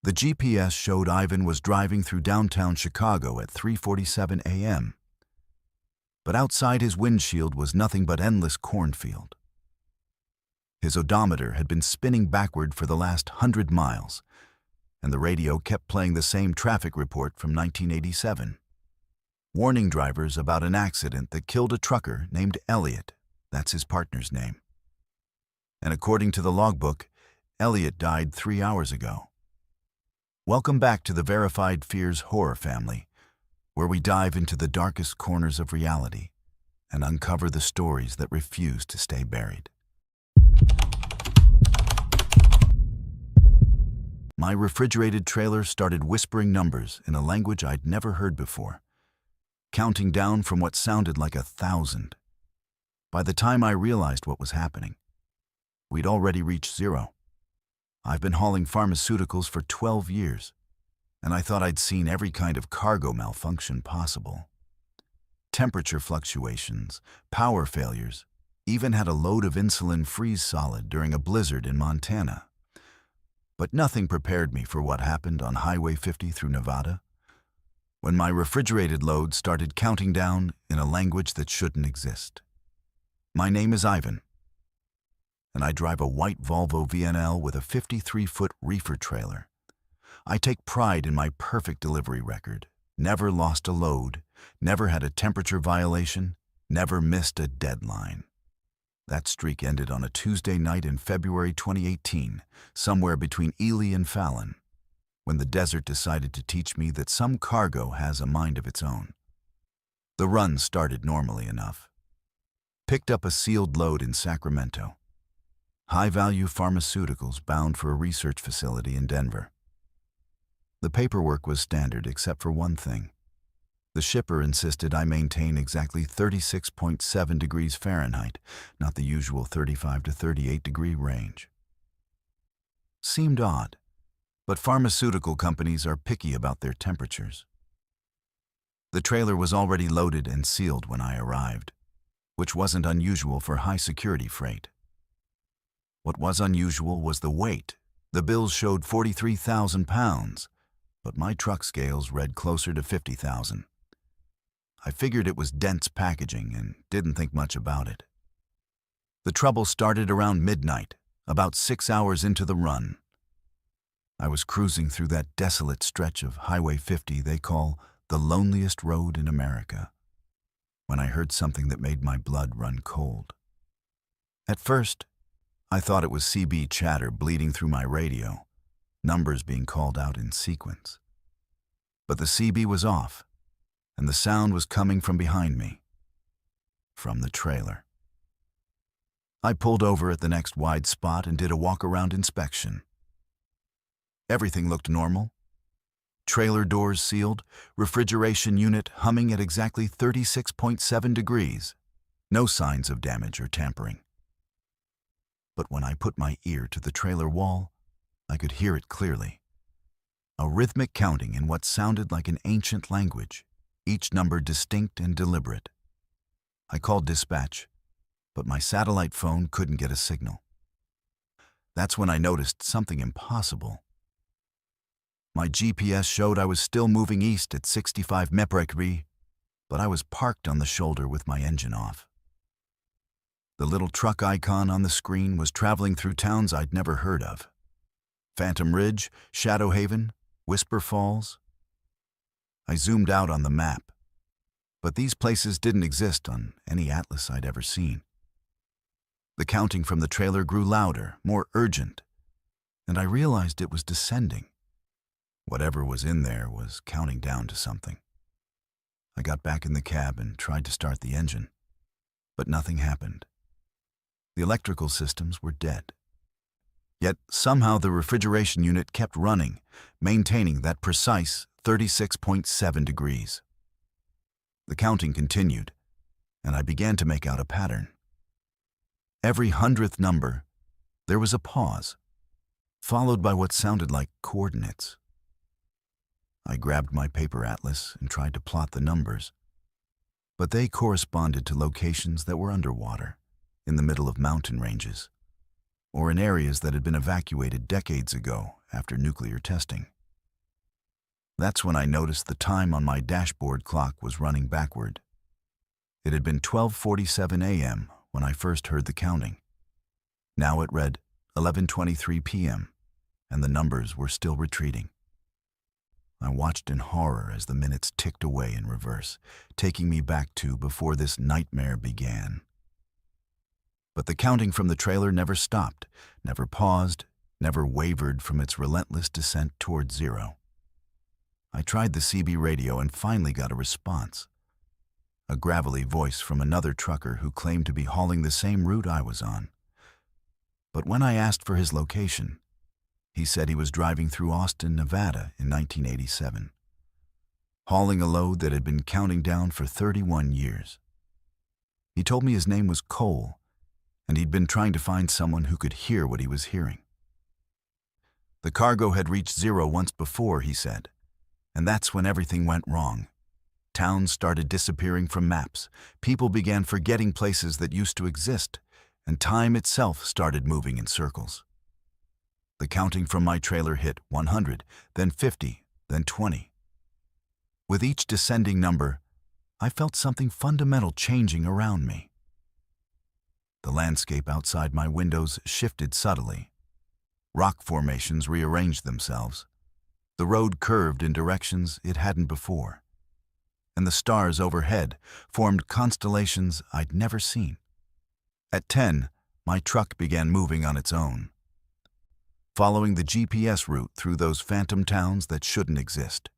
The GPS showed Ivan was driving through downtown Chicago at 3:47 a.m. But outside his windshield was nothing but endless cornfield. His odometer had been spinning backward for the last 100 miles, and the radio kept playing the same traffic report from 1987, warning drivers about an accident that killed a trucker named Elliot. That's his partner's name. And according to the logbook, Elliot died 3 hours ago. Welcome back to the Verified Fears horror family, where we dive into the darkest corners of reality and uncover the stories that refuse to stay buried. My refrigerated trailer started whispering numbers in a language I'd never heard before, counting down from what sounded like 1,000. By the time I realized what was happening, we'd already reached 0. I've been hauling pharmaceuticals for 12 years, and I thought I'd seen every kind of cargo malfunction possible. Temperature fluctuations, power failures, even had a load of insulin freeze solid during a blizzard in Montana. But nothing prepared me for what happened on Highway 50 through Nevada, when my refrigerated load started counting down in a language that shouldn't exist. My name is Ivan, and I drive a white Volvo VNL with a 53-foot reefer trailer. I take pride in my perfect delivery record, never lost a load, never had a temperature violation, never missed a deadline. That streak ended on a Tuesday night in February 2018, somewhere between Ely and Fallon, when the desert decided to teach me that some cargo has a mind of its own. The run started normally enough. Picked up a sealed load in Sacramento. High-value pharmaceuticals bound for a research facility in Denver. The paperwork was standard except for one thing. The shipper insisted I maintain exactly 36.7 degrees Fahrenheit, not the usual 35 to 38 degree range. Seemed odd, but pharmaceutical companies are picky about their temperatures. The trailer was already loaded and sealed when I arrived, which wasn't unusual for high-security freight. What was unusual was the weight. The bills showed 43,000 pounds, but my truck scales read closer to 50,000. I figured it was dense packaging and didn't think much about it. The trouble started around midnight, about 6 hours into the run. I was cruising through that desolate stretch of Highway 50 they call the loneliest road in America, when I heard something that made my blood run cold. At first, I thought it was CB chatter bleeding through my radio, numbers being called out in sequence. But the CB was off, and the sound was coming from behind me, from the trailer. I pulled over at the next wide spot and did a walk-around inspection. Everything looked normal. Trailer doors sealed, refrigeration unit humming at exactly 36.7 degrees. No signs of damage or tampering. But when I put my ear to the trailer wall, I could hear it clearly. A rhythmic counting in what sounded like an ancient language, each number distinct and deliberate. I called dispatch, but my satellite phone couldn't get a signal. That's when I noticed something impossible. My GPS showed I was still moving east at 65 mph, but I was parked on the shoulder with my engine off. The little truck icon on the screen was traveling through towns I'd never heard of. Phantom Ridge, Shadow Haven, Whisper Falls. I zoomed out on the map, but these places didn't exist on any atlas I'd ever seen. The counting from the trailer grew louder, more urgent, and I realized it was descending. Whatever was in there was counting down to something. I got back in the cab and tried to start the engine, but nothing happened. The electrical systems were dead. Yet somehow the refrigeration unit kept running, maintaining that precise 36.7 degrees. The counting continued, and I began to make out a pattern. Every 100th number, there was a pause, followed by what sounded like coordinates. I grabbed my paper atlas and tried to plot the numbers, but they corresponded to locations that were underwater, in the middle of mountain ranges, or in areas that had been evacuated decades ago after nuclear testing. That's when I noticed the time on my dashboard clock was running backward. It had been 12:47 a.m. when I first heard the counting. Now it read 11:23 p.m., and the numbers were still retreating. I watched in horror as the minutes ticked away in reverse, taking me back to before this nightmare began. But the counting from the trailer never stopped, never paused, never wavered from its relentless descent toward zero. I tried the CB radio and finally got a response. A gravelly voice from another trucker who claimed to be hauling the same route I was on. But when I asked for his location, he said he was driving through Austin, Nevada in 1987, hauling a load that had been counting down for 31 years. He told me his name was Cole, and he'd been trying to find someone who could hear what he was hearing. The cargo had reached zero once before, he said, and that's when everything went wrong. Towns started disappearing from maps, people began forgetting places that used to exist, and time itself started moving in circles. The counting from my trailer hit 100, then 50, then 20. With each descending number, I felt something fundamental changing around me. The landscape outside my windows shifted subtly. Rock formations rearranged themselves. The road curved in directions it hadn't before. And the stars overhead formed constellations I'd never seen. At 10, my truck began moving on its own, following the GPS route through those phantom towns that shouldn't exist.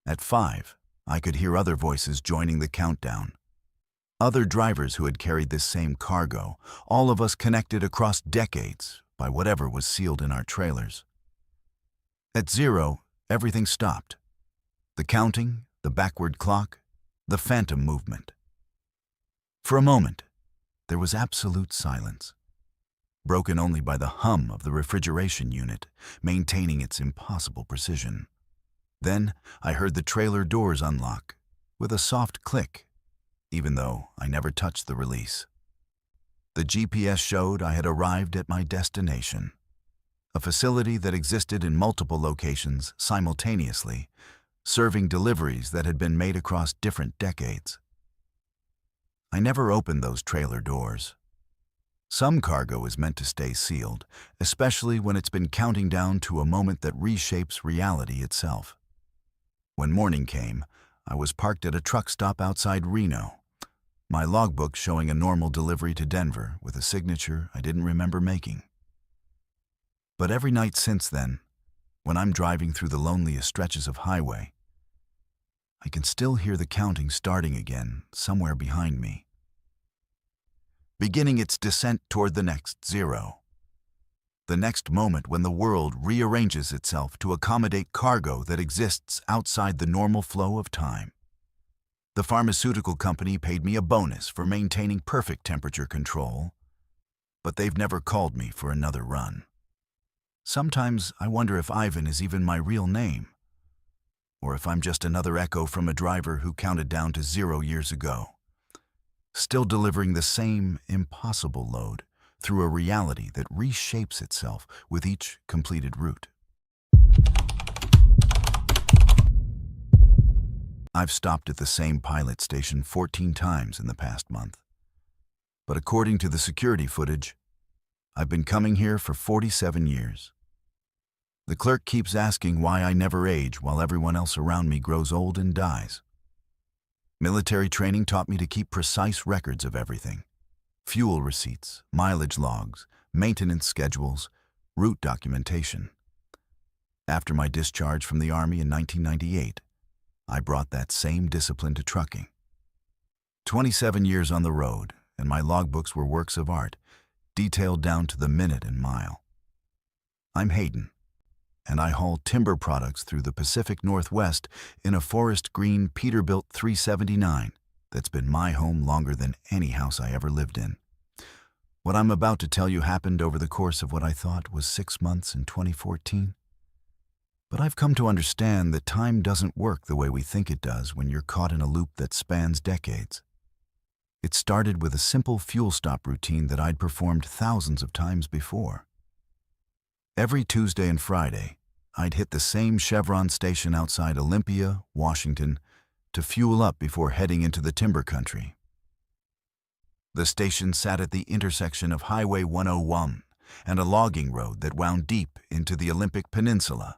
At 5, I could hear other voices joining the countdown. Other drivers who had carried this same cargo, all of us connected across decades by whatever was sealed in our trailers. At 0, everything stopped. The counting, the backward clock, the phantom movement. For a moment, there was absolute silence, broken only by the hum of the refrigeration unit, maintaining its impossible precision. Then I heard the trailer doors unlock, with a soft click, even though I never touched the release. The GPS showed I had arrived at my destination, a facility that existed in multiple locations simultaneously, serving deliveries that had been made across different decades. I never opened those trailer doors. Some cargo is meant to stay sealed, especially when it's been counting down to a moment that reshapes reality itself. When morning came, I was parked at a truck stop outside Reno, my logbook showing a normal delivery to Denver with a signature I didn't remember making. But every night since then, when I'm driving through the loneliest stretches of highway, I can still hear the counting starting again somewhere behind me, beginning its descent toward the next 0. The next moment when the world rearranges itself to accommodate cargo that exists outside the normal flow of time. The pharmaceutical company paid me a bonus for maintaining perfect temperature control, but they've never called me for another run. Sometimes I wonder if Ivan is even my real name, or if I'm just another echo from a driver who counted down to 0 years ago, still delivering the same impossible load through a reality that reshapes itself with each completed route. I've stopped at the same pilot station 14 times in the past month, but according to the security footage, I've been coming here for 47 years. The clerk keeps asking why I never age while everyone else around me grows old and dies. Military training taught me to keep precise records of everything: fuel receipts, mileage logs, maintenance schedules, route documentation. After my discharge from the Army in 1998, I brought that same discipline to trucking. 27 years on the road, and my logbooks were works of art, detailed down to the minute and mile. I'm Hayden, and I haul timber products through the Pacific Northwest in a forest green Peterbilt 379 that's been my home longer than any house I ever lived in. What I'm about to tell you happened over the course of what I thought was 6 months in 2014. But I've come to understand that time doesn't work the way we think it does when you're caught in a loop that spans decades. It started with a simple fuel stop routine that I'd performed thousands of times before. Every Tuesday and Friday, I'd hit the same Chevron station outside Olympia, Washington, to fuel up before heading into the timber country. The station sat at the intersection of Highway 101 and a logging road that wound deep into the Olympic Peninsula,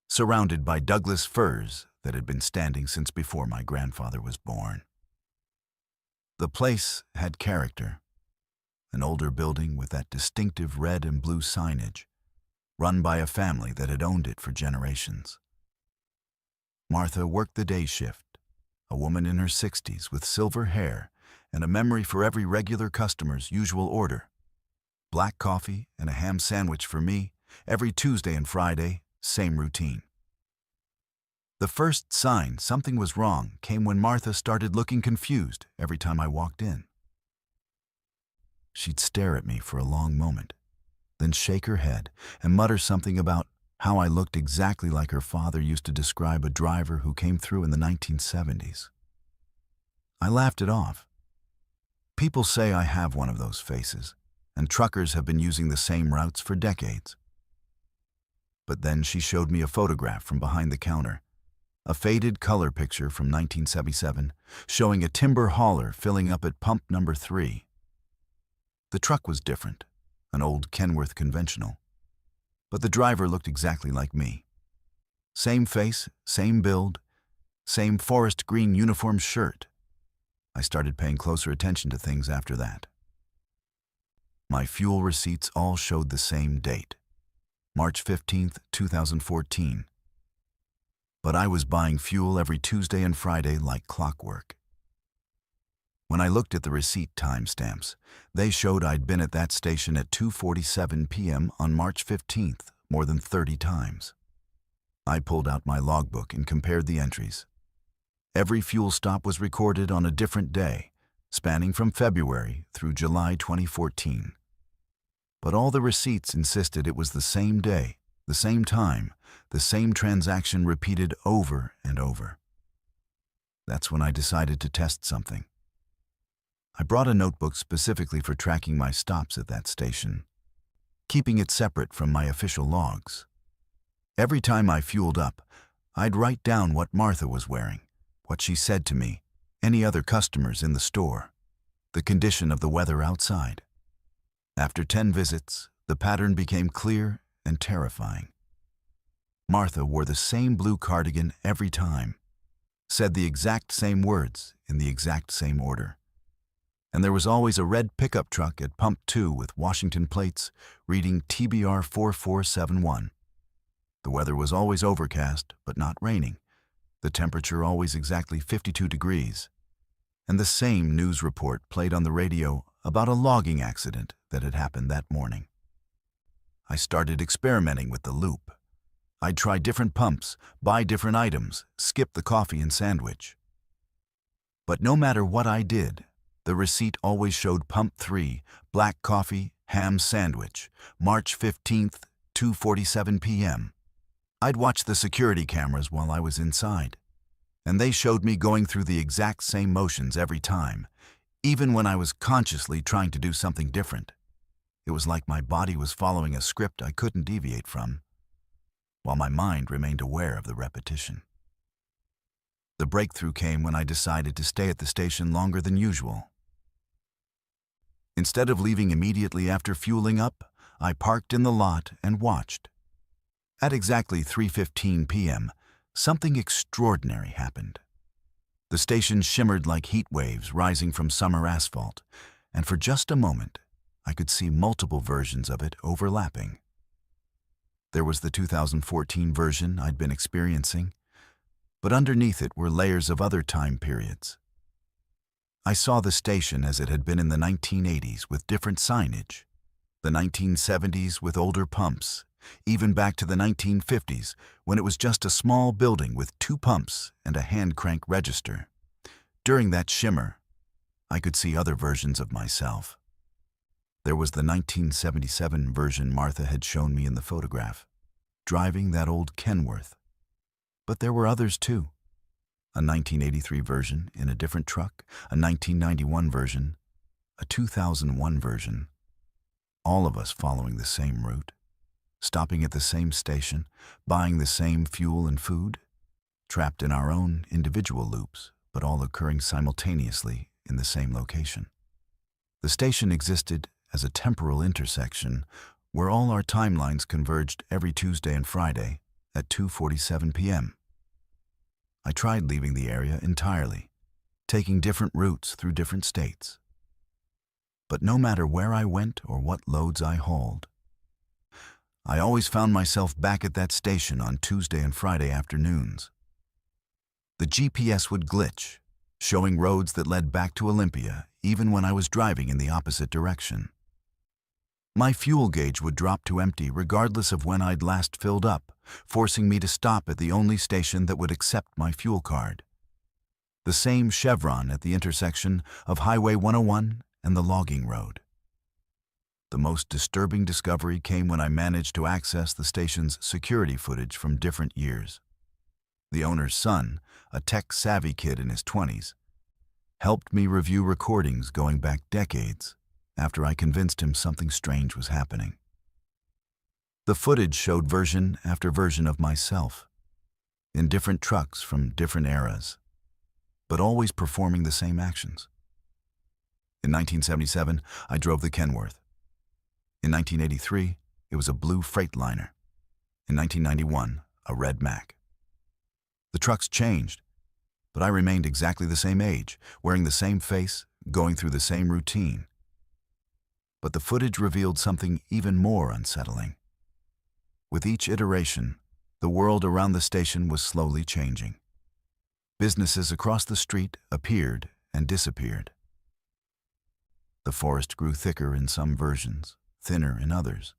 surrounded by Douglas firs that had been standing since before my grandfather was born. The place had character, an older building with that distinctive red and blue signage, run by a family that had owned it for generations. Martha worked the day shift, a woman in her 60s with silver hair and a memory for every regular customer's usual order. Black coffee and a ham sandwich for me, every Tuesday and Friday, same routine. The first sign something was wrong came when Martha started looking confused every time I walked in. She'd stare at me for a long moment, then shake her head and mutter something about how I looked exactly like her father used to describe a driver who came through in the 1970s. I laughed it off. People say I have one of those faces, and truckers have been using the same routes for decades. But then she showed me a photograph from behind the counter, a faded color picture from 1977, showing a timber hauler filling up at pump number 3. The truck was different, an old Kenworth conventional, but the driver looked exactly like me. Same face, same build, same forest green uniform shirt. I started paying closer attention to things after that. My fuel receipts all showed the same date, March 15th, 2014. But I was buying fuel every Tuesday and Friday like clockwork. When I looked at the receipt timestamps, they showed I'd been at that station at 2:47 p.m. on March 15th more than 30 times. I pulled out my logbook and compared the entries. Every fuel stop was recorded on a different day, spanning from February through July 2014. But all the receipts insisted it was the same day, the same time, the same transaction repeated over and over. That's when I decided to test something. I brought a notebook specifically for tracking my stops at that station, keeping it separate from my official logs. Every time I fueled up, I'd write down what Martha was wearing, what she said to me, any other customers in the store, the condition of the weather outside. After 10 visits, the pattern became clear and terrifying. Martha wore the same blue cardigan every time, said the exact same words in the exact same order. And there was always a red pickup truck at Pump 2 with Washington plates reading TBR 4471. The weather was always overcast, but not raining. The temperature always exactly 52 degrees. And the same news report played on the radio about a logging accident that had happened that morning. I started experimenting with the loop. I'd try different pumps, buy different items, skip the coffee and sandwich. But no matter what I did, the receipt always showed Pump 3, black coffee, ham sandwich, March 15th, 2:47 p.m. I'd watch the security cameras while I was inside, and they showed me going through the exact same motions every time, even when I was consciously trying to do something different. It was like my body was following a script I couldn't deviate from, while my mind remained aware of the repetition. The breakthrough came when I decided to stay at the station longer than usual. Instead of leaving immediately after fueling up, I parked in the lot and watched. At exactly 3:15 p.m., something extraordinary happened. The station shimmered like heat waves rising from summer asphalt, and for just a moment, I could see multiple versions of it overlapping. There was the 2014 version I'd been experiencing, but underneath it were layers of other time periods. I saw the station as it had been in the 1980s with different signage, the 1970s with older pumps, even back to the 1950s when it was just a small building with 2 pumps and a hand crank register. During that shimmer, I could see other versions of myself. There was the 1977 version Martha had shown me in the photograph, driving that old Kenworth. But there were others too. A 1983 version in a different truck, a 1991 version, a 2001 version, all of us following the same route, stopping at the same station, buying the same fuel and food, trapped in our own individual loops, but all occurring simultaneously in the same location. The station existed as a temporal intersection where all our timelines converged every Tuesday and Friday at 2:47 p.m. I tried leaving the area entirely, taking different routes through different states. But no matter where I went or what loads I hauled, I always found myself back at that station on Tuesday and Friday afternoons. The GPS would glitch, showing roads that led back to Olympia even when I was driving in the opposite direction. My fuel gauge would drop to empty regardless of when I'd last filled up, forcing me to stop at the only station that would accept my fuel card. The same chevron at the intersection of Highway 101 and the logging road. The most disturbing discovery came when I managed to access the station's security footage from different years. The owner's son, a tech-savvy kid in his 20s, helped me review recordings going back decades after I convinced him something strange was happening. The footage showed version after version of myself, in different trucks from different eras, but always performing the same actions. In 1977, I drove the Kenworth. In 1983, it was a blue Freightliner. In 1991, a red Mack. The trucks changed, but I remained exactly the same age, wearing the same face, going through the same routine. But the footage revealed something even more unsettling. With each iteration, the world around the station was slowly changing. Businesses across the street appeared and disappeared. The forest grew thicker in some versions, thinner in others.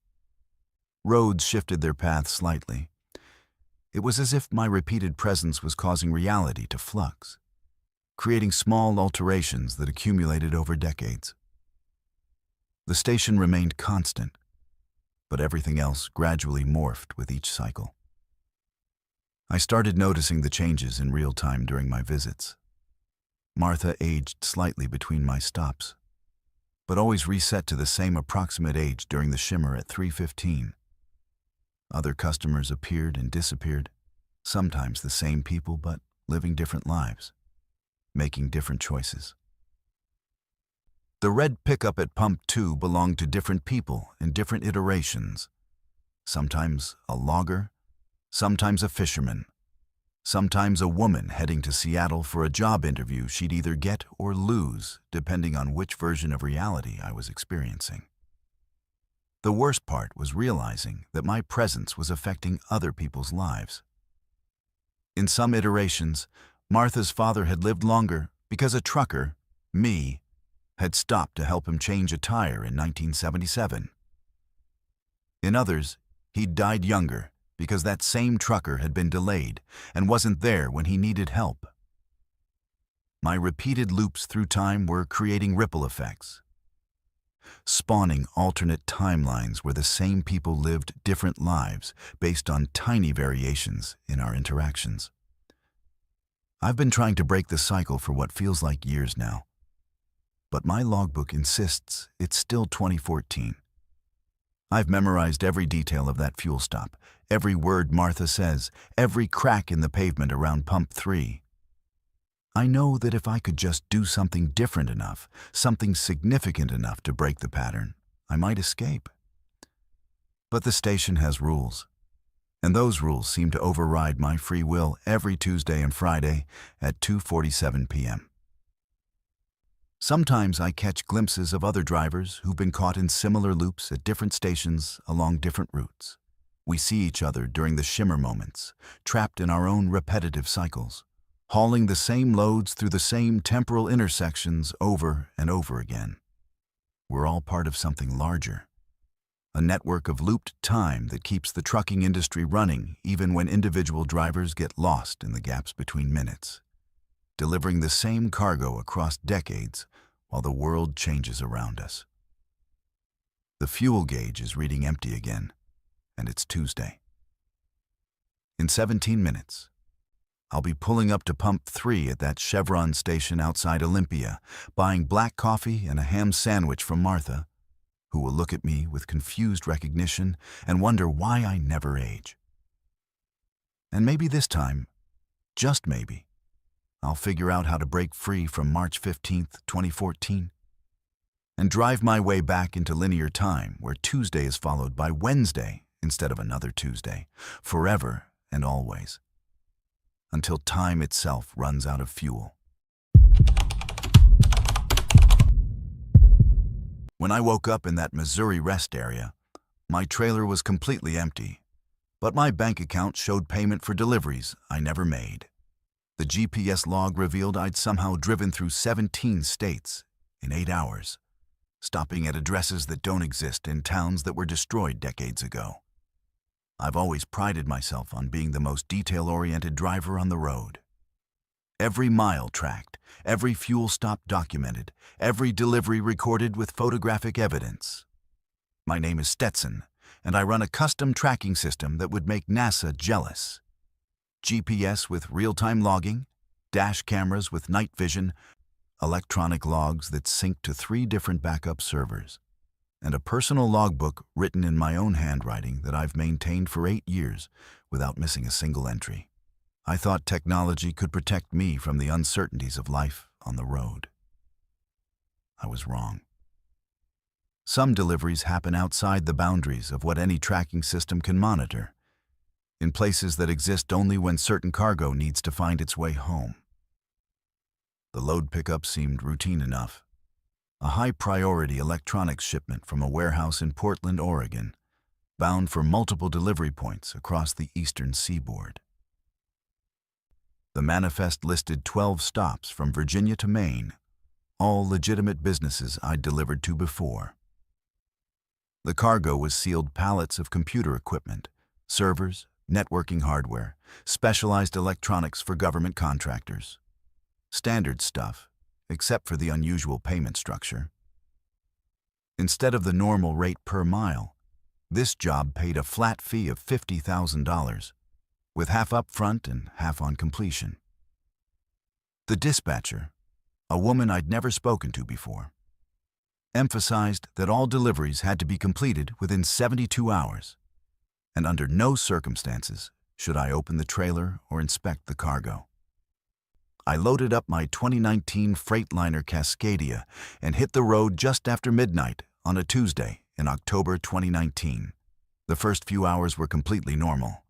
Roads shifted their paths slightly. It was as if my repeated presence was causing reality to flux, creating small alterations that accumulated over decades. The station remained constant, but everything else gradually morphed with each cycle. I started noticing the changes in real time during my visits. Martha aged slightly between my stops, but always reset to the same approximate age during the shimmer at 3:15. Other customers appeared and disappeared, sometimes the same people but living different lives, making different choices. The red pickup at Pump 2 belonged to different people in different iterations. Sometimes a logger, sometimes a fisherman, sometimes a woman heading to Seattle for a job interview she'd either get or lose, depending on which version of reality I was experiencing. The worst part was realizing that my presence was affecting other people's lives. In some iterations, Martha's father had lived longer because a trucker, me, had stopped to help him change a tire in 1977. In others, he'd died younger because that same trucker had been delayed and wasn't there when he needed help. My repeated loops through time were creating ripple effects, spawning alternate timelines where the same people lived different lives based on tiny variations in our interactions. I've been trying to break the cycle for what feels like years now, but my logbook insists it's still 2014. I've memorized every detail of that fuel stop, every word Martha says, every crack in the pavement around Pump 3. I know that if I could just do something different enough, something significant enough to break the pattern, I might escape. But the station has rules, and those rules seem to override my free will every Tuesday and Friday at 2:47 p.m. Sometimes I catch glimpses of other drivers who've been caught in similar loops at different stations along different routes. We see each other during the shimmer moments, trapped in our own repetitive cycles, hauling the same loads through the same temporal intersections over and over again. We're all part of something larger, a network of looped time that keeps the trucking industry running even when individual drivers get lost in the gaps between minutes, delivering the same cargo across decades while the world changes around us. The fuel gauge is reading empty again, and it's Tuesday. In 17 minutes, I'll be pulling up to Pump 3 at that Chevron station outside Olympia, buying black coffee and a ham sandwich from Martha, who will look at me with confused recognition and wonder why I never age. And maybe this time, just maybe, I'll figure out how to break free from March 15th, 2014, and drive my way back into linear time where Tuesday is followed by Wednesday instead of another Tuesday, forever and always, until time itself runs out of fuel. When I woke up in that Missouri rest area, my trailer was completely empty, but my bank account showed payment for deliveries I never made. The GPS log revealed I'd somehow driven through 17 states in 8 hours, stopping at addresses that don't exist in towns that were destroyed decades ago. I've always prided myself on being the most detail-oriented driver on the road. Every mile tracked, every fuel stop documented, every delivery recorded with photographic evidence. My name is Stetson, and I run a custom tracking system that would make NASA jealous. GPS with real-time logging, dash cameras with night vision, electronic logs that sync to 3 different backup servers, and a personal logbook written in my own handwriting that I've maintained for 8 years without missing a single entry. I thought technology could protect me from the uncertainties of life on the road. I was wrong. Some deliveries happen outside the boundaries of what any tracking system can monitor, in places that exist only when certain cargo needs to find its way home. The load pickup seemed routine enough. A high-priority electronics shipment from a warehouse in Portland, Oregon, bound for multiple delivery points across the eastern seaboard. The manifest listed 12 stops from Virginia to Maine, all legitimate businesses I'd delivered to before. The cargo was sealed pallets of computer equipment, servers, networking hardware, specialized electronics for government contractors. Standard stuff, except for the unusual payment structure. Instead of the normal rate per mile, this job paid a flat fee of $50,000, with half up front and half on completion. The dispatcher, a woman I'd never spoken to before, emphasized that all deliveries had to be completed within 72 hours, and under no circumstances should I open the trailer or inspect the cargo. I loaded up my 2019 Freightliner Cascadia and hit the road just after midnight on a Tuesday in October 2019. The first few hours were completely normal.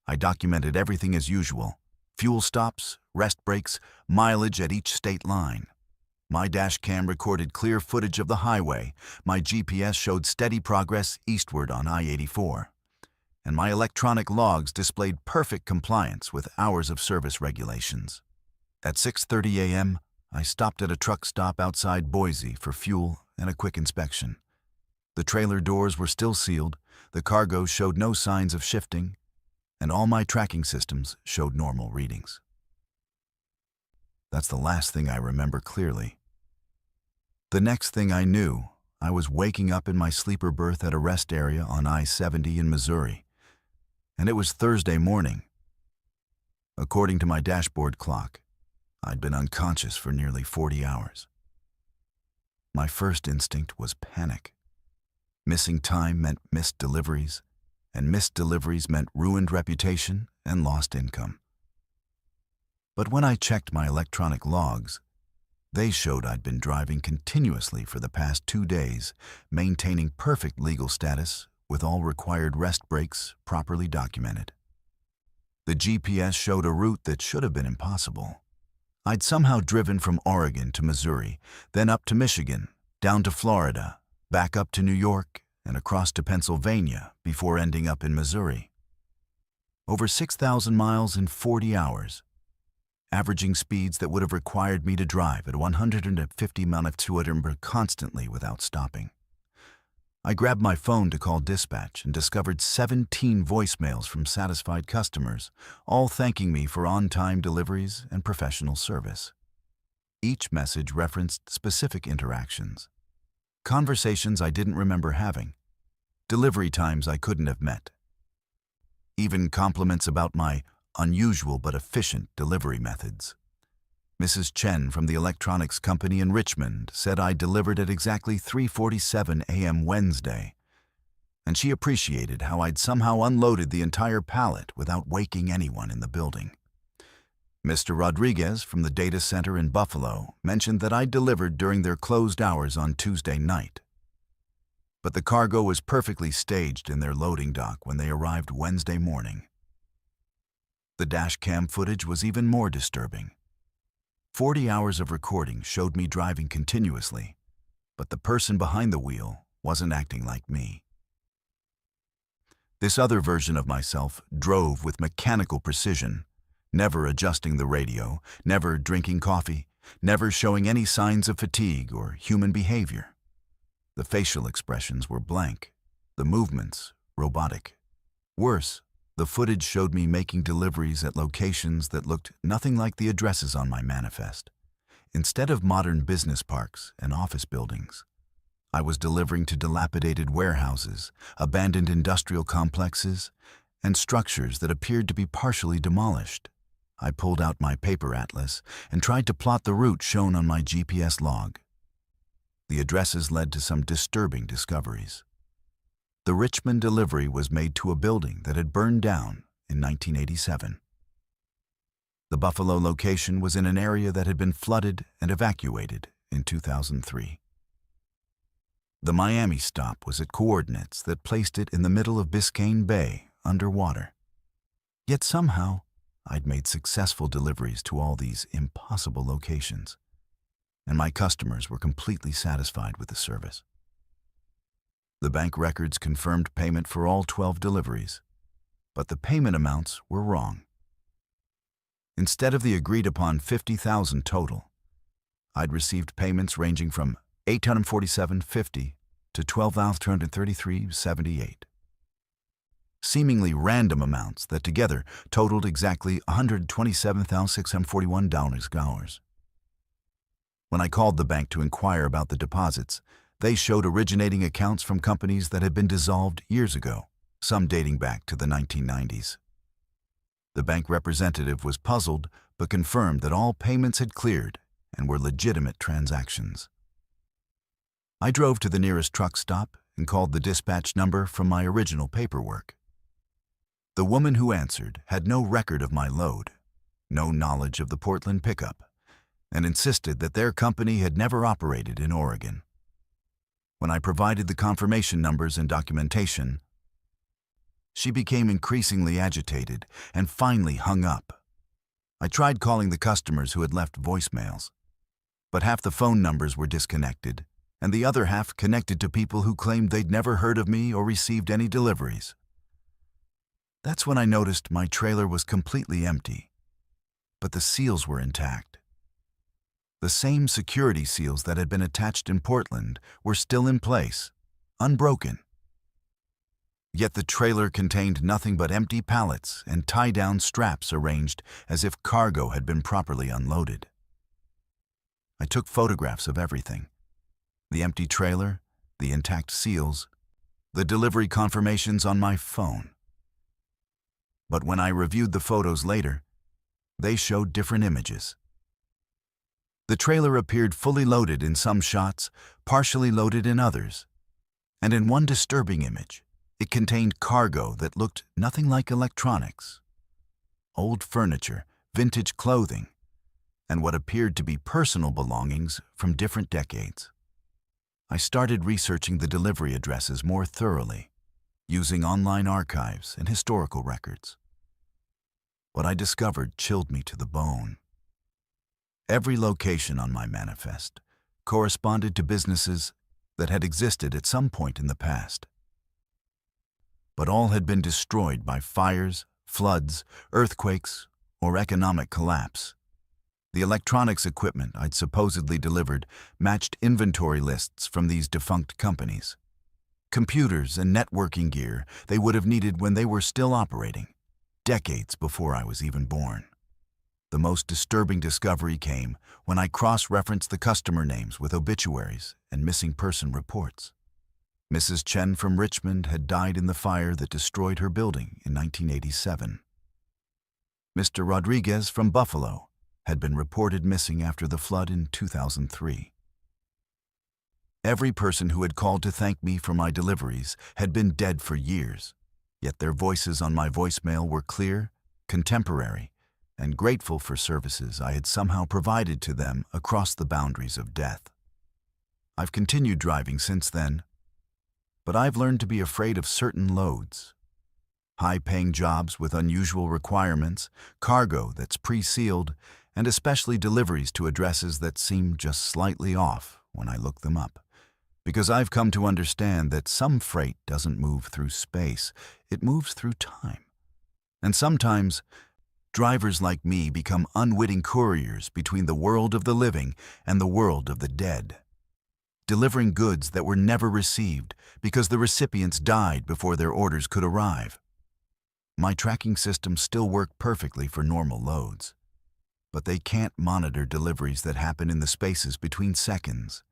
I documented everything as usual: fuel stops, rest breaks, mileage at each state line. My dash cam recorded clear footage of the highway, my GPS showed steady progress eastward on I-84, and my electronic logs displayed perfect compliance with hours of service regulations. At 6:30 a.m., I stopped at a truck stop outside Boise for fuel and a quick inspection. The trailer doors were still sealed, the cargo showed no signs of shifting, and all my tracking systems showed normal readings. That's the last thing I remember clearly. The next thing I knew, I was waking up in my sleeper berth at a rest area on I-70 in Missouri, and it was Thursday morning. According to my dashboard clock, I'd been unconscious for nearly 40 hours. My first instinct was panic. Missing time meant missed deliveries, and missed deliveries meant ruined reputation and lost income. But when I checked my electronic logs, they showed I'd been driving continuously for the past 2 days, maintaining perfect legal status with all required rest breaks properly documented. The GPS showed a route that should have been impossible. I'd somehow driven from Oregon to Missouri, then up to Michigan, down to Florida, back up to New York, and across to Pennsylvania before ending up in Missouri. Over 6,000 miles in 40 hours, averaging speeds that would have required me to drive at 150 mph constantly without stopping. I grabbed my phone to call dispatch and discovered 17 voicemails from satisfied customers, all thanking me for on-time deliveries and professional service. Each message referenced specific interactions, conversations I didn't remember having, delivery times I couldn't have met, even compliments about my unusual but efficient delivery methods. Mrs. Chen from the electronics company in Richmond said I delivered at exactly 3:47 a.m. Wednesday, and she appreciated how I'd somehow unloaded the entire pallet without waking anyone in the building. Mr. Rodriguez from the data center in Buffalo mentioned that I delivered during their closed hours on Tuesday night. But the cargo was perfectly staged in their loading dock when they arrived Wednesday morning. The dash cam footage was even more disturbing. 40 hours of recording showed me driving continuously, but the person behind the wheel wasn't acting like me. This other version of myself drove with mechanical precision, never adjusting the radio, never drinking coffee, never showing any signs of fatigue or human behavior. The facial expressions were blank, the movements robotic. Worse, the footage showed me making deliveries at locations that looked nothing like the addresses on my manifest. Instead of modern business parks and office buildings, I was delivering to dilapidated warehouses, abandoned industrial complexes, and structures that appeared to be partially demolished. I pulled out my paper atlas and tried to plot the route shown on my GPS log. The addresses led to some disturbing discoveries. The Richmond delivery was made to a building that had burned down in 1987. The Buffalo location was in an area that had been flooded and evacuated in 2003. The Miami stop was at coordinates that placed it in the middle of Biscayne Bay, underwater. Yet somehow, I'd made successful deliveries to all these impossible locations, and my customers were completely satisfied with the service. The bank records confirmed payment for all 12 deliveries, but the payment amounts were wrong. Instead of the agreed-upon $50,000 total, I'd received payments ranging from $847.50 to $12,233.78. Seemingly random amounts that together totaled exactly $127,641. When I called the bank to inquire about the deposits, they showed originating accounts from companies that had been dissolved years ago, some dating back to the 1990s. The bank representative was puzzled but confirmed that all payments had cleared and were legitimate transactions. I drove to the nearest truck stop and called the dispatch number from my original paperwork. The woman who answered had no record of my load, no knowledge of the Portland pickup, and insisted that their company had never operated in Oregon. When I provided the confirmation numbers and documentation, she became increasingly agitated and finally hung up. I tried calling the customers who had left voicemails, but half the phone numbers were disconnected, and the other half connected to people who claimed they'd never heard of me or received any deliveries. That's when I noticed my trailer was completely empty, but the seals were intact. The same security seals that had been attached in Portland were still in place, unbroken. Yet the trailer contained nothing but empty pallets and tie-down straps arranged as if cargo had been properly unloaded. I took photographs of everything: the empty trailer, the intact seals, the delivery confirmations on my phone. But when I reviewed the photos later, they showed different images. The trailer appeared fully loaded in some shots, partially loaded in others. And in one disturbing image, it contained cargo that looked nothing like electronics. Old furniture, vintage clothing, and what appeared to be personal belongings from different decades. I started researching the delivery addresses more thoroughly, using online archives and historical records. What I discovered chilled me to the bone. Every location on my manifest corresponded to businesses that had existed at some point in the past. But all had been destroyed by fires, floods, earthquakes, or economic collapse. The electronics equipment I'd supposedly delivered matched inventory lists from these defunct companies. Computers and networking gear they would have needed when they were still operating, decades before I was even born. The most disturbing discovery came when I cross-referenced the customer names with obituaries and missing person reports. Mrs. Chen from Richmond had died in the fire that destroyed her building in 1987. Mr. Rodriguez from Buffalo had been reported missing after the flood in 2003. Every person who had called to thank me for my deliveries had been dead for years, yet their voices on my voicemail were clear, contemporary, and grateful for services I had somehow provided to them across the boundaries of death. I've continued driving since then, but I've learned to be afraid of certain loads. High-paying jobs with unusual requirements, cargo that's pre-sealed, and especially deliveries to addresses that seem just slightly off when I look them up. Because I've come to understand that some freight doesn't move through space, it moves through time. And sometimes, drivers like me become unwitting couriers between the world of the living and the world of the dead, delivering goods that were never received because the recipients died before their orders could arrive. My tracking systems still work perfectly for normal loads, but they can't monitor deliveries that happen in the spaces between seconds,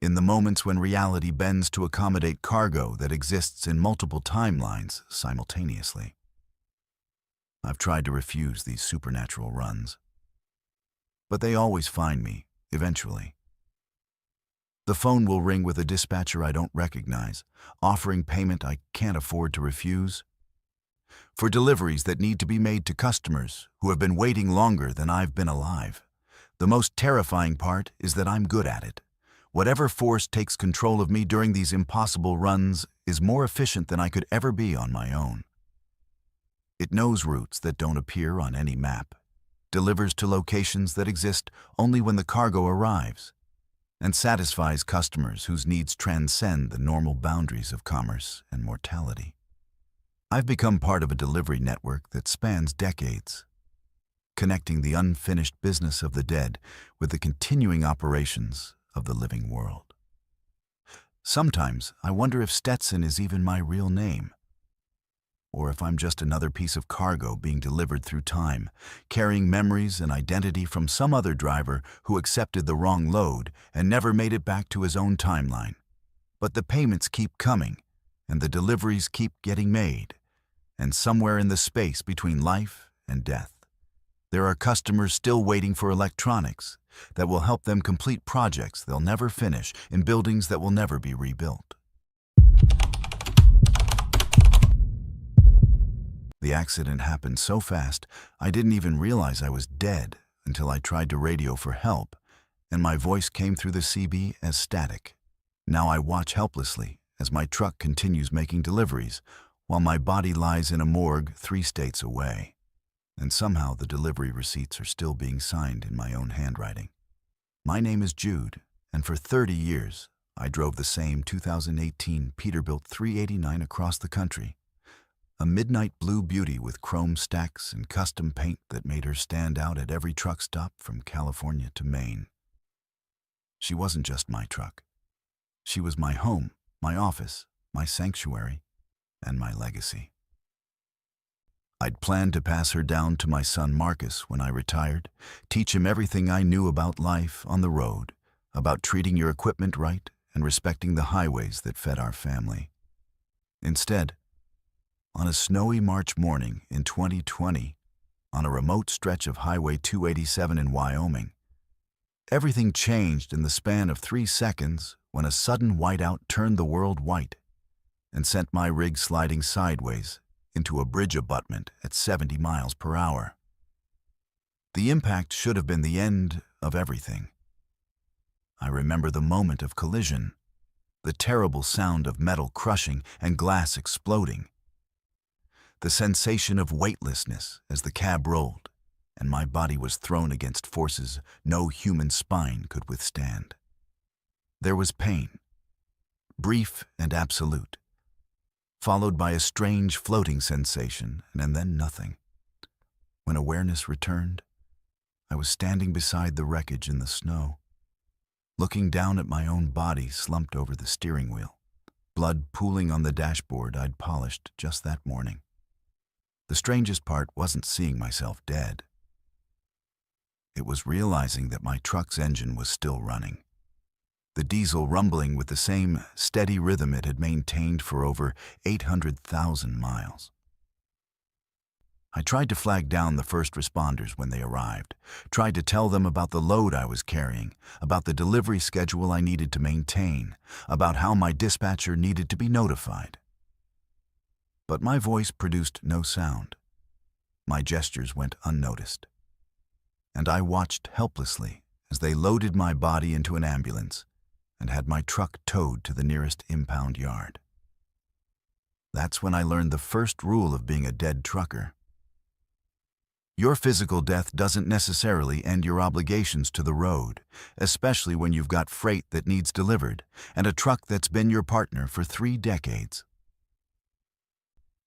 in the moments when reality bends to accommodate cargo that exists in multiple timelines simultaneously. I've tried to refuse these supernatural runs, but they always find me, eventually. The phone will ring with a dispatcher I don't recognize, offering payment I can't afford to refuse, for deliveries that need to be made to customers who have been waiting longer than I've been alive. The most terrifying part is that I'm good at it. Whatever force takes control of me during these impossible runs is more efficient than I could ever be on my own. It knows routes that don't appear on any map, delivers to locations that exist only when the cargo arrives, and satisfies customers whose needs transcend the normal boundaries of commerce and mortality. I've become part of a delivery network that spans decades, connecting the unfinished business of the dead with the continuing operations of the living world. Sometimes I wonder if Stetson is even my real name, or if I'm just another piece of cargo being delivered through time, carrying memories and identity from some other driver who accepted the wrong load and never made it back to his own timeline. But the payments keep coming, and the deliveries keep getting made, and somewhere in the space between life and death, there are customers still waiting for electronics that will help them complete projects they'll never finish in buildings that will never be rebuilt. The accident happened so fast, I didn't even realize I was dead until I tried to radio for help, and my voice came through the CB as static. Now I watch helplessly as my truck continues making deliveries, while my body lies in a morgue 3 states away. And somehow the delivery receipts are still being signed in my own handwriting. My name is Jude, and for 30 years, I drove the same 2018 Peterbilt 389 across the country, a midnight blue beauty with chrome stacks and custom paint that made her stand out at every truck stop from California to Maine. She wasn't just my truck. She was my home, my office, my sanctuary, and my legacy. I'd planned to pass her down to my son Marcus when I retired, teach him everything I knew about life on the road, about treating your equipment right and respecting the highways that fed our family. Instead, on a snowy March morning in 2020, on a remote stretch of Highway 287 in Wyoming, everything changed in the span of 3 seconds when a sudden whiteout turned the world white and sent my rig sliding sideways into a bridge abutment at 70 miles per hour. The impact should have been the end of everything. I remember the moment of collision, the terrible sound of metal crushing and glass exploding, the sensation of weightlessness as the cab rolled, and my body was thrown against forces no human spine could withstand. There was pain, brief and absolute, followed by a strange floating sensation, and then nothing. When awareness returned, I was standing beside the wreckage in the snow, looking down at my own body slumped over the steering wheel, blood pooling on the dashboard I'd polished just that morning. The strangest part wasn't seeing myself dead. It was realizing that my truck's engine was still running, the diesel rumbling with the same steady rhythm it had maintained for over 800,000 miles. I tried to flag down the first responders when they arrived, tried to tell them about the load I was carrying, about the delivery schedule I needed to maintain, about how my dispatcher needed to be notified. But my voice produced no sound. My gestures went unnoticed. And I watched helplessly as they loaded my body into an ambulance and had my truck towed to the nearest impound yard. That's when I learned the first rule of being a dead trucker. Your physical death doesn't necessarily end your obligations to the road, especially when you've got freight that needs delivered and a truck that's been your partner for 3 decades.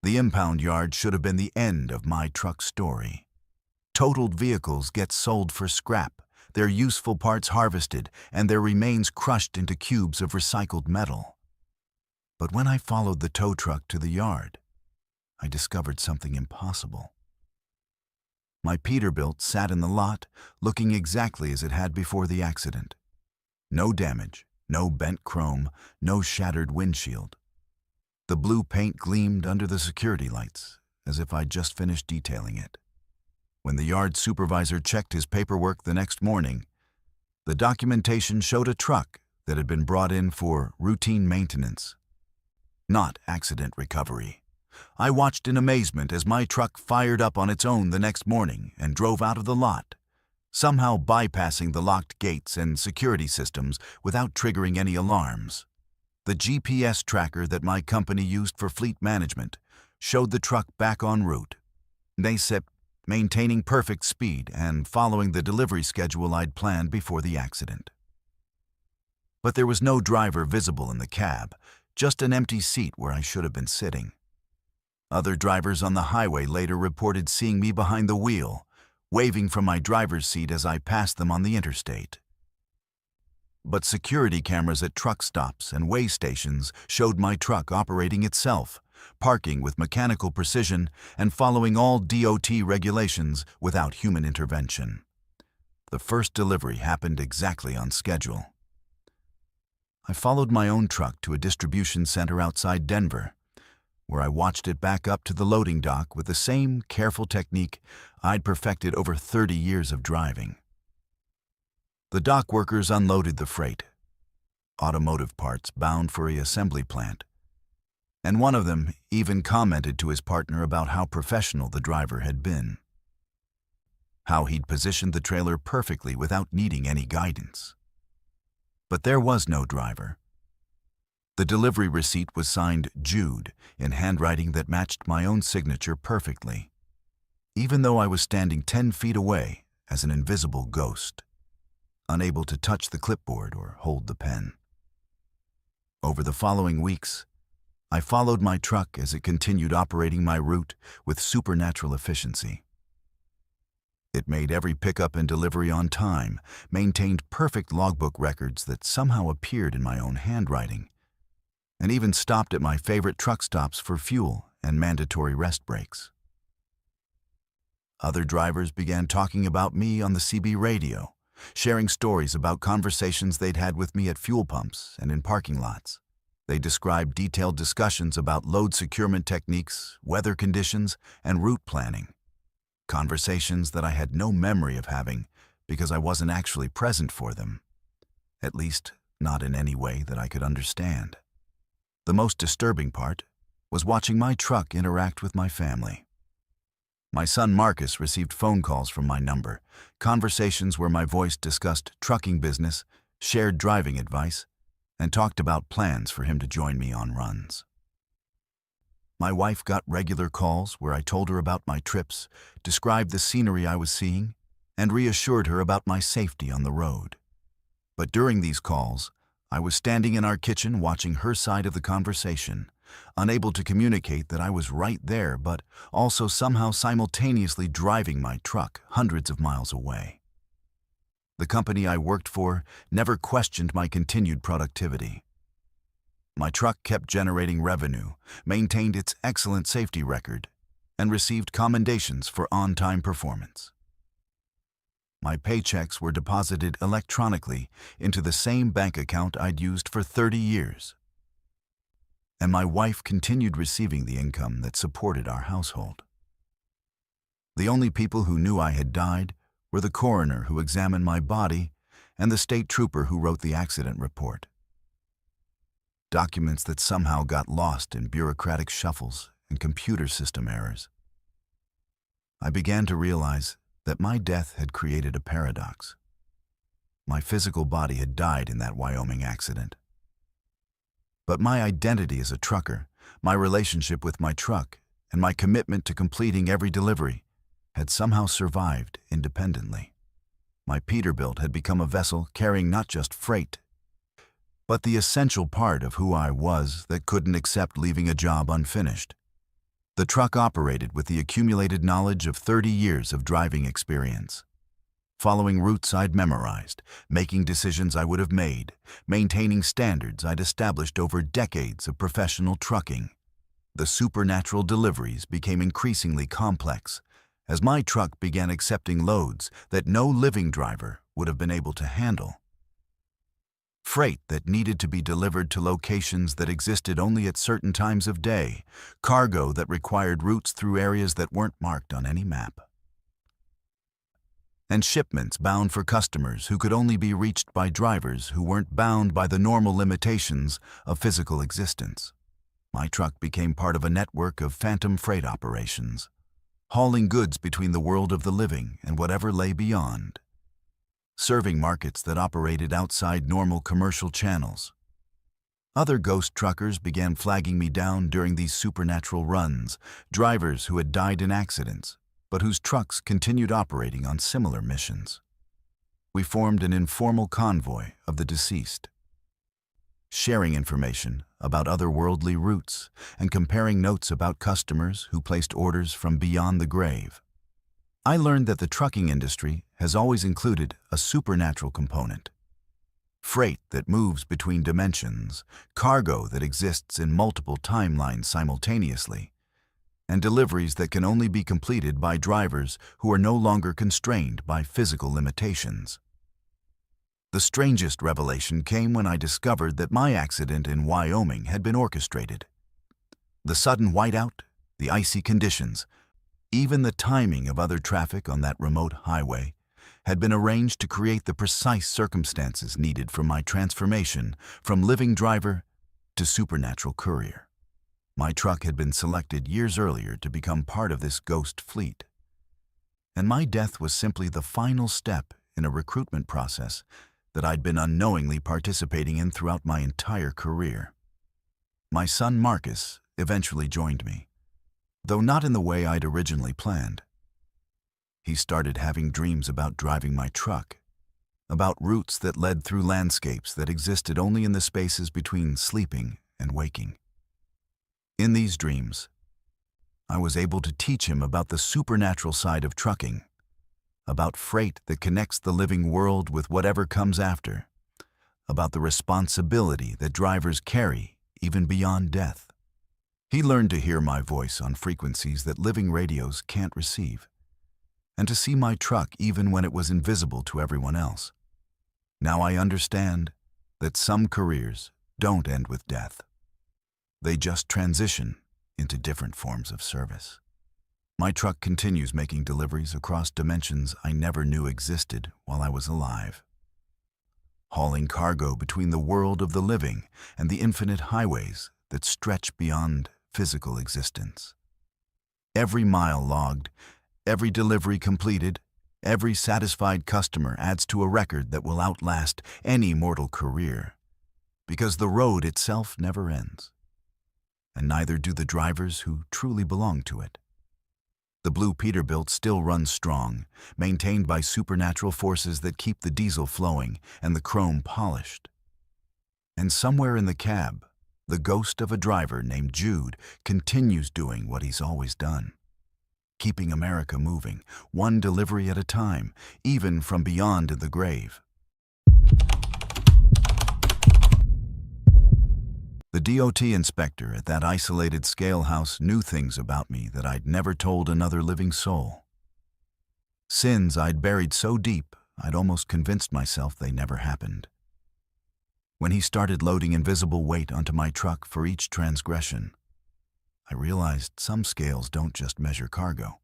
The impound yard should have been the end of my truck story. Totaled vehicles get sold for scrap, their useful parts harvested, and their remains crushed into cubes of recycled metal. But when I followed the tow truck to the yard, I discovered something impossible. My Peterbilt sat in the lot, looking exactly as it had before the accident. No damage, no bent chrome, no shattered windshield. The blue paint gleamed under the security lights, as if I'd just finished detailing it. When the yard supervisor checked his paperwork the next morning, the documentation showed a truck that had been brought in for routine maintenance, not accident recovery. I watched in amazement as my truck fired up on its own the next morning and drove out of the lot, somehow bypassing the locked gates and security systems without triggering any alarms. The GPS tracker that my company used for fleet management showed the truck back en route. They said maintaining perfect speed and following the delivery schedule I'd planned before the accident. But there was no driver visible in the cab, just an empty seat where I should have been sitting. Other drivers on the highway later reported seeing me behind the wheel, waving from my driver's seat as I passed them on the interstate. But security cameras at truck stops and weigh stations showed my truck operating itself, parking with mechanical precision and following all DOT regulations without human intervention. The first delivery happened exactly on schedule. I followed my own truck to a distribution center outside Denver, where I watched it back up to the loading dock with the same careful technique I'd perfected over 30 years of driving. The dock workers unloaded the freight, automotive parts bound for an assembly plant, and one of them even commented to his partner about how professional the driver had been, how he'd positioned the trailer perfectly without needing any guidance. But there was no driver. The delivery receipt was signed Jude in handwriting that matched my own signature perfectly, even though I was standing 10 feet away as an invisible ghost, unable to touch the clipboard or hold the pen. Over the following weeks, I followed my truck as it continued operating my route with supernatural efficiency. It made every pickup and delivery on time, maintained perfect logbook records that somehow appeared in my own handwriting, and even stopped at my favorite truck stops for fuel and mandatory rest breaks. Other drivers began talking about me on the CB radio, sharing stories about conversations they'd had with me at fuel pumps and in parking lots. They described detailed discussions about load securement techniques, weather conditions, and route planning. Conversations that I had no memory of having because I wasn't actually present for them, at least not in any way that I could understand. The most disturbing part was watching my truck interact with my family. My son Marcus received phone calls from my number, conversations where my voice discussed trucking business, shared driving advice, and talked about plans for him to join me on runs. My wife got regular calls where I told her about my trips, described the scenery I was seeing, and reassured her about my safety on the road. But during these calls, I was standing in our kitchen watching her side of the conversation, unable to communicate that I was right there, but also somehow simultaneously driving my truck hundreds of miles away. The company I worked for never questioned my continued productivity. My truck kept generating revenue, maintained its excellent safety record, and received commendations for on-time performance. My paychecks were deposited electronically into the same bank account I'd used for 30 years. And my wife continued receiving the income that supported our household. The only people who knew I had died were the coroner who examined my body and the state trooper who wrote the accident report. Documents that somehow got lost in bureaucratic shuffles and computer system errors. I began to realize that my death had created a paradox. My physical body had died in that Wyoming accident. But my identity as a trucker, my relationship with my truck, and my commitment to completing every delivery had somehow survived independently. My Peterbilt had become a vessel carrying not just freight, but the essential part of who I was that couldn't accept leaving a job unfinished. The truck operated with the accumulated knowledge of 30 years of driving experience. Following routes I'd memorized, making decisions I would have made, maintaining standards I'd established over decades of professional trucking. The supernatural deliveries became increasingly complex as my truck began accepting loads that no living driver would have been able to handle. Freight that needed to be delivered to locations that existed only at certain times of day, cargo that required routes through areas that weren't marked on any map, and shipments bound for customers who could only be reached by drivers who weren't bound by the normal limitations of physical existence. My truck became part of a network of phantom freight operations, hauling goods between the world of the living and whatever lay beyond, serving markets that operated outside normal commercial channels. Other ghost truckers began flagging me down during these supernatural runs, drivers who had died in accidents, but whose trucks continued operating on similar missions. We formed an informal convoy of the deceased, sharing information about otherworldly routes and comparing notes about customers who placed orders from beyond the grave. I learned that the trucking industry has always included a supernatural component. Freight that moves between dimensions, cargo that exists in multiple timelines simultaneously, and deliveries that can only be completed by drivers who are no longer constrained by physical limitations. The strangest revelation came when I discovered that my accident in Wyoming had been orchestrated. The sudden whiteout, the icy conditions, even the timing of other traffic on that remote highway had been arranged to create the precise circumstances needed for my transformation from living driver to supernatural courier. My truck had been selected years earlier to become part of this ghost fleet, and my death was simply the final step in a recruitment process that I'd been unknowingly participating in throughout my entire career. My son Marcus eventually joined me, though not in the way I'd originally planned. He started having dreams about driving my truck, about routes that led through landscapes that existed only in the spaces between sleeping and waking. In these dreams, I was able to teach him about the supernatural side of trucking, about freight that connects the living world with whatever comes after, about the responsibility that drivers carry even beyond death. He learned to hear my voice on frequencies that living radios can't receive, and to see my truck even when it was invisible to everyone else. Now I understand that some careers don't end with death. They just transition into different forms of service. My truck continues making deliveries across dimensions I never knew existed while I was alive, hauling cargo between the world of the living and the infinite highways that stretch beyond physical existence. Every mile logged, every delivery completed, every satisfied customer adds to a record that will outlast any mortal career, because the road itself never ends, and neither do the drivers who truly belong to it. The blue Peterbilt still runs strong, maintained by supernatural forces that keep the diesel flowing and the chrome polished. And somewhere in the cab, the ghost of a driver named Jude continues doing what he's always done, keeping America moving, one delivery at a time, even from beyond the grave. The DOT inspector at that isolated scale house knew things about me that I'd never told another living soul. Sins I'd buried so deep, I'd almost convinced myself they never happened. When he started loading invisible weight onto my truck for each transgression, I realized some scales don't just measure cargo.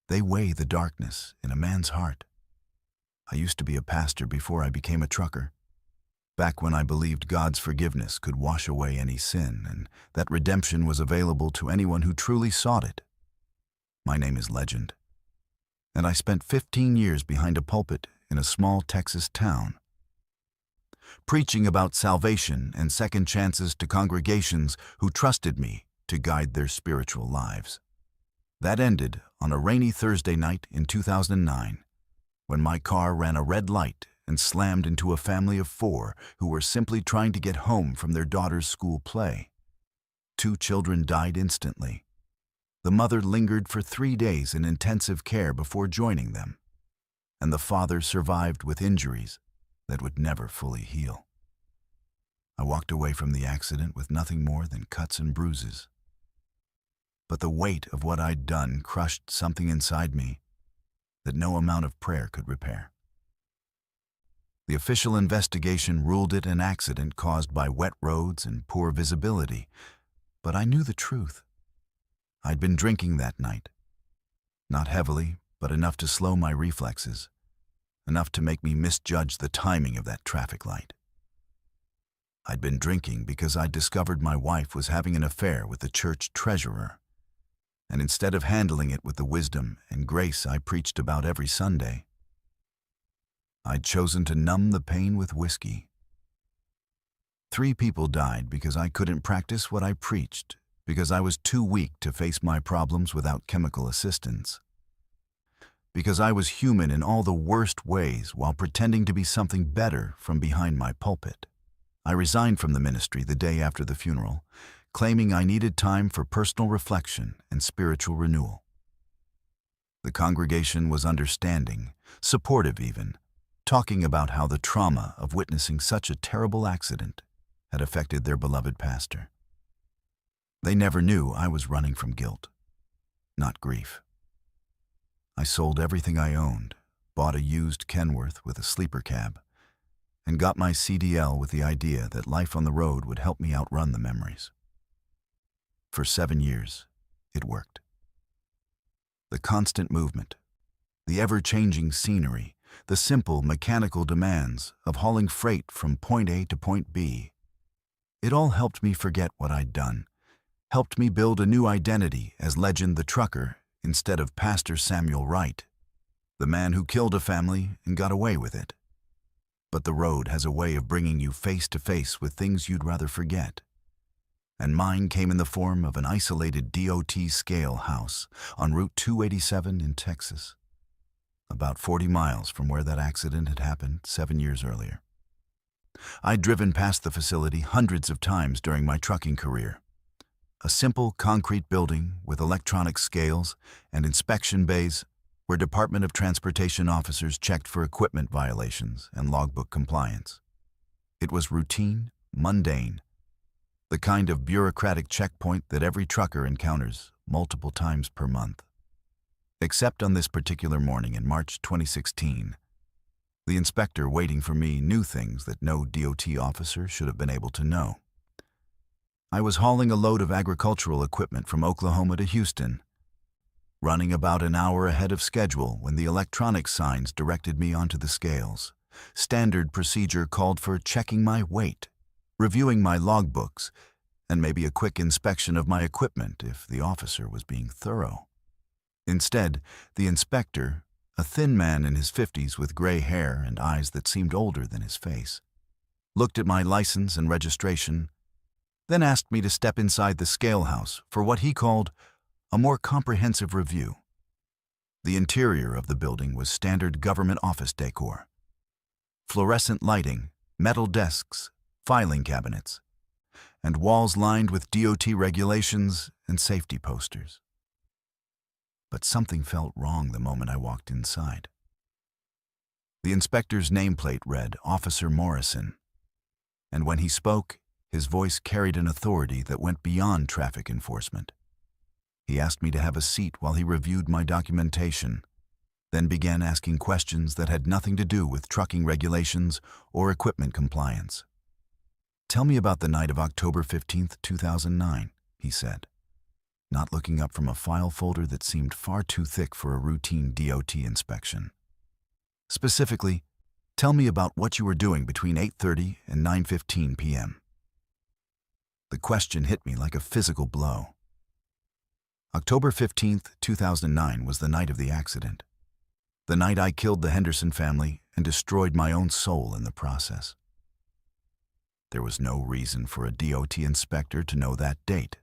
They weigh the darkness in a man's heart. I used to be a pastor before I became a trucker, back when I believed God's forgiveness could wash away any sin and that redemption was available to anyone who truly sought it. My name is Legend, and I spent 15 years behind a pulpit in a small Texas town, preaching about salvation and second chances to congregations who trusted me to guide their spiritual lives. That ended on a rainy Thursday night in 2009, when my car ran a red light and slammed into a family of 4 who were simply trying to get home from their daughter's school play. 2 children died instantly. The mother lingered for 3 days in intensive care before joining them, and the father survived with injuries that would never fully heal. I walked away from the accident with nothing more than cuts and bruises. But the weight of what I'd done crushed something inside me that no amount of prayer could repair. The official investigation ruled it an accident caused by wet roads and poor visibility, but I knew the truth. I'd been drinking that night. Not heavily, but enough to slow my reflexes, enough to make me misjudge the timing of that traffic light. I'd been drinking because I'd discovered my wife was having an affair with the church treasurer, and instead of handling it with the wisdom and grace I preached about every Sunday, I'd chosen to numb the pain with whiskey. 3 people died because I couldn't practice what I preached, because I was too weak to face my problems without chemical assistance, because I was human in all the worst ways while pretending to be something better from behind my pulpit. I resigned from the ministry the day after the funeral, claiming I needed time for personal reflection and spiritual renewal. The congregation was understanding, supportive even, talking about how the trauma of witnessing such a terrible accident had affected their beloved pastor. They never knew I was running from guilt, not grief. I sold everything I owned, bought a used Kenworth with a sleeper cab, and got my CDL with the idea that life on the road would help me outrun the memories. For 7 years, it worked. The constant movement, the ever-changing scenery, the simple mechanical demands of hauling freight from point A to point B, it all helped me forget what I'd done, helped me build a new identity as Legend the Trucker instead of Pastor Samuel Wright, the man who killed a family and got away with it. But the road has a way of bringing you face to face with things you'd rather forget. And mine came in the form of an isolated DOT scale house on Route 287 in Texas, about 40 miles from where that accident had happened 7 years earlier. I'd driven past the facility hundreds of times during my trucking career. A simple concrete building with electronic scales and inspection bays where Department of Transportation officers checked for equipment violations and logbook compliance. It was routine, mundane, the kind of bureaucratic checkpoint that every trucker encounters multiple times per month. Except on this particular morning in March 2016, the inspector waiting for me knew things that no DOT officer should have been able to know. I was hauling a load of agricultural equipment from Oklahoma to Houston, running about an hour ahead of schedule when the electronic signs directed me onto the scales. Standard procedure called for checking my weight, reviewing my logbooks, and maybe a quick inspection of my equipment if the officer was being thorough. Instead, the inspector, a thin man in his 50s with gray hair and eyes that seemed older than his face, looked at my license and registration, then asked me to step inside the scale house for what he called a more comprehensive review. The interior of the building was standard government office decor. Fluorescent lighting, metal desks, filing cabinets, and walls lined with DOT regulations and safety posters. But something felt wrong the moment I walked inside. The inspector's nameplate read Officer Morrison, and when he spoke, his voice carried an authority that went beyond traffic enforcement. He asked me to have a seat while he reviewed my documentation, then began asking questions that had nothing to do with trucking regulations or equipment compliance. "Tell me about the night of October 15th, 2009, he said. not looking up from a file folder that seemed far too thick for a routine DOT inspection. Specifically, tell me about what you were doing between 8:30 and 9:15 p.m. The question hit me like a physical blow. October 15th, 2009 was the night of the accident. The night I killed the Henderson family and destroyed my own soul in the process. There was no reason for a DOT inspector to know that date.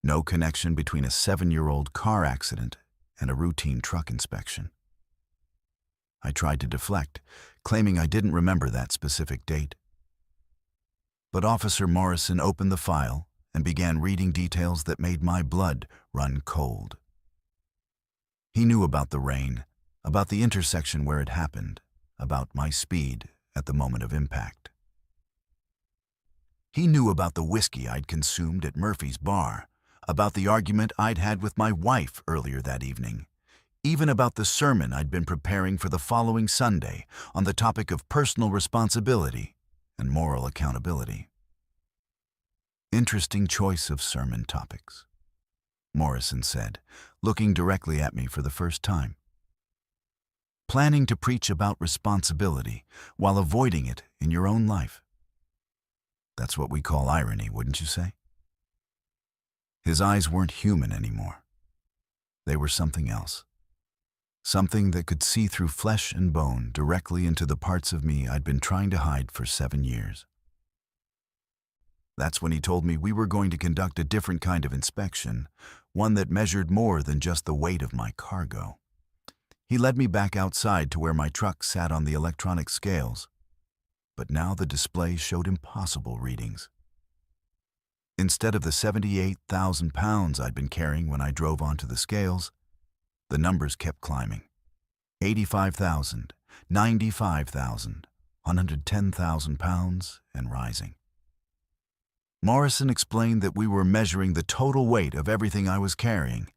No connection between a 7-year-old car accident and a routine truck inspection. I tried to deflect, claiming I didn't remember that specific date. But Officer Morrison opened the file and began reading details that made my blood run cold. He knew about the rain, about the intersection where it happened, about my speed at the moment of impact. He knew about the whiskey I'd consumed at Murphy's bar, about the argument I'd had with my wife earlier that evening, even about the sermon I'd been preparing for the following Sunday on the topic of personal responsibility and moral accountability. Interesting choice of sermon topics, Morrison said, looking directly at me for the first time. Planning to preach about responsibility while avoiding it in your own life. That's what we call irony, wouldn't you say? His eyes weren't human anymore. They were something else. Something that could see through flesh and bone directly into the parts of me I'd been trying to hide for 7 years. That's when he told me we were going to conduct a different kind of inspection, one that measured more than just the weight of my cargo. He led me back outside to where my truck sat on the electronic scales, but now the display showed impossible readings. Instead of the 78,000 pounds I'd been carrying when I drove onto the scales, the numbers kept climbing. 85,000, 95,000, 110,000 pounds, and rising. Morrison explained that we were measuring the total weight of everything I was carrying,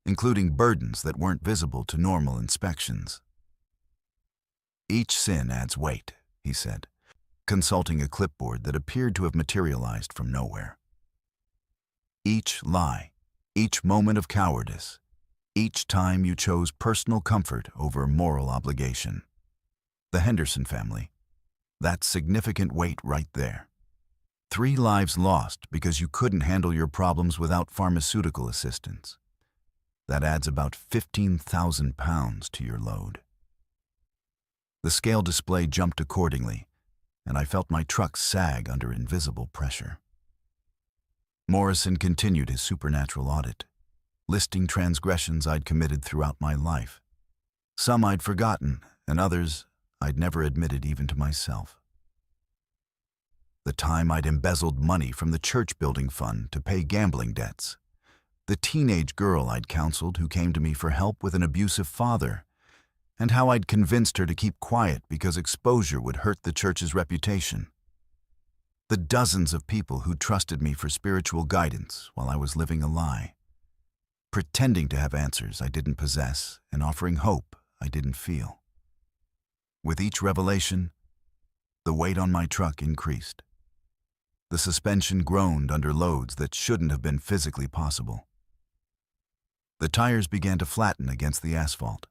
including burdens that weren't visible to normal inspections. Each sin adds weight, he said, consulting a clipboard that appeared to have materialized from nowhere. Each lie, each moment of cowardice, each time you chose personal comfort over moral obligation. The Henderson family, that's significant weight right there. 3 lives lost because you couldn't handle your problems without pharmaceutical assistance. That adds about 15,000 pounds to your load. The scale display jumped accordingly, and I felt my truck sag under invisible pressure. Morrison continued his supernatural audit, listing transgressions I'd committed throughout my life. Some I'd forgotten, and others I'd never admitted even to myself. The time I'd embezzled money from the church building fund to pay gambling debts. The teenage girl I'd counseled who came to me for help with an abusive father, and how I'd convinced her to keep quiet because exposure would hurt the church's reputation. The dozens of people who trusted me for spiritual guidance while I was living a lie, pretending to have answers I didn't possess and offering hope I didn't feel. With each revelation, the weight on my truck increased. The suspension groaned under loads that shouldn't have been physically possible. The tires began to flatten against the asphalt.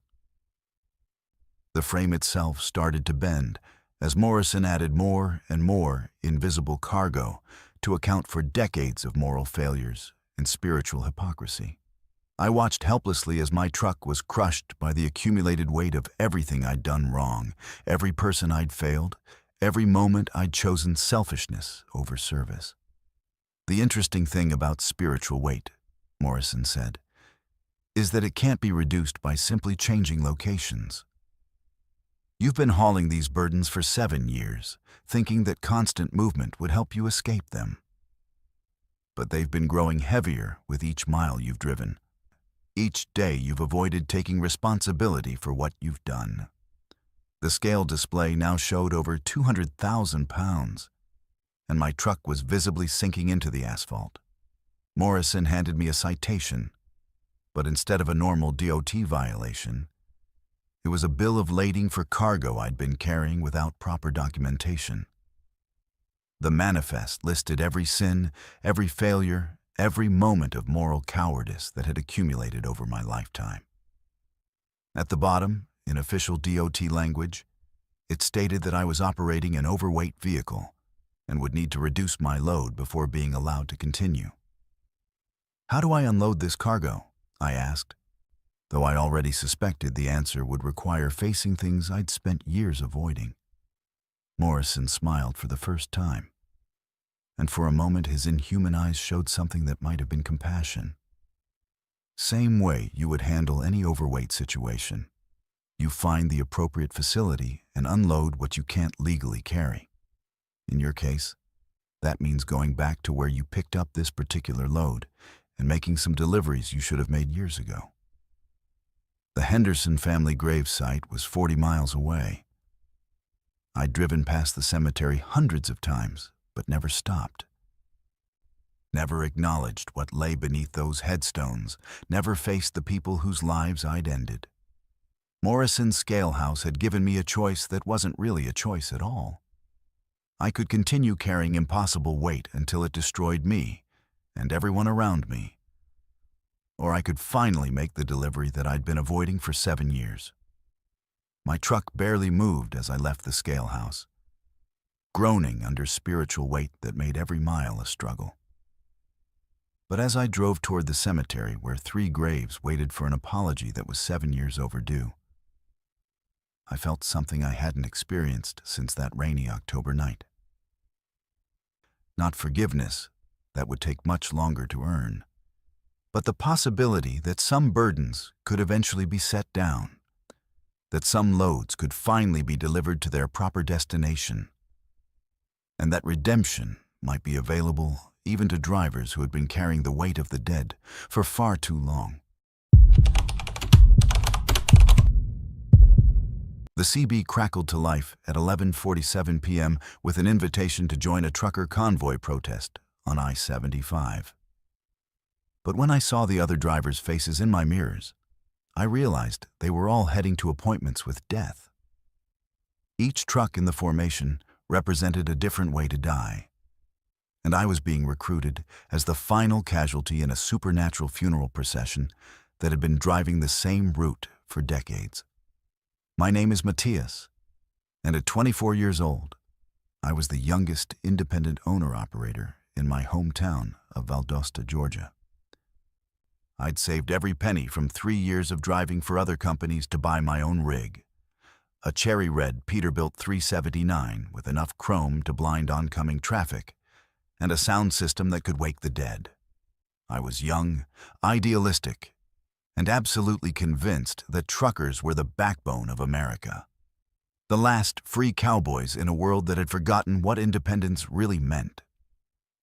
The frame itself started to bend as Morrison added more and more invisible cargo to account for decades of moral failures and spiritual hypocrisy. I watched helplessly as my truck was crushed by the accumulated weight of everything I'd done wrong, every person I'd failed, every moment I'd chosen selfishness over service. The interesting thing about spiritual weight, Morrison said, is that it can't be reduced by simply changing locations. You've been hauling these burdens for 7 years, thinking that constant movement would help you escape them. But they've been growing heavier with each mile you've driven. Each day you've avoided taking responsibility for what you've done. The scale display now showed over 200,000 pounds, and my truck was visibly sinking into the asphalt. Morrison handed me a citation, but instead of a normal DOT violation, it was a bill of lading for cargo I'd been carrying without proper documentation. The manifest listed every sin, every failure, every moment of moral cowardice that had accumulated over my lifetime. At the bottom, in official DOT language, it stated that I was operating an overweight vehicle and would need to reduce my load before being allowed to continue. "How do I unload this cargo?" I asked, though I already suspected the answer would require facing things I'd spent years avoiding. Morrison smiled for the first time, and for a moment his inhuman eyes showed something that might have been compassion. "Same way you would handle any overweight situation. You find the appropriate facility and unload what you can't legally carry. In your case, that means going back to where you picked up this particular load and making some deliveries you should have made years ago." The Henderson family grave site was 40 miles away. I'd driven past the cemetery hundreds of times, but never stopped. Never acknowledged what lay beneath those headstones, never faced the people whose lives I'd ended. Morrison's scale house had given me a choice that wasn't really a choice at all. I could continue carrying impossible weight until it destroyed me and everyone around me. Or I could finally make the delivery that I'd been avoiding for 7 years. My truck barely moved as I left the scale house, groaning under spiritual weight that made every mile a struggle. But as I drove toward the cemetery where 3 graves waited for an apology that was 7 years overdue, I felt something I hadn't experienced since that rainy October night. Not forgiveness, that would take much longer to earn, but the possibility that some burdens could eventually be set down, that some loads could finally be delivered to their proper destination, and that redemption might be available even to drivers who had been carrying the weight of the dead for far too long. The CB crackled to life at 11:47 p.m. with an invitation to join a trucker convoy protest on I-75. But when I saw the other drivers' faces in my mirrors, I realized they were all heading to appointments with death. Each truck in the formation represented a different way to die, and I was being recruited as the final casualty in a supernatural funeral procession that had been driving the same route for decades. My name is Matthias, and at 24 years old, I was the youngest independent owner-operator in my hometown of Valdosta, Georgia. I'd saved every penny from 3 years of driving for other companies to buy my own rig, a cherry-red Peterbilt 379 with enough chrome to blind oncoming traffic, and a sound system that could wake the dead. I was young, idealistic, and absolutely convinced that truckers were the backbone of America. The last free cowboys in a world that had forgotten what independence really meant.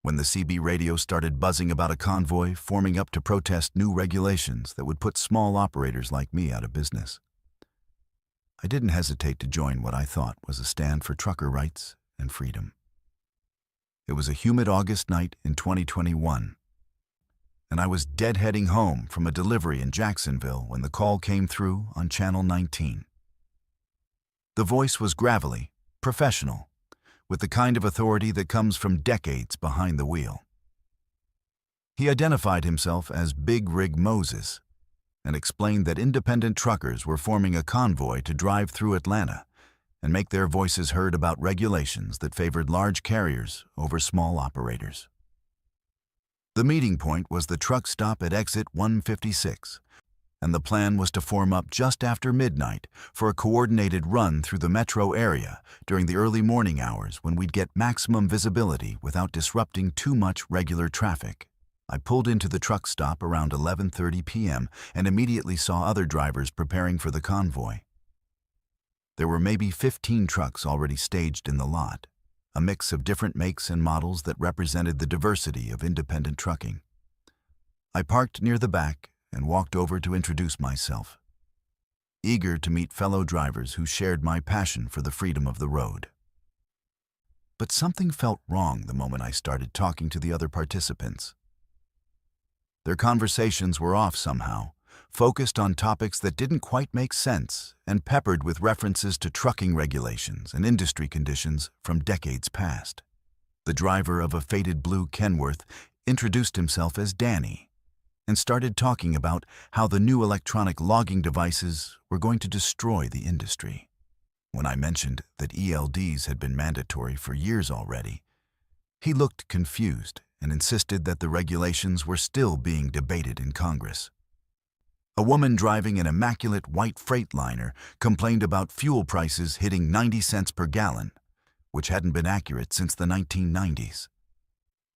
When the CB radio started buzzing about a convoy forming up to protest new regulations that would put small operators like me out of business, I didn't hesitate to join what I thought was a stand for trucker rights and freedom. It was a humid August night in 2021, and I was deadheading home from a delivery in Jacksonville when the call came through on Channel 19. The voice was gravelly, professional, with the kind of authority that comes from decades behind the wheel. He identified himself as Big Rig Moses and explained that independent truckers were forming a convoy to drive through Atlanta and make their voices heard about regulations that favored large carriers over small operators. The meeting point was the truck stop at exit 156, and the plan was to form up just after midnight for a coordinated run through the metro area during the early morning hours when we'd get maximum visibility without disrupting too much regular traffic. I pulled into the truck stop around 11:30 p.m. and immediately saw other drivers preparing for the convoy. There were maybe 15 trucks already staged in the lot, a mix of different makes and models that represented the diversity of independent trucking. I parked near the back and walked over to introduce myself, eager to meet fellow drivers who shared my passion for the freedom of the road. But something felt wrong the moment I started talking to the other participants. Their conversations were off somehow, focused on topics that didn't quite make sense and peppered with references to trucking regulations and industry conditions from decades past. The driver of a faded blue Kenworth introduced himself as Danny and started talking about how the new electronic logging devices were going to destroy the industry. When I mentioned that ELDs had been mandatory for years already, he looked confused and insisted that the regulations were still being debated in Congress. A woman driving an immaculate white Freightliner complained about fuel prices hitting 90 cents per gallon, which hadn't been accurate since the 1990s.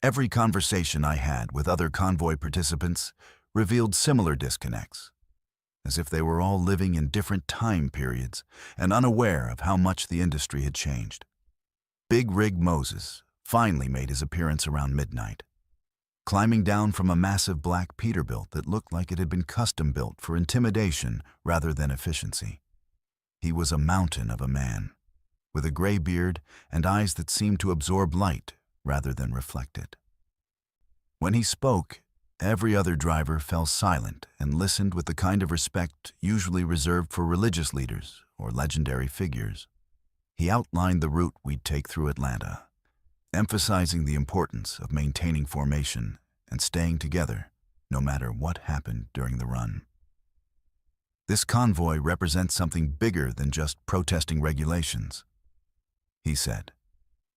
Every conversation I had with other convoy participants revealed similar disconnects, as if they were all living in different time periods and unaware of how much the industry had changed. Big Rig Moses finally made his appearance around midnight, climbing down from a massive black Peterbilt that looked like it had been custom-built for intimidation rather than efficiency. He was a mountain of a man, with a gray beard and eyes that seemed to absorb light rather than reflect it. When he spoke, every other driver fell silent and listened with the kind of respect usually reserved for religious leaders or legendary figures. He outlined the route we'd take through Atlanta, emphasizing the importance of maintaining formation and staying together no matter what happened during the run. This convoy represents something bigger than just protesting regulations, he said,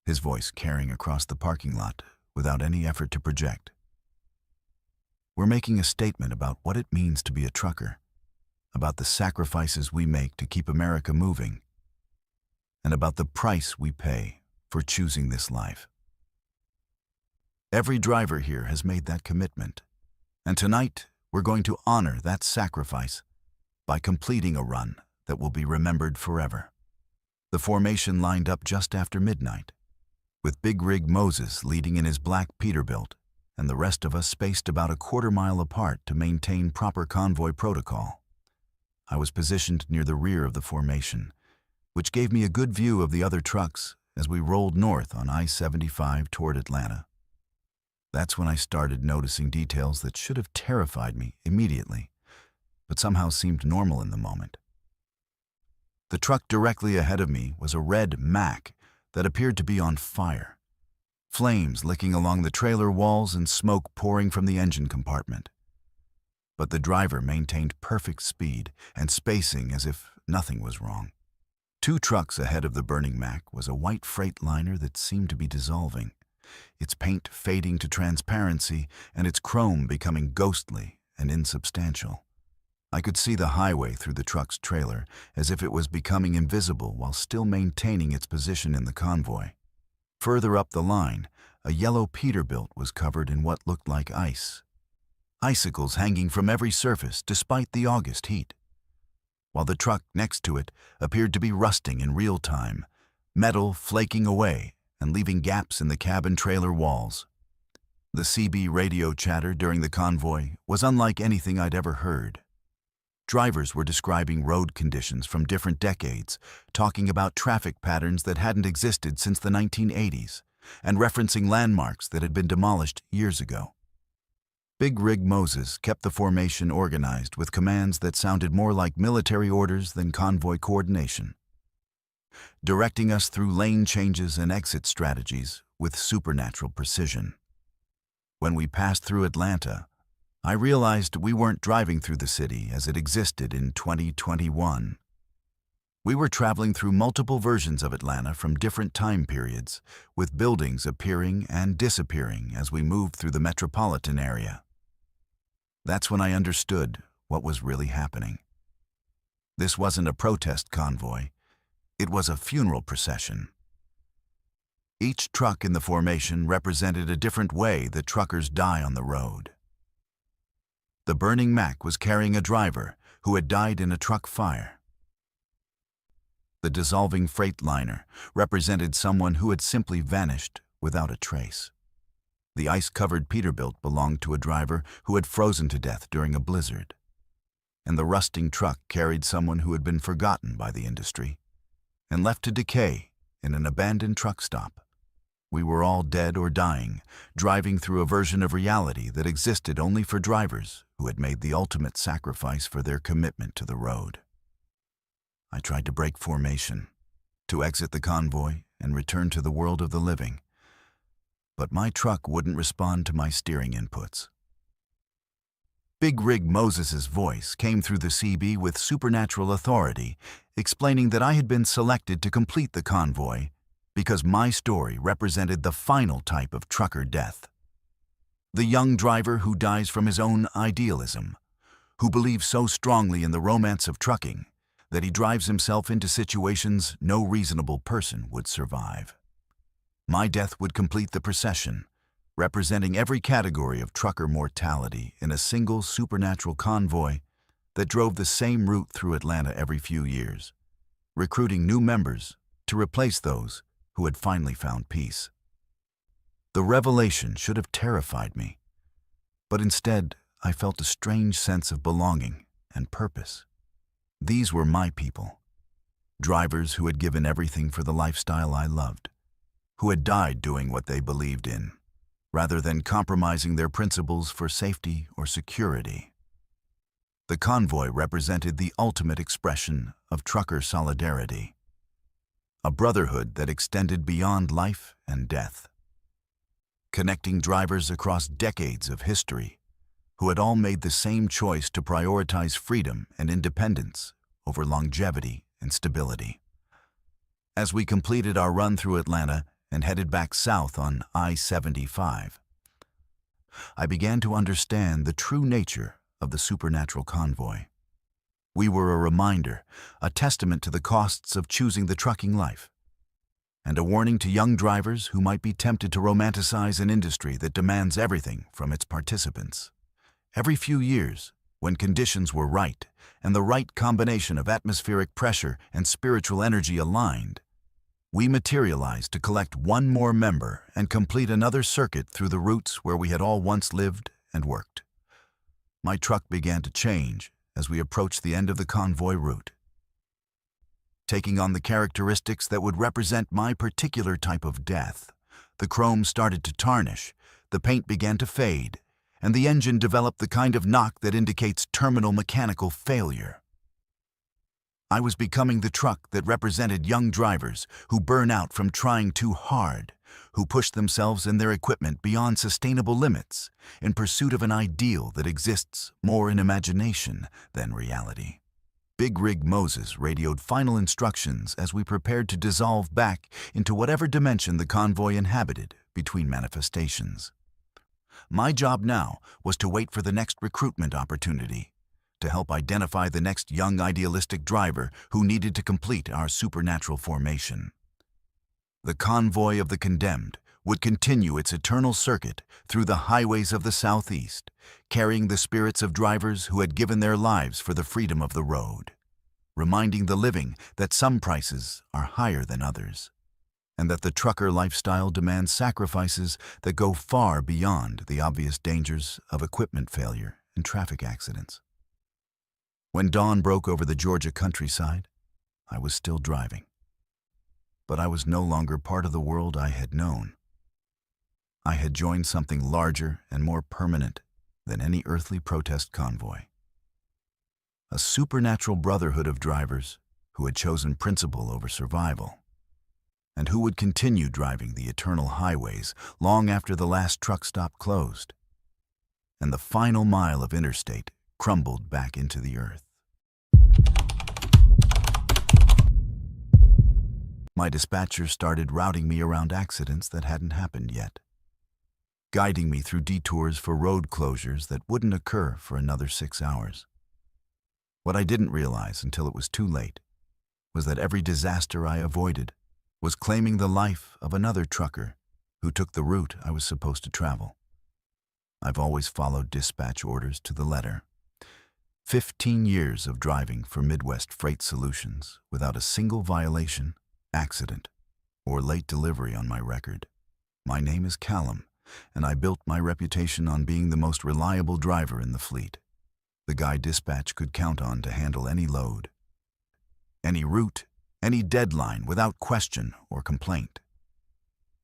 his voice carrying across the parking lot without any effort to project. We're making a statement about what it means to be a trucker, about the sacrifices we make to keep America moving, and about the price we pay for choosing this life. Every driver here has made that commitment, and tonight we're going to honor that sacrifice by completing a run that will be remembered forever. The formation lined up just after midnight, with Big Rig Moses leading in his black Peterbilt, and the rest of us spaced about a quarter-mile apart to maintain proper convoy protocol. I was positioned near the rear of the formation, which gave me a good view of the other trucks as we rolled north on I-75 toward Atlanta. That's when I started noticing details that should have terrified me immediately, but somehow seemed normal in the moment. The truck directly ahead of me was a red Mack that appeared to be on fire, flames licking along the trailer walls and smoke pouring from the engine compartment. But the driver maintained perfect speed and spacing as if nothing was wrong. 2 trucks ahead of the burning Mack was a white Freightliner that seemed to be dissolving, its paint fading to transparency and its chrome becoming ghostly and insubstantial. I could see the highway through the truck's trailer as if it was becoming invisible while still maintaining its position in the convoy. Further up the line, a yellow Peterbilt was covered in what looked like ice, icicles hanging from every surface despite the August heat, while the truck next to it appeared to be rusting in real time, metal flaking away and leaving gaps in the cabin trailer walls. The CB radio chatter during the convoy was unlike anything I'd ever heard. Drivers were describing road conditions from different decades, talking about traffic patterns that hadn't existed since the 1980s, and referencing landmarks that had been demolished years ago. Big Rig Moses kept the formation organized with commands that sounded more like military orders than convoy coordination, directing us through lane changes and exit strategies with supernatural precision. When we passed through Atlanta, I realized we weren't driving through the city as it existed in 2021. We were traveling through multiple versions of Atlanta from different time periods, with buildings appearing and disappearing as we moved through the metropolitan area. That's when I understood what was really happening. This wasn't a protest convoy. It was a funeral procession. Each truck in the formation represented a different way that truckers die on the road. The burning Mack was carrying a driver who had died in a truck fire. The dissolving Freightliner represented someone who had simply vanished without a trace. The ice-covered Peterbilt belonged to a driver who had frozen to death during a blizzard. And the rusting truck carried someone who had been forgotten by the industry and left to decay in an abandoned truck stop. We were all dead or dying, driving through a version of reality that existed only for drivers who had made the ultimate sacrifice for their commitment to the road. I tried to break formation, to exit the convoy and return to the world of the living. but my truck wouldn't respond to my steering inputs. Big Rig Moses's voice came through the CB with supernatural authority, explaining that I had been selected to complete the convoy because my story represented the final type of trucker death. The young driver who dies from his own idealism, who believes so strongly in the romance of trucking that he drives himself into situations no reasonable person would survive. My death would complete the procession, representing every category of trucker mortality in a single supernatural convoy that drove the same route through Atlanta every few years, recruiting new members to replace those who had finally found peace. The revelation should have terrified me, but instead I felt a strange sense of belonging and purpose. These were my people, drivers who had given everything for the lifestyle I loved, who had died doing what they believed in, rather than compromising their principles for safety or security. The convoy represented the ultimate expression of trucker solidarity, a brotherhood that extended beyond life and death, connecting drivers across decades of history who had all made the same choice to prioritize freedom and independence over longevity and stability. As we completed our run through Atlanta and headed back south on I-75, I began to understand the true nature of the supernatural convoy. We were a reminder, a testament to the costs of choosing the trucking life, and a warning to young drivers who might be tempted to romanticize an industry that demands everything from its participants. Every few years, when conditions were right and the right combination of atmospheric pressure and spiritual energy aligned, we materialized to collect one more member and complete another circuit through the routes where we had all once lived and worked. My truck began to change as we approached the end of the convoy route, taking on the characteristics that would represent my particular type of death. The chrome started to tarnish, the paint began to fade, and the engine developed the kind of knock that indicates terminal mechanical failure. I was becoming the truck that represented young drivers who burn out from trying too hard, who push themselves and their equipment beyond sustainable limits in pursuit of an ideal that exists more in imagination than reality. Big Rig Moses radioed final instructions as we prepared to dissolve back into whatever dimension the convoy inhabited between manifestations. My job now was to wait for the next recruitment opportunity, to help identify the next young idealistic driver who needed to complete our supernatural formation. The convoy of the condemned would continue its eternal circuit through the highways of the Southeast, carrying the spirits of drivers who had given their lives for the freedom of the road, reminding the living that some prices are higher than others, and that the trucker lifestyle demands sacrifices that go far beyond the obvious dangers of equipment failure and traffic accidents. When dawn broke over the Georgia countryside, I was still driving. But I was no longer part of the world I had known. I had joined something larger and more permanent than any earthly protest convoy. A supernatural brotherhood of drivers who had chosen principle over survival, and who would continue driving the eternal highways long after the last truck stop closed, and the final mile of interstate crumbled back into the earth. My dispatcher started routing me around accidents that hadn't happened yet, guiding me through detours for road closures that wouldn't occur for another 6 hours. What I didn't realize until it was too late was that every disaster I avoided was claiming the life of another trucker who took the route I was supposed to travel. I've always followed dispatch orders to the letter. 15 years of driving for Midwest Freight Solutions without a single violation, accident, or late delivery on my record. My name is Callum, and I built my reputation on being the most reliable driver in the fleet, the guy dispatch could count on to handle any load, any route, any deadline without question or complaint.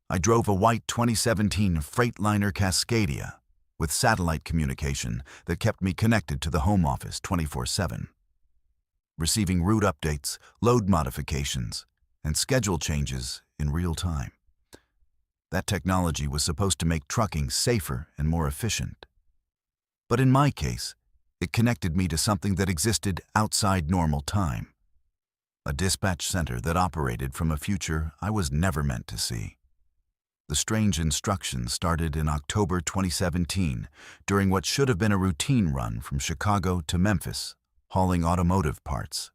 I drove a white 2017 Freightliner Cascadia with satellite communication that kept me connected to the home office 24/7, receiving route updates, load modifications, and schedule changes in real time. That technology was supposed to make trucking safer and more efficient. But in my case, it connected me to something that existed outside normal time. A dispatch center that operated from a future I was never meant to see. The strange instructions started in October 2017 during what should have been a routine run from Chicago to Memphis, hauling automotive parts.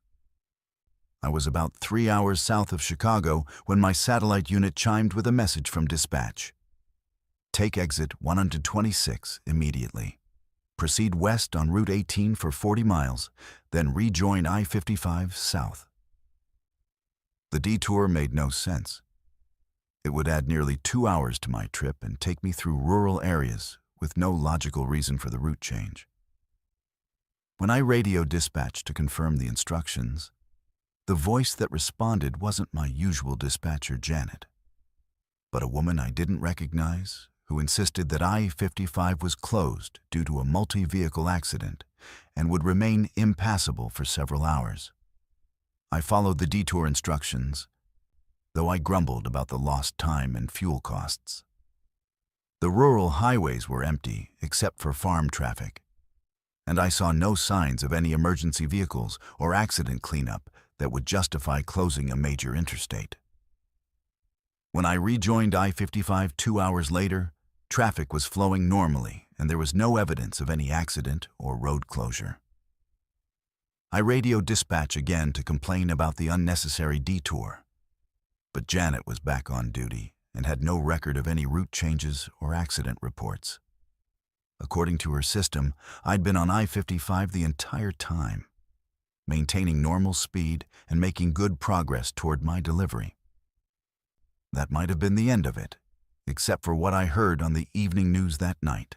I was about 3 hours south of Chicago when my satellite unit chimed with a message from dispatch. Take exit 126 immediately. Proceed west on Route 18 for 40 miles, then rejoin I-55 south. The detour made no sense. It would add nearly 2 hours to my trip and take me through rural areas with no logical reason for the route change. When I radioed dispatch to confirm the instructions, the voice that responded wasn't my usual dispatcher, Janet, but a woman I didn't recognize who insisted that I-55 was closed due to a multi-vehicle accident and would remain impassable for several hours. I followed the detour instructions, though I grumbled about the lost time and fuel costs. The rural highways were empty except for farm traffic, and I saw no signs of any emergency vehicles or accident cleanup that would justify closing a major interstate. When I rejoined I-55 2 hours later, traffic was flowing normally and there was no evidence of any accident or road closure. I radioed dispatch again to complain about the unnecessary detour, but Janet was back on duty and had no record of any route changes or accident reports. According to her system, I'd been on I-55 the entire time, maintaining normal speed and making good progress toward my delivery. That might have been the end of it, except for what I heard on the evening news that night.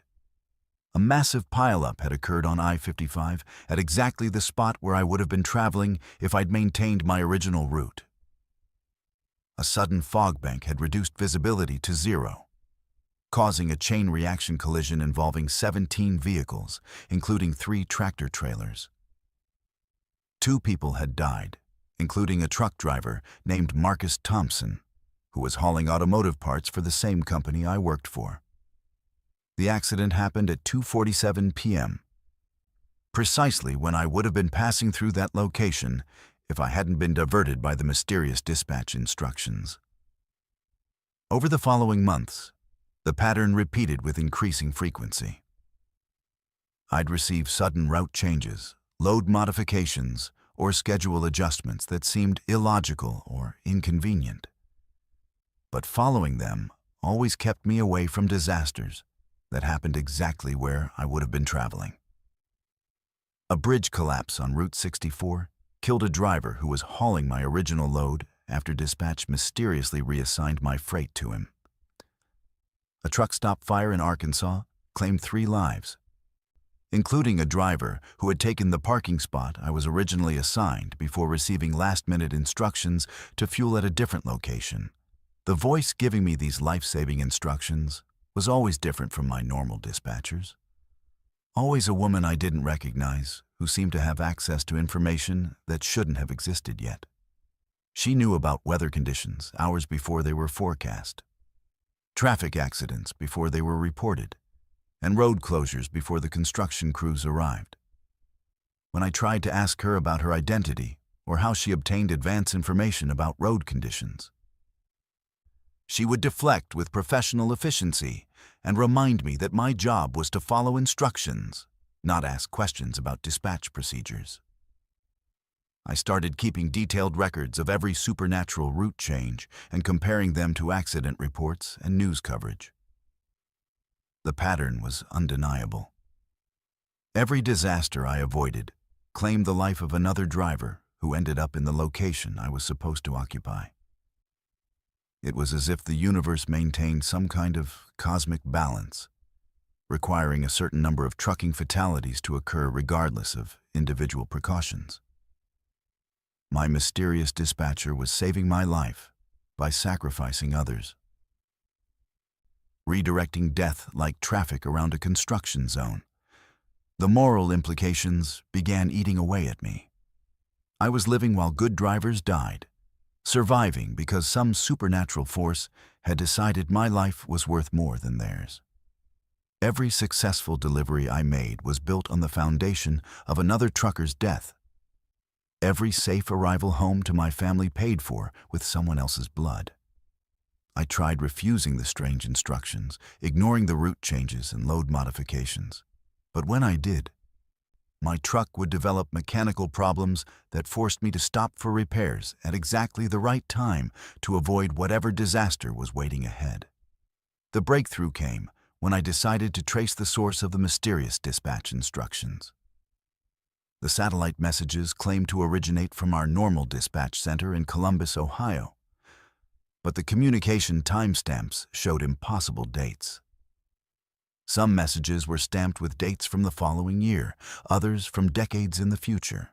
A massive pileup had occurred on I-55 at exactly the spot where I would have been traveling if I'd maintained my original route. A sudden fog bank had reduced visibility to 0, causing a chain reaction collision involving 17 vehicles, including 3 tractor trailers. 2 people had died, including a truck driver named Marcus Thompson, who was hauling automotive parts for the same company I worked for. The accident happened at 2:47 p.m., precisely when I would have been passing through that location if I hadn't been diverted by the mysterious dispatch instructions. Over the following months, the pattern repeated with increasing frequency. I'd receive sudden route changes, load modifications, or schedule adjustments that seemed illogical or inconvenient. But following them always kept me away from disasters that happened exactly where I would have been traveling. A bridge collapse on Route 64 killed a driver who was hauling my original load after dispatch mysteriously reassigned my freight to him. A truck stop fire in Arkansas claimed 3 lives, including a driver who had taken the parking spot I was originally assigned before receiving last-minute instructions to fuel at a different location. The voice giving me these life-saving instructions was always different from my normal dispatchers. Always a woman I didn't recognize who seemed to have access to information that shouldn't have existed yet. She knew about weather conditions hours before they were forecast, traffic accidents before they were reported, and road closures before the construction crews arrived. When I tried to ask her about her identity or how she obtained advance information about road conditions, she would deflect with professional efficiency and remind me that my job was to follow instructions, not ask questions about dispatch procedures. I started keeping detailed records of every supernatural route change and comparing them to accident reports and news coverage. The pattern was undeniable. Every disaster I avoided claimed the life of another driver who ended up in the location I was supposed to occupy. It was as if the universe maintained some kind of cosmic balance, requiring a certain number of trucking fatalities to occur regardless of individual precautions. My mysterious dispatcher was saving my life by sacrificing others, redirecting death like traffic around a construction zone. The moral implications began eating away at me. I was living while good drivers died, surviving because some supernatural force had decided my life was worth more than theirs. Every successful delivery I made was built on the foundation of another trucker's death. Every safe arrival home to my family paid for with someone else's blood. I tried refusing the strange instructions, ignoring the route changes and load modifications. But when I did, my truck would develop mechanical problems that forced me to stop for repairs at exactly the right time to avoid whatever disaster was waiting ahead. The breakthrough came when I decided to trace the source of the mysterious dispatch instructions. The satellite messages claimed to originate from our normal dispatch center in Columbus, Ohio, but the communication timestamps showed impossible dates. Some messages were stamped with dates from the following year, others from decades in the future.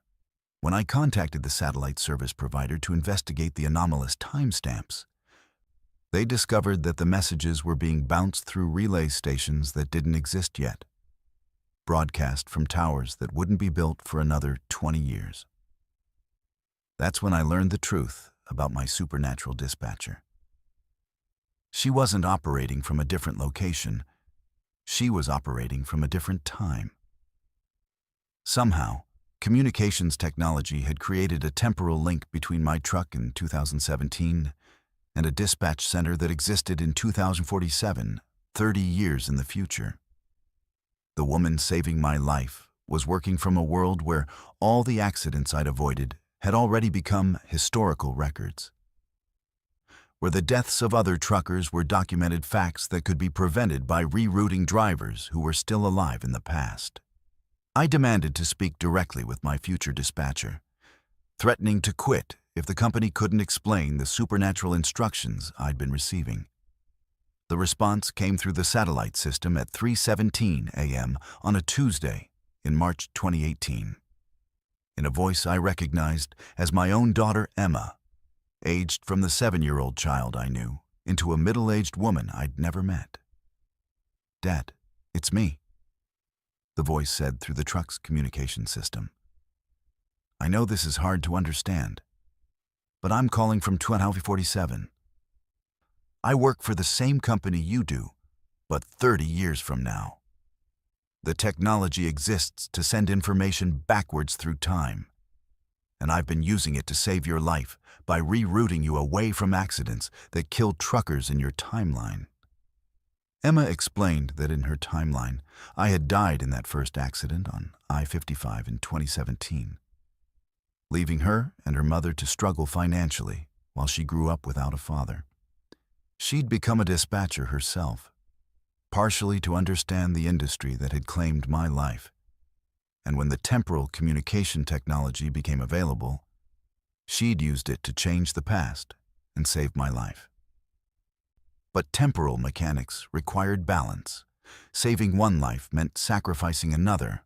When I contacted the satellite service provider to investigate the anomalous timestamps, they discovered that the messages were being bounced through relay stations that didn't exist yet, broadcast from towers that wouldn't be built for another 20 years. That's when I learned the truth about my supernatural dispatcher. She wasn't operating from a different location. She was operating from a different time. Somehow, communications technology had created a temporal link between my truck in 2017 and a dispatch center that existed in 2047, 30 years in the future. The woman saving my life was working from a world where all the accidents I'd avoided had already become historical records, where the deaths of other truckers were documented facts that could be prevented by rerouting drivers who were still alive in the past. I demanded to speak directly with my future dispatcher, threatening to quit if the company couldn't explain the supernatural instructions I'd been receiving. The response came through the satellite system at 3:17 a.m. on a Tuesday in March 2018. In a voice I recognized as my own daughter Emma, aged from the 7-year-old child I knew into a middle-aged woman I'd never met. "Dad, it's me," the voice said through the truck's communication system. "I know this is hard to understand, but I'm calling from 2047. I work for the same company you do, but 30 years from now. The technology exists to send information backwards through time, and I've been using it to save your life by rerouting you away from accidents that killed truckers in your timeline." Emma explained that in her timeline, I had died in that first accident on I-55 in 2017, leaving her and her mother to struggle financially while she grew up without a father. She'd become a dispatcher herself, partially to understand the industry that had claimed my life, and when the temporal communication technology became available, she'd used it to change the past and save my life. But temporal mechanics required balance. Saving one life meant sacrificing another,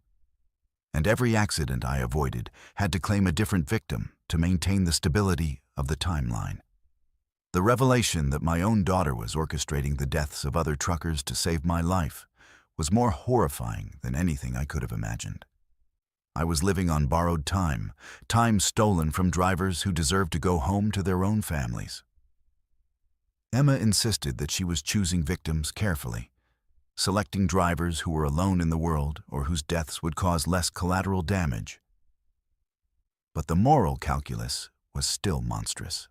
and every accident I avoided had to claim a different victim to maintain the stability of the timeline. The revelation that my own daughter was orchestrating the deaths of other truckers to save my life was more horrifying than anything I could have imagined. I was living on borrowed time, time stolen from drivers who deserved to go home to their own families. Emma insisted that she was choosing victims carefully, selecting drivers who were alone in the world or whose deaths would cause less collateral damage. But the moral calculus was still monstrous.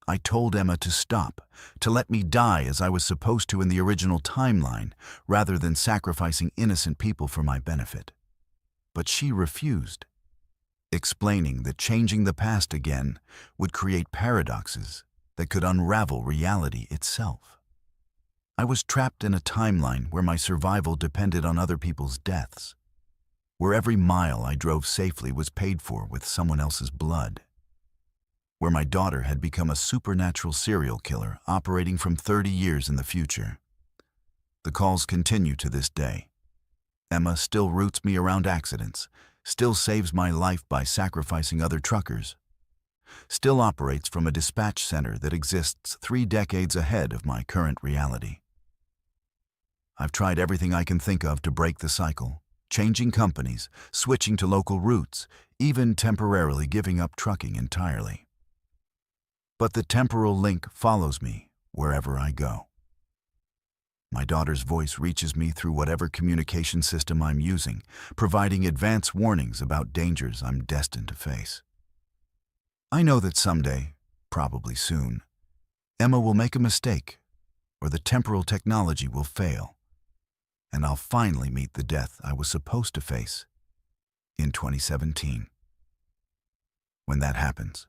I told Emma to stop, to let me die as I was supposed to in the original timeline, rather than sacrificing innocent people for my benefit. But she refused, explaining that changing the past again would create paradoxes that could unravel reality itself. I was trapped in a timeline where my survival depended on other people's deaths, where every mile I drove safely was paid for with someone else's blood, where my daughter had become a supernatural serial killer operating from 30 years in the future. The calls continue to this day. Emma still routes me around accidents, still saves my life by sacrificing other truckers, still operates from a dispatch center that exists 3 decades ahead of my current reality. I've tried everything I can think of to break the cycle, changing companies, switching to local routes, even temporarily giving up trucking entirely. But the temporal link follows me wherever I go. My daughter's voice reaches me through whatever communication system I'm using, providing advance warnings about dangers I'm destined to face. I know that someday, probably soon, Emma will make a mistake, or the temporal technology will fail, and I'll finally meet the death I was supposed to face in 2017. When that happens,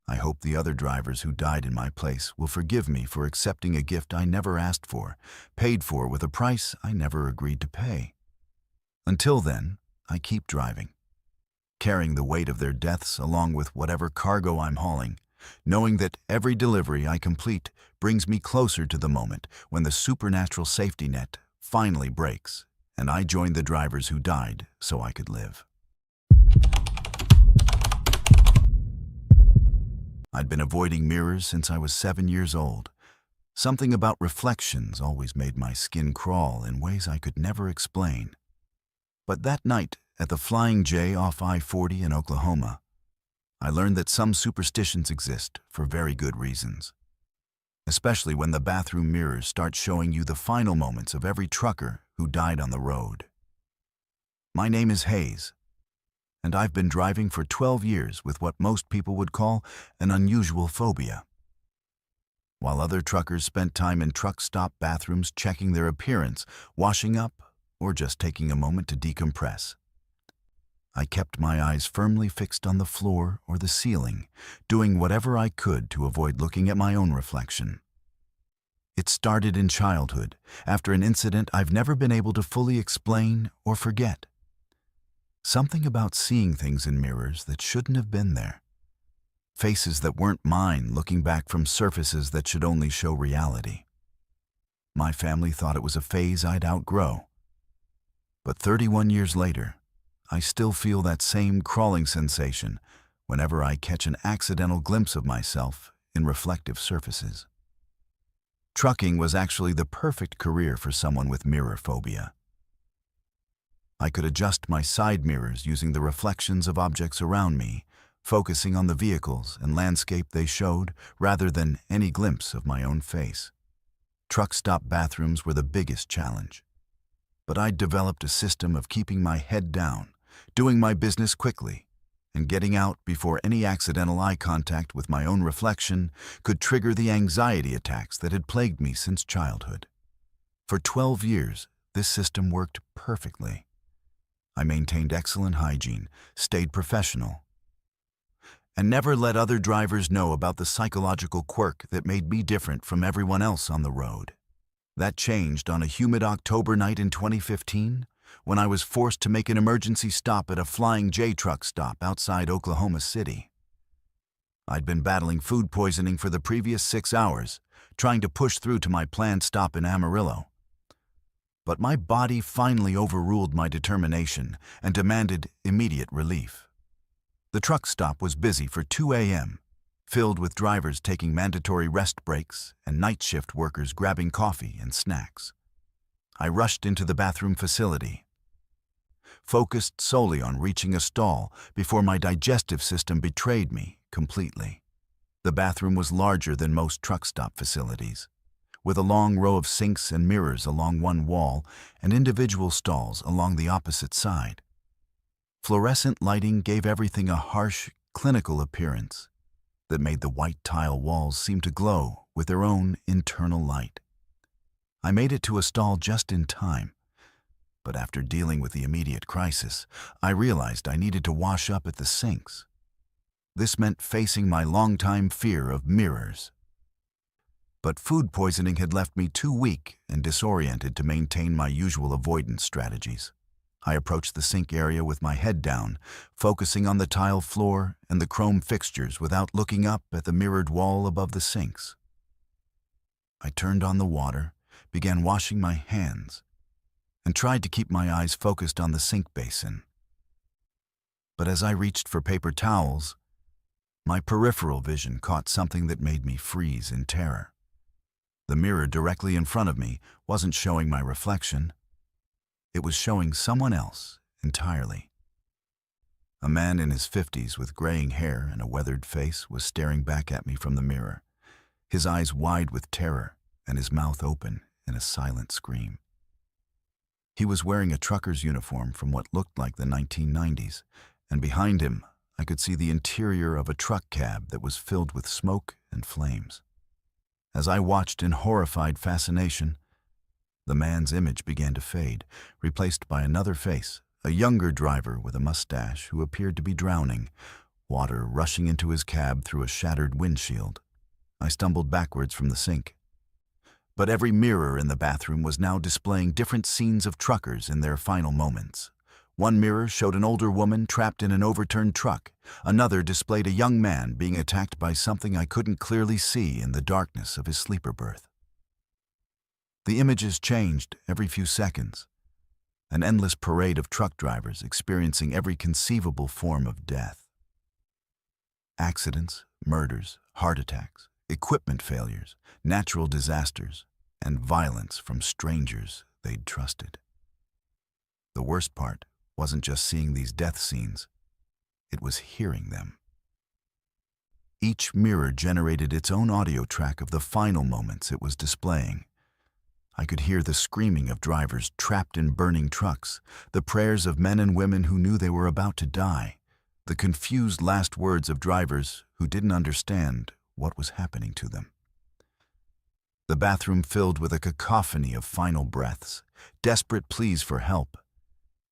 I hope the other drivers who died in my place will forgive me for accepting a gift I never asked for, paid for with a price I never agreed to pay. Until then, I keep driving, carrying the weight of their deaths along with whatever cargo I'm hauling, knowing that every delivery I complete brings me closer to the moment when the supernatural safety net finally breaks and I join the drivers who died so I could live. I'd been avoiding mirrors since I was 7 years old. Something about reflections always made my skin crawl in ways I could never explain. But that night at the Flying J off I-40 in Oklahoma, I learned that some superstitions exist for very good reasons, especially when the bathroom mirrors start showing you the final moments of every trucker who died on the road. My name is Hayes, and I've been driving for 12 years with what most people would call an unusual phobia. While other truckers spent time in truck stop bathrooms checking their appearance, washing up, or just taking a moment to decompress, I kept my eyes firmly fixed on the floor or the ceiling, doing whatever I could to avoid looking at my own reflection. It started in childhood, after an incident I've never been able to fully explain or forget. Something about seeing things in mirrors that shouldn't have been there. Faces that weren't mine looking back from surfaces that should only show reality. My family thought it was a phase I'd outgrow. But 31 years later, I still feel that same crawling sensation whenever I catch an accidental glimpse of myself in reflective surfaces. Trucking was actually the perfect career for someone with mirror phobia. I could adjust my side mirrors using the reflections of objects around me, focusing on the vehicles and landscape they showed rather than any glimpse of my own face. Truck stop bathrooms were the biggest challenge, but I'd developed a system of keeping my head down, doing my business quickly, and getting out before any accidental eye contact with my own reflection could trigger the anxiety attacks that had plagued me since childhood. For 12 years, this system worked perfectly. I maintained excellent hygiene, stayed professional, and never let other drivers know about the psychological quirk that made me different from everyone else on the road. That changed on a humid October night in 2015 when I was forced to make an emergency stop at a Flying J truck stop outside Oklahoma City. I'd been battling food poisoning for the previous 6 hours, trying to push through to my planned stop in Amarillo. But my body finally overruled my determination and demanded immediate relief. The truck stop was busy for 2 a.m., filled with drivers taking mandatory rest breaks and night shift workers grabbing coffee and snacks. I rushed into the bathroom facility, focused solely on reaching a stall before my digestive system betrayed me completely. The bathroom was larger than most truck stop facilities, with a long row of sinks and mirrors along one wall and individual stalls along the opposite side. Fluorescent lighting gave everything a harsh, clinical appearance that made the white tile walls seem to glow with their own internal light. I made it to a stall just in time, but after dealing with the immediate crisis, I realized I needed to wash up at the sinks. This meant facing my longtime fear of mirrors. But food poisoning had left me too weak and disoriented to maintain my usual avoidance strategies. I approached the sink area with my head down, focusing on the tile floor and the chrome fixtures without looking up at the mirrored wall above the sinks. I turned on the water, began washing my hands, and tried to keep my eyes focused on the sink basin. But as I reached for paper towels, my peripheral vision caught something that made me freeze in terror. The mirror directly in front of me wasn't showing my reflection. It was showing someone else entirely. A man in his 50s with graying hair and a weathered face was staring back at me from the mirror, his eyes wide with terror and his mouth open in a silent scream. He was wearing a trucker's uniform from what looked like the 1990s, and behind him I could see the interior of a truck cab that was filled with smoke and flames. As I watched in horrified fascination, the man's image began to fade, replaced by another face, a younger driver with a mustache who appeared to be drowning, water rushing into his cab through a shattered windshield. I stumbled backwards from the sink. But every mirror in the bathroom was now displaying different scenes of truckers in their final moments. One mirror showed an older woman trapped in an overturned truck. Another displayed a young man being attacked by something I couldn't clearly see in the darkness of his sleeper berth. The images changed every few seconds, an endless parade of truck drivers experiencing every conceivable form of death. Accidents, murders, heart attacks, equipment failures, natural disasters, and violence from strangers they'd trusted. The worst part wasn't just seeing these death scenes, it was hearing them. Each mirror generated its own audio track of the final moments it was displaying. I could hear the screaming of drivers trapped in burning trucks, the prayers of men and women who knew they were about to die, the confused last words of drivers who didn't understand what was happening to them. The bathroom filled with a cacophony of final breaths, desperate pleas for help,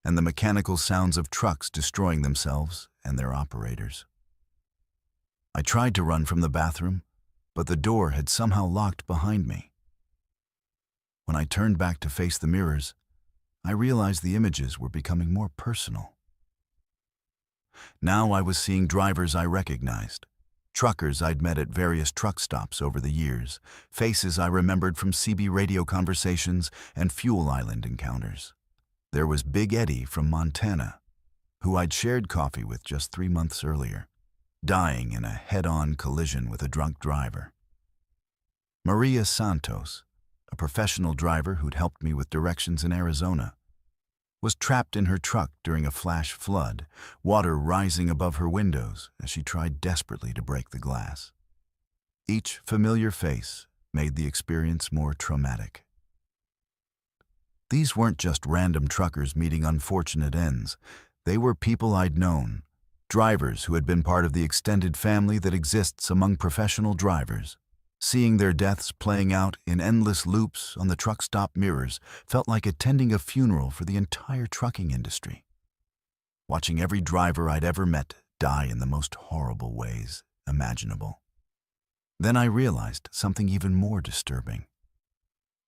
and the mechanical sounds of trucks destroying themselves and their operators. I tried to run from the bathroom, but the door had somehow locked behind me. When I turned back to face the mirrors, I realized the images were becoming more personal. Now I was seeing drivers I recognized, truckers I'd met at various truck stops over the years, faces I remembered from CB radio conversations and Fuel Island encounters. There was Big Eddie from Montana, who I'd shared coffee with just 3 months earlier, dying in a head-on collision with a drunk driver. Maria Santos, a professional driver who'd helped me with directions in Arizona, was trapped in her truck during a flash flood, water rising above her windows as she tried desperately to break the glass. Each familiar face made the experience more traumatic. These weren't just random truckers meeting unfortunate ends. They were people I'd known, drivers who had been part of the extended family that exists among professional drivers. Seeing their deaths playing out in endless loops on the truck stop mirrors felt like attending a funeral for the entire trucking industry. Watching every driver I'd ever met die in the most horrible ways imaginable. Then I realized something even more disturbing.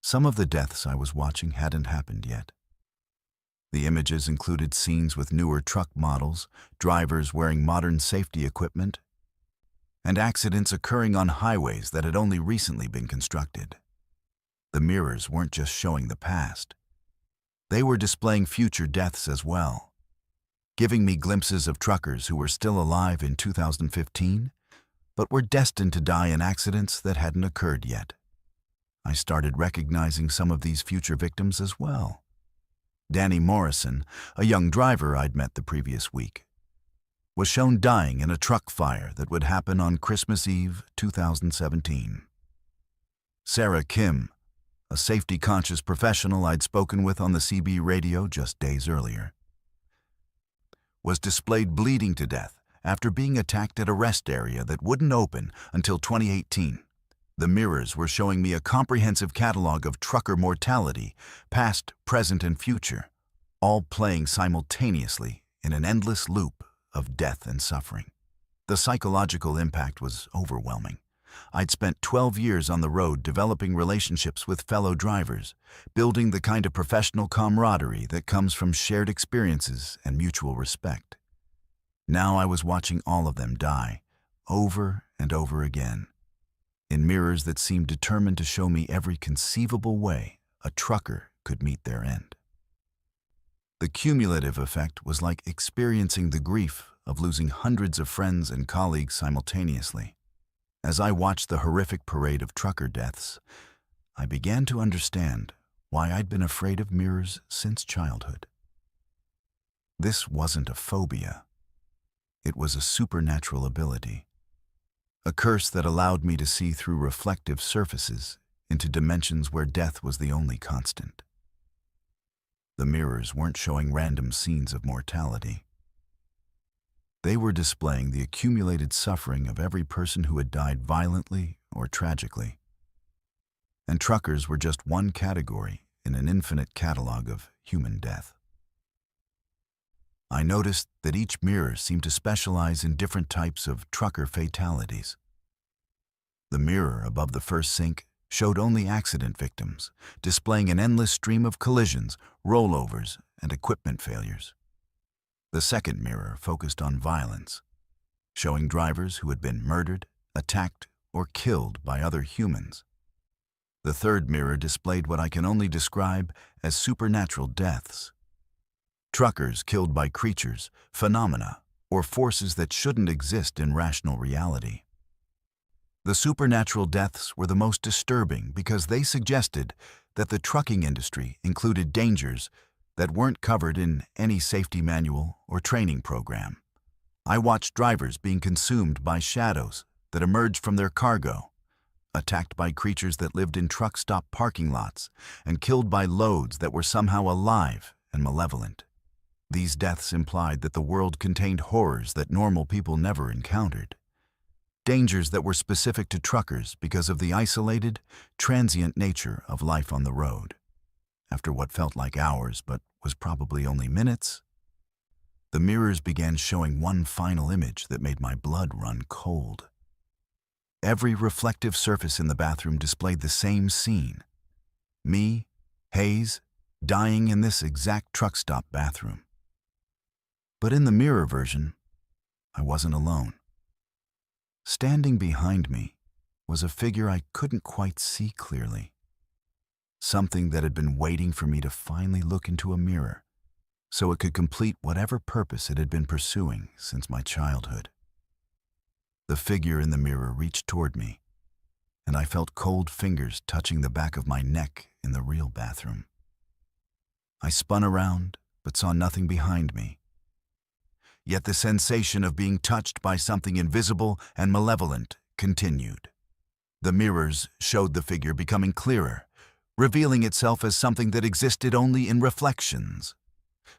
Some of the deaths I was watching hadn't happened yet. The images included scenes with newer truck models, drivers wearing modern safety equipment, and accidents occurring on highways that had only recently been constructed. The mirrors weren't just showing the past. They were displaying future deaths as well, giving me glimpses of truckers who were still alive in 2015, but were destined to die in accidents that hadn't occurred yet. I started recognizing some of these future victims as well. Danny Morrison, a young driver I'd met the previous week, was shown dying in a truck fire that would happen on Christmas Eve 2017. Sarah Kim, a safety-conscious professional I'd spoken with on the CB radio just days earlier, was displayed bleeding to death after being attacked at a rest area that wouldn't open until 2018. The mirrors were showing me a comprehensive catalog of trucker mortality, past, present, and future, all playing simultaneously in an endless loop of death and suffering. The psychological impact was overwhelming. I'd spent 12 years on the road developing relationships with fellow drivers, building the kind of professional camaraderie that comes from shared experiences and mutual respect. Now I was watching all of them die, over and over again, in mirrors that seemed determined to show me every conceivable way a trucker could meet their end. The cumulative effect was like experiencing the grief of losing hundreds of friends and colleagues simultaneously. As I watched the horrific parade of trucker deaths, I began to understand why I'd been afraid of mirrors since childhood. This wasn't a phobia. It was a supernatural ability, a curse that allowed me to see through reflective surfaces into dimensions where death was the only constant. The mirrors weren't showing random scenes of mortality. They were displaying the accumulated suffering of every person who had died violently or tragically. And truckers were just one category in an infinite catalog of human death. I noticed that each mirror seemed to specialize in different types of trucker fatalities. The mirror above the first sink showed only accident victims, displaying an endless stream of collisions, rollovers, and equipment failures. The second mirror focused on violence, showing drivers who had been murdered, attacked, or killed by other humans. The third mirror displayed what I can only describe as supernatural deaths. Truckers killed by creatures, phenomena, or forces that shouldn't exist in rational reality. The supernatural deaths were the most disturbing because they suggested that the trucking industry included dangers that weren't covered in any safety manual or training program. I watched drivers being consumed by shadows that emerged from their cargo, attacked by creatures that lived in truck stop parking lots, and killed by loads that were somehow alive and malevolent. These deaths implied that the world contained horrors that normal people never encountered. Dangers that were specific to truckers because of the isolated, transient nature of life on the road. After what felt like hours but was probably only minutes, the mirrors began showing one final image that made my blood run cold. Every reflective surface in the bathroom displayed the same scene. Me, Hayes, dying in this exact truck stop bathroom. But in the mirror version, I wasn't alone. Standing behind me was a figure I couldn't quite see clearly. Something that had been waiting for me to finally look into a mirror so it could complete whatever purpose it had been pursuing since my childhood. The figure in the mirror reached toward me, and I felt cold fingers touching the back of my neck in the real bathroom. I spun around but saw nothing behind me. Yet the sensation of being touched by something invisible and malevolent continued. The mirrors showed the figure becoming clearer, revealing itself as something that existed only in reflections,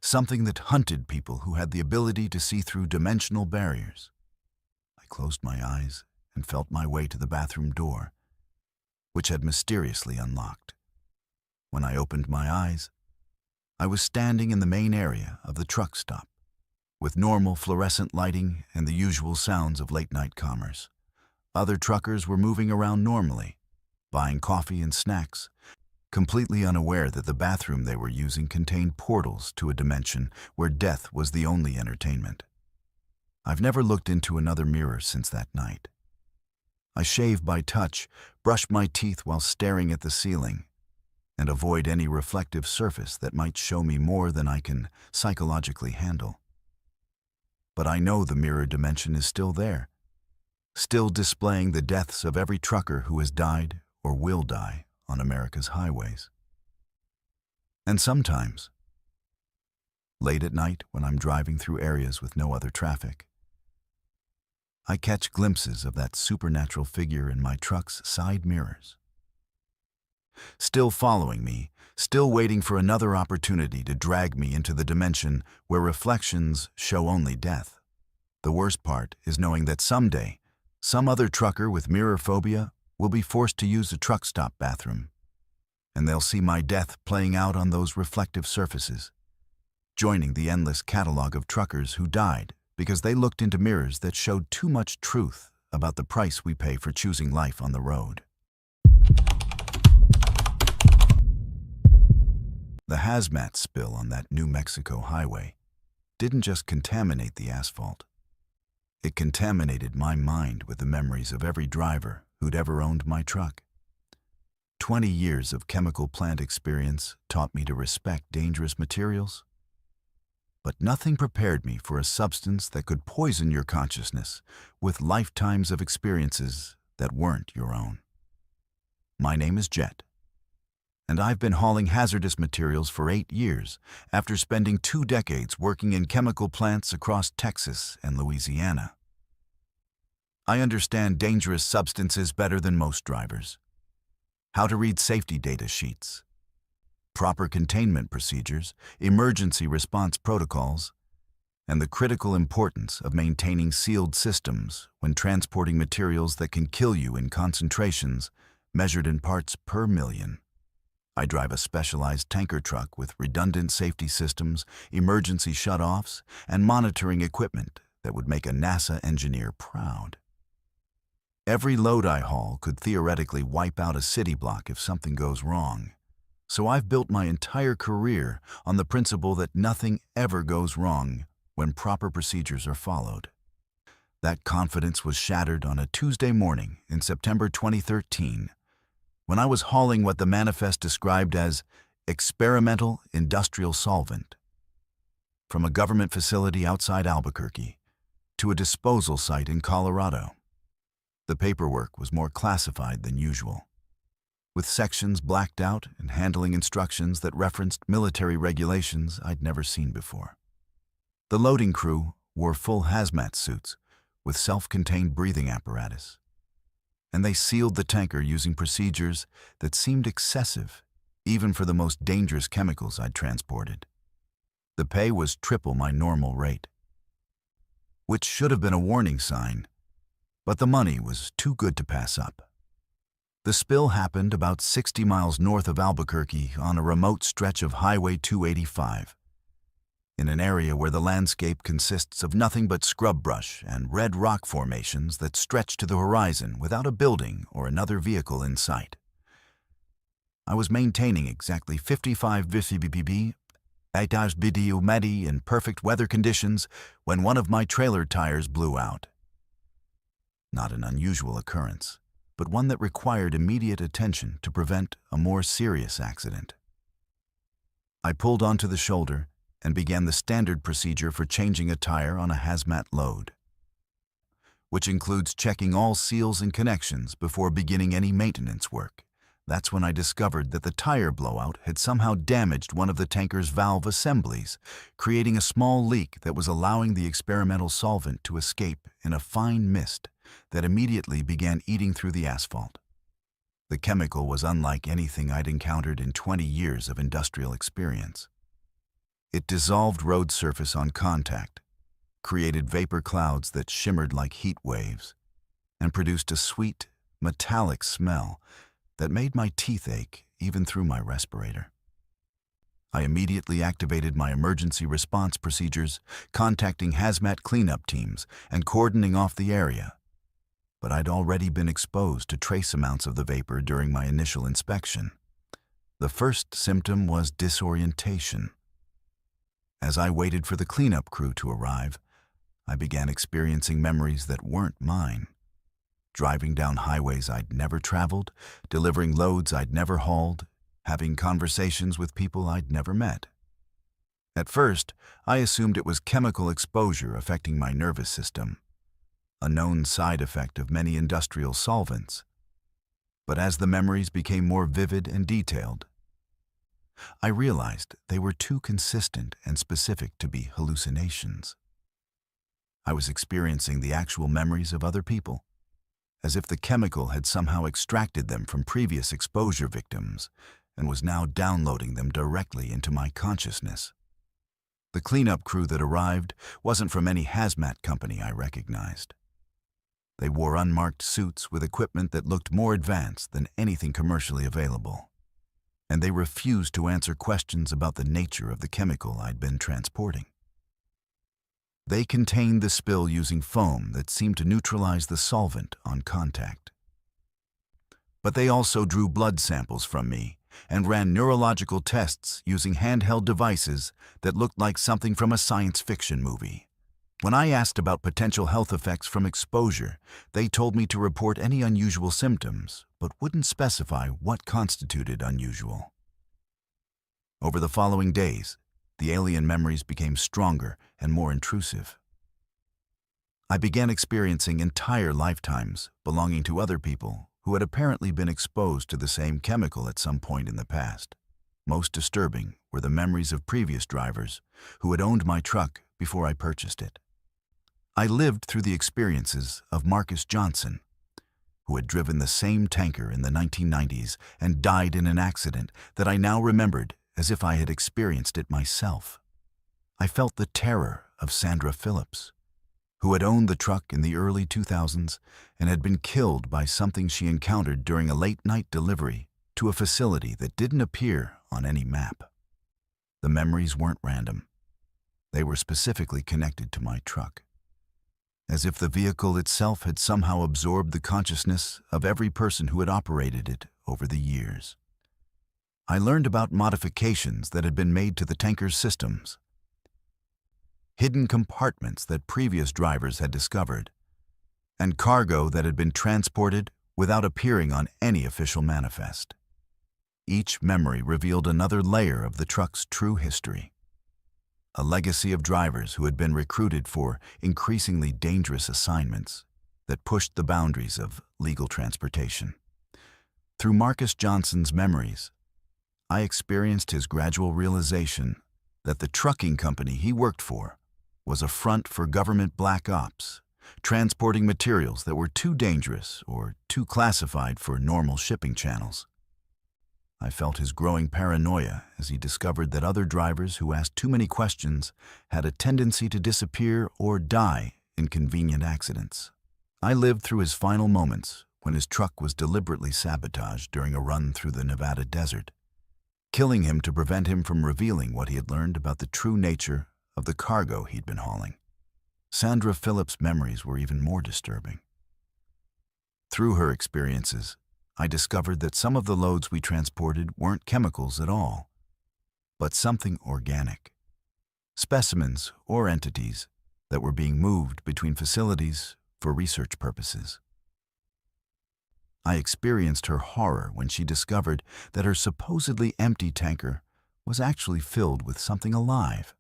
something that hunted people who had the ability to see through dimensional barriers. I closed my eyes and felt my way to the bathroom door, which had mysteriously unlocked. When I opened my eyes, I was standing in the main area of the truck stop, with normal fluorescent lighting and the usual sounds of late-night commerce. Other truckers were moving around normally, buying coffee and snacks, completely unaware that the bathroom they were using contained portals to a dimension where death was the only entertainment. I've never looked into another mirror since that night. I shave by touch, brush my teeth while staring at the ceiling, and avoid any reflective surface that might show me more than I can psychologically handle. But I know the mirror dimension is still there, still displaying the deaths of every trucker who has died or will die on America's highways. And sometimes, late at night when I'm driving through areas with no other traffic, I catch glimpses of that supernatural figure in my truck's side mirrors. Still following me, still waiting for another opportunity to drag me into the dimension where reflections show only death. The worst part is knowing that someday, some other trucker with mirror phobia will be forced to use a truck stop bathroom, and they'll see my death playing out on those reflective surfaces, joining the endless catalog of truckers who died because they looked into mirrors that showed too much truth about the price we pay for choosing life on the road. The Hazmat spill on that New Mexico highway didn't just contaminate the asphalt. It contaminated my mind with the memories of every driver who'd ever owned my truck. 20 years of chemical plant experience taught me to respect dangerous materials, but nothing prepared me for a substance that could poison your consciousness with lifetimes of experiences that weren't your own. My name is Jet, and I've been hauling hazardous materials for 8 years after spending 2 decades working in chemical plants across Texas and Louisiana. I understand dangerous substances better than most drivers. How to read safety data sheets, proper containment procedures, emergency response protocols, and the critical importance of maintaining sealed systems when transporting materials that can kill you in concentrations measured in parts per million. I drive a specialized tanker truck with redundant safety systems, emergency shutoffs, and monitoring equipment that would make a NASA engineer proud. Every load I haul could theoretically wipe out a city block if something goes wrong. So I've built my entire career on the principle that nothing ever goes wrong when proper procedures are followed. That confidence was shattered on a Tuesday morning in September 2013, when I was hauling what the manifest described as experimental industrial solvent from a government facility outside Albuquerque to a disposal site in Colorado. The paperwork was more classified than usual, with sections blacked out and handling instructions that referenced military regulations I'd never seen before. The loading crew wore full hazmat suits with self-contained breathing apparatus, and they sealed the tanker using procedures that seemed excessive even for the most dangerous chemicals I'd transported. The pay was triple my normal rate, which should have been a warning sign, but the money was too good to pass up. The spill happened about 60 miles north of Albuquerque on a remote stretch of Highway 285, in an area where the landscape consists of nothing but scrub brush and red rock formations that stretch to the horizon without a building or another vehicle in sight. I was maintaining exactly 55 VCBPB in perfect weather conditions when one of my trailer tires blew out. Not an unusual occurrence, but one that required immediate attention to prevent a more serious accident. I pulled onto the shoulder and began the standard procedure for changing a tire on a hazmat load, which includes checking all seals and connections before beginning any maintenance work. That's when I discovered that the tire blowout had somehow damaged one of the tanker's valve assemblies, creating a small leak that was allowing the experimental solvent to escape in a fine mist that immediately began eating through the asphalt. The chemical was unlike anything I'd encountered in 20 years of industrial experience. It dissolved road surface on contact, created vapor clouds that shimmered like heat waves, and produced a sweet, metallic smell that made my teeth ache even through my respirator. I immediately activated my emergency response procedures, contacting hazmat cleanup teams and cordoning off the area. But I'd already been exposed to trace amounts of the vapor during my initial inspection. The first symptom was disorientation. As I waited for the cleanup crew to arrive, I began experiencing memories that weren't mine. Driving down highways I'd never traveled, delivering loads I'd never hauled, having conversations with people I'd never met. At first, I assumed it was chemical exposure affecting my nervous system, a known side effect of many industrial solvents. But as the memories became more vivid and detailed, I realized they were too consistent and specific to be hallucinations. I was experiencing the actual memories of other people, as if the chemical had somehow extracted them from previous exposure victims and was now downloading them directly into my consciousness. The cleanup crew that arrived wasn't from any hazmat company I recognized. They wore unmarked suits with equipment that looked more advanced than anything commercially available, and they refused to answer questions about the nature of the chemical I'd been transporting. They contained the spill using foam that seemed to neutralize the solvent on contact. But they also drew blood samples from me and ran neurological tests using handheld devices that looked like something from a science fiction movie. When I asked about potential health effects from exposure, they told me to report any unusual symptoms, but wouldn't specify what constituted unusual. Over the following days, the alien memories became stronger and more intrusive. I began experiencing entire lifetimes belonging to other people who had apparently been exposed to the same chemical at some point in the past. Most disturbing were the memories of previous drivers who had owned my truck before I purchased it. I lived through the experiences of Marcus Johnson, who had driven the same tanker in the 1990s and died in an accident that I now remembered as if I had experienced it myself. I felt the terror of Sandra Phillips, who had owned the truck in the early 2000s and had been killed by something she encountered during a late-night delivery to a facility that didn't appear on any map. The memories weren't random. They were specifically connected to my truck, as if the vehicle itself had somehow absorbed the consciousness of every person who had operated it over the years. I learned about modifications that had been made to the tanker's systems, hidden compartments that previous drivers had discovered, and cargo that had been transported without appearing on any official manifest. Each memory revealed another layer of the truck's true history, a legacy of drivers who had been recruited for increasingly dangerous assignments that pushed the boundaries of legal transportation. Through Marcus Johnson's memories, I experienced his gradual realization that the trucking company he worked for was a front for government black ops, transporting materials that were too dangerous or too classified for normal shipping channels. I felt his growing paranoia as he discovered that other drivers who asked too many questions had a tendency to disappear or die in convenient accidents. I lived through his final moments when his truck was deliberately sabotaged during a run through the Nevada desert, killing him to prevent him from revealing what he had learned about the true nature of the cargo he'd been hauling. Sandra Phillips' memories were even more disturbing. Through her experiences, I discovered that some of the loads we transported weren't chemicals at all, but something organic, specimens or entities that were being moved between facilities for research purposes. I experienced her horror when she discovered that her supposedly empty tanker was actually filled with something alive,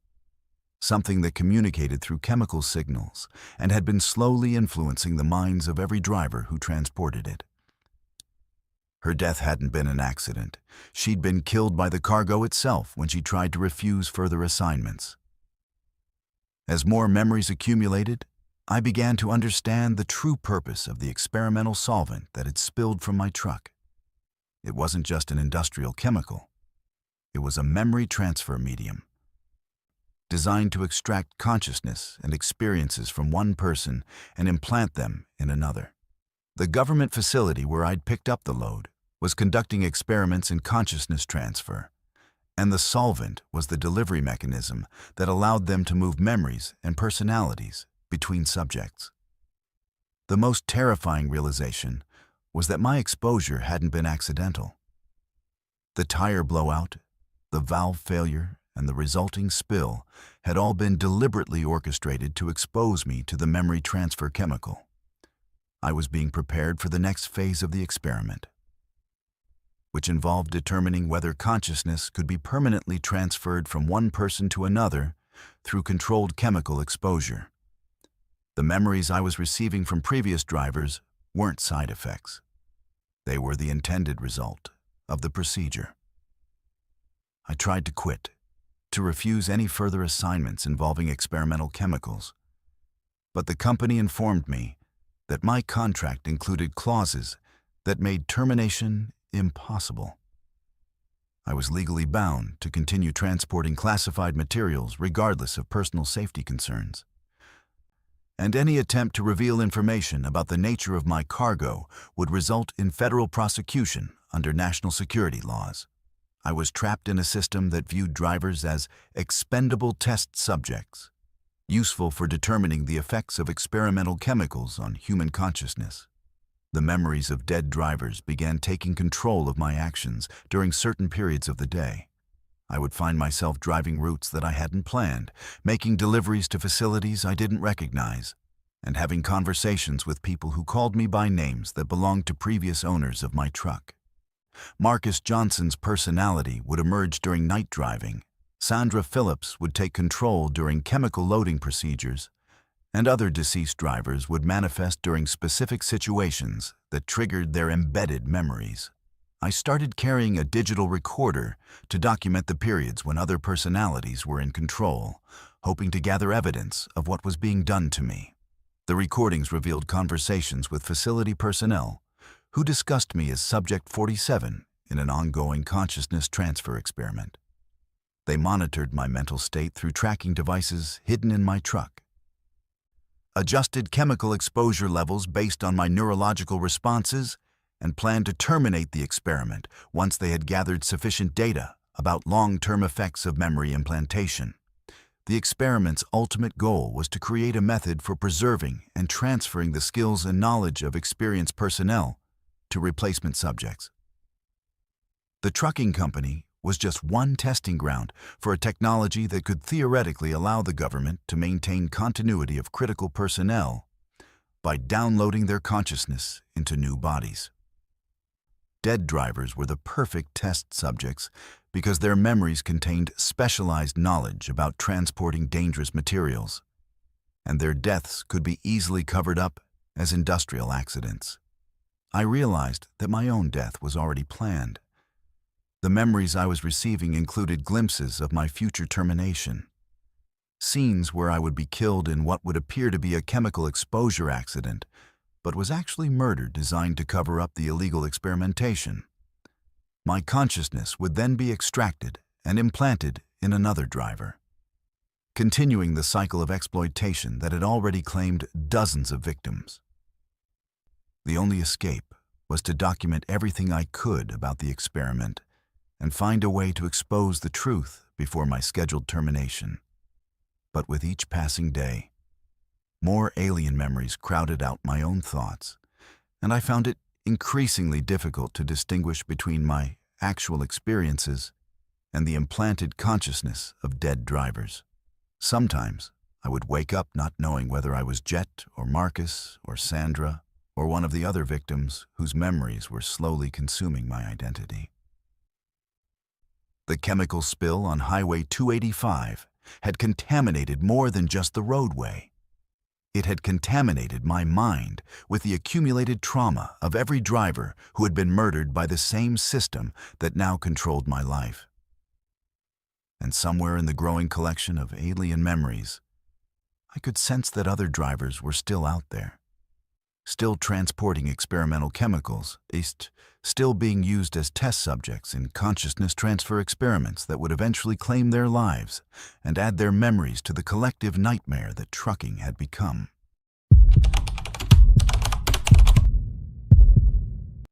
something that communicated through chemical signals and had been slowly influencing the minds of every driver who transported it. Her death hadn't been an accident. She'd been killed by the cargo itself when she tried to refuse further assignments. As more memories accumulated, I began to understand the true purpose of the experimental solvent that had spilled from my truck. It wasn't just an industrial chemical. It was a memory transfer medium, designed to extract consciousness and experiences from one person and implant them in another. The government facility where I'd picked up the load was conducting experiments in consciousness transfer, and the solvent was the delivery mechanism that allowed them to move memories and personalities between subjects. The most terrifying realization was that my exposure hadn't been accidental. The tire blowout, the valve failure, and the resulting spill had all been deliberately orchestrated to expose me to the memory transfer chemical. I was being prepared for the next phase of the experiment, which involved determining whether consciousness could be permanently transferred from one person to another through controlled chemical exposure. The memories I was receiving from previous drivers weren't side effects. They were the intended result of the procedure. I tried to quit, to refuse any further assignments involving experimental chemicals, but the company informed me that my contract included clauses that made termination impossible. I was legally bound to continue transporting classified materials regardless of personal safety concerns, and any attempt to reveal information about the nature of my cargo would result in federal prosecution under national security laws. I was trapped in a system that viewed drivers as expendable test subjects, useful for determining the effects of experimental chemicals on human consciousness. The memories of dead drivers began taking control of my actions during certain periods of the day. I would find myself driving routes that I hadn't planned, making deliveries to facilities I didn't recognize, and having conversations with people who called me by names that belonged to previous owners of my truck. Marcus Johnson's personality would emerge during night driving. Sandra Phillips would take control during chemical loading procedures, and other deceased drivers would manifest during specific situations that triggered their embedded memories. I started carrying a digital recorder to document the periods when other personalities were in control, hoping to gather evidence of what was being done to me. The recordings revealed conversations with facility personnel who discussed me as Subject 47 in an ongoing consciousness transfer experiment. They monitored my mental state through tracking devices hidden in my truck, adjusted chemical exposure levels based on my neurological responses, and planned to terminate the experiment once they had gathered sufficient data about long-term effects of memory implantation. The experiment's ultimate goal was to create a method for preserving and transferring the skills and knowledge of experienced personnel to replacement subjects. The trucking company was just one testing ground for a technology that could theoretically allow the government to maintain continuity of critical personnel by downloading their consciousness into new bodies. Dead drivers were the perfect test subjects because their memories contained specialized knowledge about transporting dangerous materials, and their deaths could be easily covered up as industrial accidents. I realized that my own death was already planned. The memories I was receiving included glimpses of my future termination, scenes where I would be killed in what would appear to be a chemical exposure accident, but was actually murder designed to cover up the illegal experimentation. My consciousness would then be extracted and implanted in another driver, continuing the cycle of exploitation that had already claimed dozens of victims. The only escape was to document everything I could about the experiment and find a way to expose the truth before my scheduled termination. But with each passing day, more alien memories crowded out my own thoughts, and I found it increasingly difficult to distinguish between my actual experiences and the implanted consciousness of dead drivers. Sometimes I would wake up not knowing whether I was Jet or Marcus or Sandra or one of the other victims whose memories were slowly consuming my identity. The chemical spill on Highway 285 had contaminated more than just the roadway. It had contaminated my mind with the accumulated trauma of every driver who had been murdered by the same system that now controlled my life. And somewhere in the growing collection of alien memories, I could sense that other drivers were still out there, still transporting experimental chemicals, still being used as test subjects in consciousness transfer experiments that would eventually claim their lives and add their memories to the collective nightmare that trucking had become.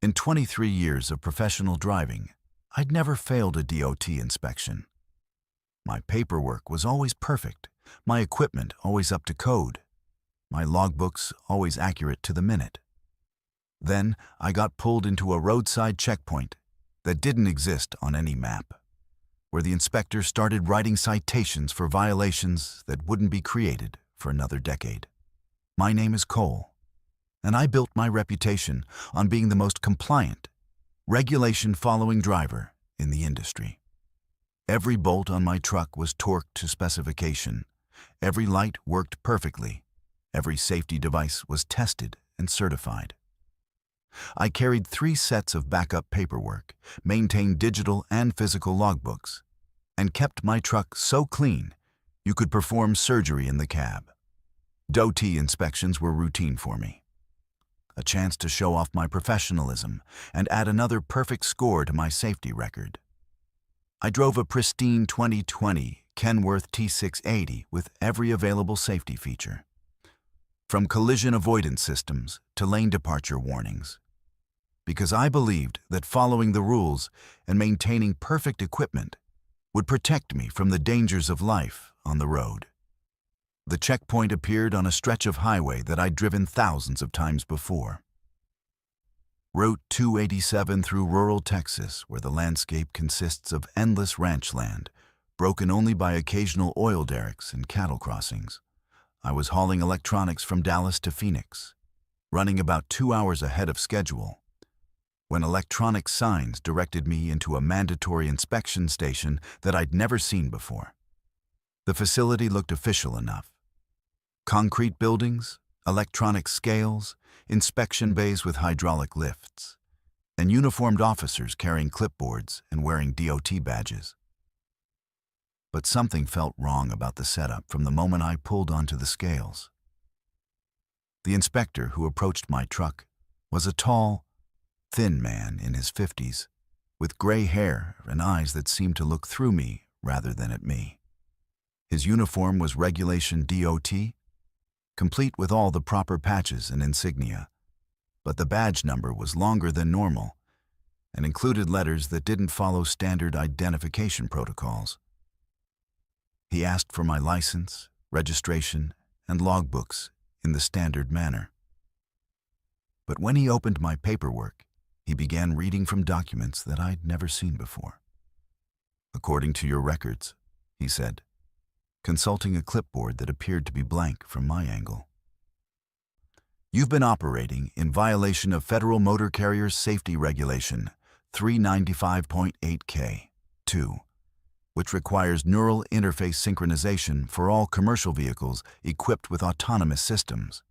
In 23 years of professional driving, I'd never failed a DOT inspection. My paperwork was always perfect, my equipment always up to code, my logbooks always accurate to the minute. Then I got pulled into a roadside checkpoint that didn't exist on any map, where the inspector started writing citations for violations that wouldn't be created for another decade. My name is Cole, and I built my reputation on being the most compliant, regulation-following driver in the industry. Every bolt on my truck was torqued to specification, every light worked perfectly, every safety device was tested and certified. I carried 3 sets of backup paperwork, maintained digital and physical logbooks, and kept my truck so clean you could perform surgery in the cab. DOT inspections were routine for me, a chance to show off my professionalism and add another perfect score to my safety record. I drove a pristine 2020 Kenworth T680 with every available safety feature, from collision avoidance systems to lane departure warnings, because I believed that following the rules and maintaining perfect equipment would protect me from the dangers of life on the road. The checkpoint appeared on a stretch of highway that I'd driven thousands of times before. Route 287 through rural Texas, where the landscape consists of endless ranch land, broken only by occasional oil derricks and cattle crossings. I was hauling electronics from Dallas to Phoenix, running about 2 hours ahead of schedule, when electronic signs directed me into a mandatory inspection station that I'd never seen before. The facility looked official enough. Concrete buildings, electronic scales, inspection bays with hydraulic lifts, and uniformed officers carrying clipboards and wearing DOT badges. But something felt wrong about the setup from the moment I pulled onto the scales. The inspector who approached my truck was a tall, thin man in his 50s, with gray hair and eyes that seemed to look through me rather than at me. His uniform was regulation DOT, complete with all the proper patches and insignia, but the badge number was longer than normal and included letters that didn't follow standard identification protocols. He asked for my license, registration, and logbooks in the standard manner. But when he opened my paperwork, he began reading from documents that I'd never seen before. "According to your records," he said, consulting a clipboard that appeared to be blank from my angle, "you've been operating in violation of Federal Motor Carrier Safety Regulation 395.8K2, which requires neural interface synchronization for all commercial vehicles equipped with autonomous systems."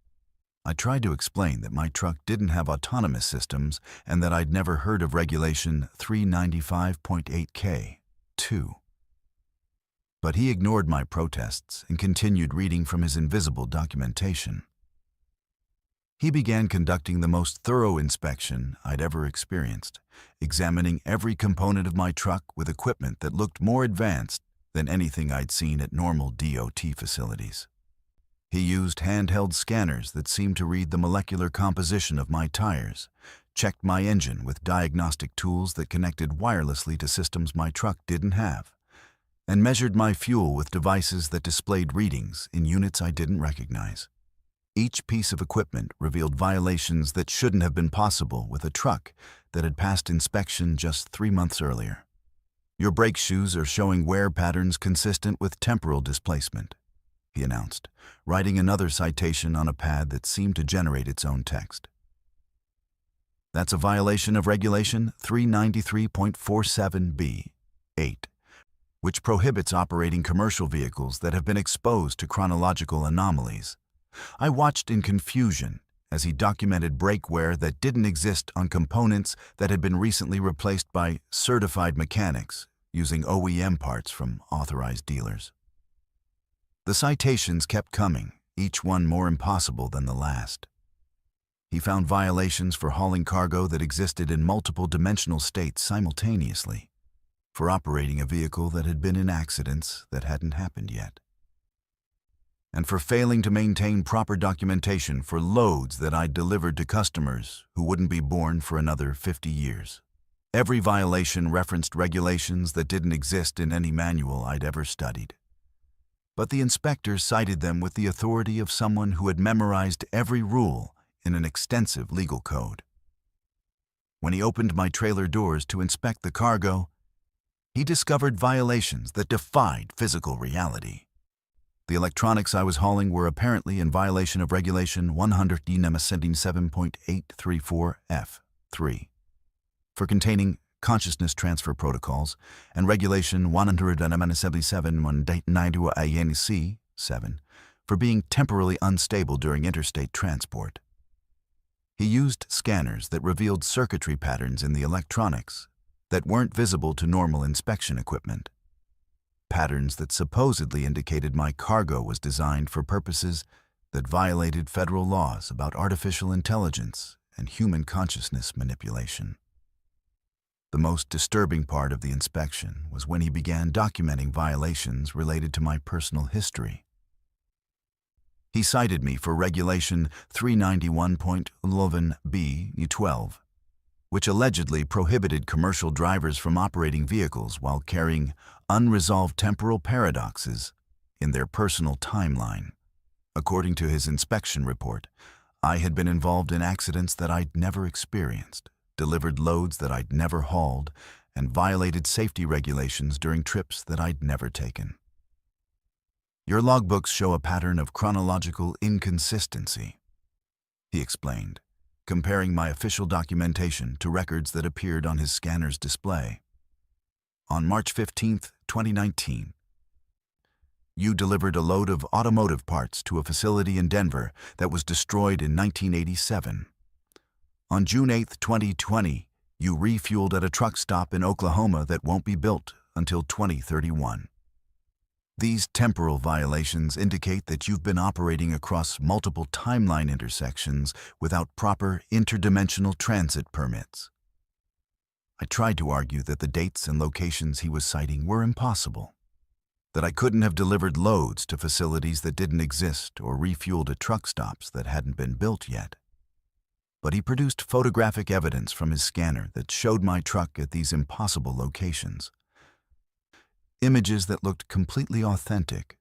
I tried to explain that my truck didn't have autonomous systems and that I'd never heard of Regulation 395.8K2. But he ignored my protests and continued reading from his invisible documentation. He began conducting the most thorough inspection I'd ever experienced, examining every component of my truck with equipment that looked more advanced than anything I'd seen at normal DOT facilities. He used handheld scanners that seemed to read the molecular composition of my tires, checked my engine with diagnostic tools that connected wirelessly to systems my truck didn't have, and measured my fuel with devices that displayed readings in units I didn't recognize. Each piece of equipment revealed violations that shouldn't have been possible with a truck that had passed inspection just 3 months earlier. "Your brake shoes are showing wear patterns consistent with temporal displacement," he announced, writing another citation on a pad that seemed to generate its own text. "That's a violation of Regulation 393.47B8, which prohibits operating commercial vehicles that have been exposed to chronological anomalies." I watched in confusion as he documented brake wear that didn't exist on components that had been recently replaced by certified mechanics using OEM parts from authorized dealers. The citations kept coming, each one more impossible than the last. He found violations for hauling cargo that existed in multiple dimensional states simultaneously, for operating a vehicle that had been in accidents that hadn't happened yet, and for failing to maintain proper documentation for loads that I'd delivered to customers who wouldn't be born for another 50 years. Every violation referenced regulations that didn't exist in any manual I'd ever studied. But the inspector cited them with the authority of someone who had memorized every rule in an extensive legal code. When he opened my trailer doors to inspect the cargo, he discovered violations that defied physical reality. The electronics I was hauling were apparently in violation of Regulation 177.834F3 for containing consciousness transfer protocols and Regulation 177.991C7 for being temporarily unstable during interstate transport. He used scanners that revealed circuitry patterns in the electronics that weren't visible to normal inspection equipment. Patterns that supposedly indicated my cargo was designed for purposes that violated federal laws about artificial intelligence and human consciousness manipulation. The most disturbing part of the inspection was when he began documenting violations related to my personal history. He cited me for Regulation 391.11B12, which allegedly prohibited commercial drivers from operating vehicles while carrying unresolved temporal paradoxes in their personal timeline. According to his inspection report, I had been involved in accidents that I'd never experienced, delivered loads that I'd never hauled, and violated safety regulations during trips that I'd never taken. "Your logbooks show a pattern of chronological inconsistency," he explained, comparing my official documentation to records that appeared on his scanner's display. "On March 15, 2019, you delivered a load of automotive parts to a facility in Denver that was destroyed in 1987. On June 8, 2020, you refueled at a truck stop in Oklahoma that won't be built until 2031. These temporal violations indicate that you've been operating across multiple timeline intersections without proper interdimensional transit permits. I tried to argue that the dates and locations he was citing were impossible, that I couldn't have delivered loads to facilities that didn't exist or refueled at truck stops that hadn't been built yet. But he produced photographic evidence from his scanner that showed my truck at these impossible locations. Images that looked completely authentic,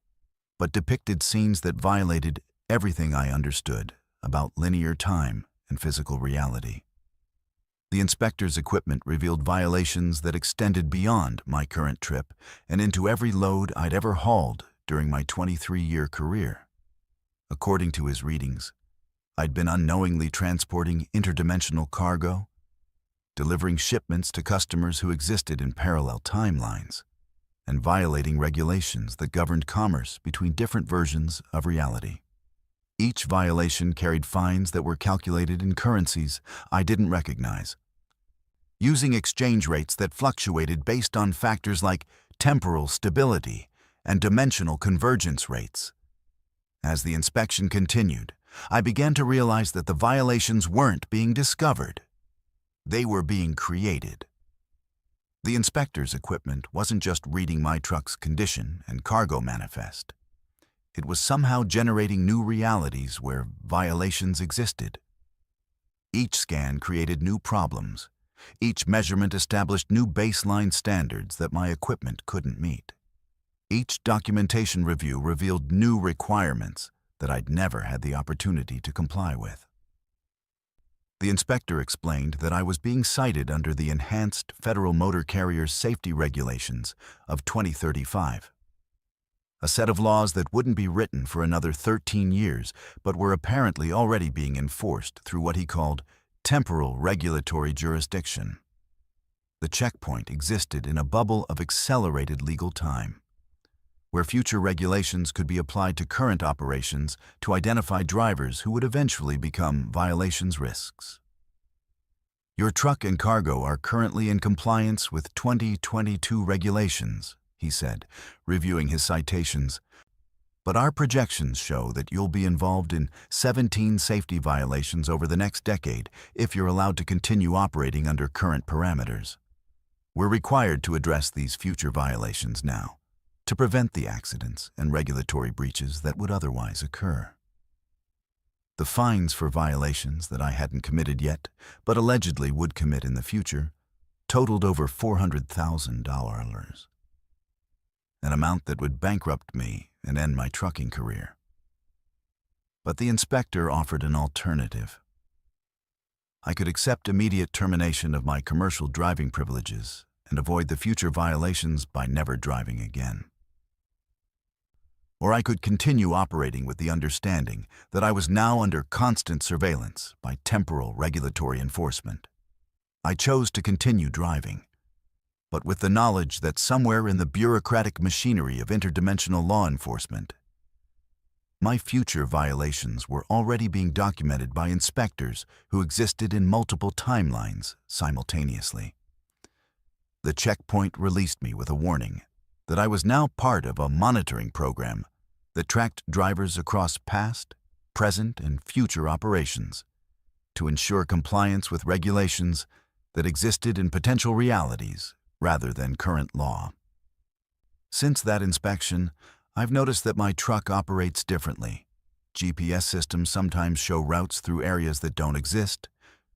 but depicted scenes that violated everything I understood about linear time and physical reality. The inspector's equipment revealed violations that extended beyond my current trip and into every load I'd ever hauled during my 23-year career. According to his readings, I'd been unknowingly transporting interdimensional cargo, delivering shipments to customers who existed in parallel timelines, and violating regulations that governed commerce between different versions of reality. Each violation carried fines that were calculated in currencies I didn't recognize, using exchange rates that fluctuated based on factors like temporal stability and dimensional convergence rates. As the inspection continued, I began to realize that the violations weren't being discovered. They were being created. The inspector's equipment wasn't just reading my truck's condition and cargo manifest. It was somehow generating new realities where violations existed. Each scan created new problems. Each measurement established new baseline standards that my equipment couldn't meet. Each documentation review revealed new requirements that I'd never had the opportunity to comply with. The inspector explained that I was being cited under the Enhanced Federal Motor Carrier Safety Regulations of 2035, a set of laws that wouldn't be written for another 13 years, but were apparently already being enforced through what he called temporal regulatory jurisdiction. The checkpoint existed in a bubble of accelerated legal time, where future regulations could be applied to current operations to identify drivers who would eventually become violations risks. Your truck and cargo are currently in compliance with 2022 regulations, he said, reviewing his citations, but our projections show that you'll be involved in 17 safety violations over the next decade if you're allowed to continue operating under current parameters. We're required to address these future violations now, to prevent the accidents and regulatory breaches that would otherwise occur. The fines for violations that I hadn't committed yet, but allegedly would commit in the future, totaled over $400,000, an amount that would bankrupt me and end my trucking career. But the inspector offered an alternative. I could accept immediate termination of my commercial driving privileges and avoid the future violations by never driving again. Or I could continue operating with the understanding that I was now under constant surveillance by temporal regulatory enforcement. I chose to continue driving, but with the knowledge that somewhere in the bureaucratic machinery of interdimensional law enforcement, my future violations were already being documented by inspectors who existed in multiple timelines simultaneously. The checkpoint released me with a warning that I was now part of a monitoring program that tracked drivers across past, present, and future operations to ensure compliance with regulations that existed in potential realities rather than current law. Since that inspection, I've noticed that my truck operates differently. GPS systems sometimes show routes through areas that don't exist.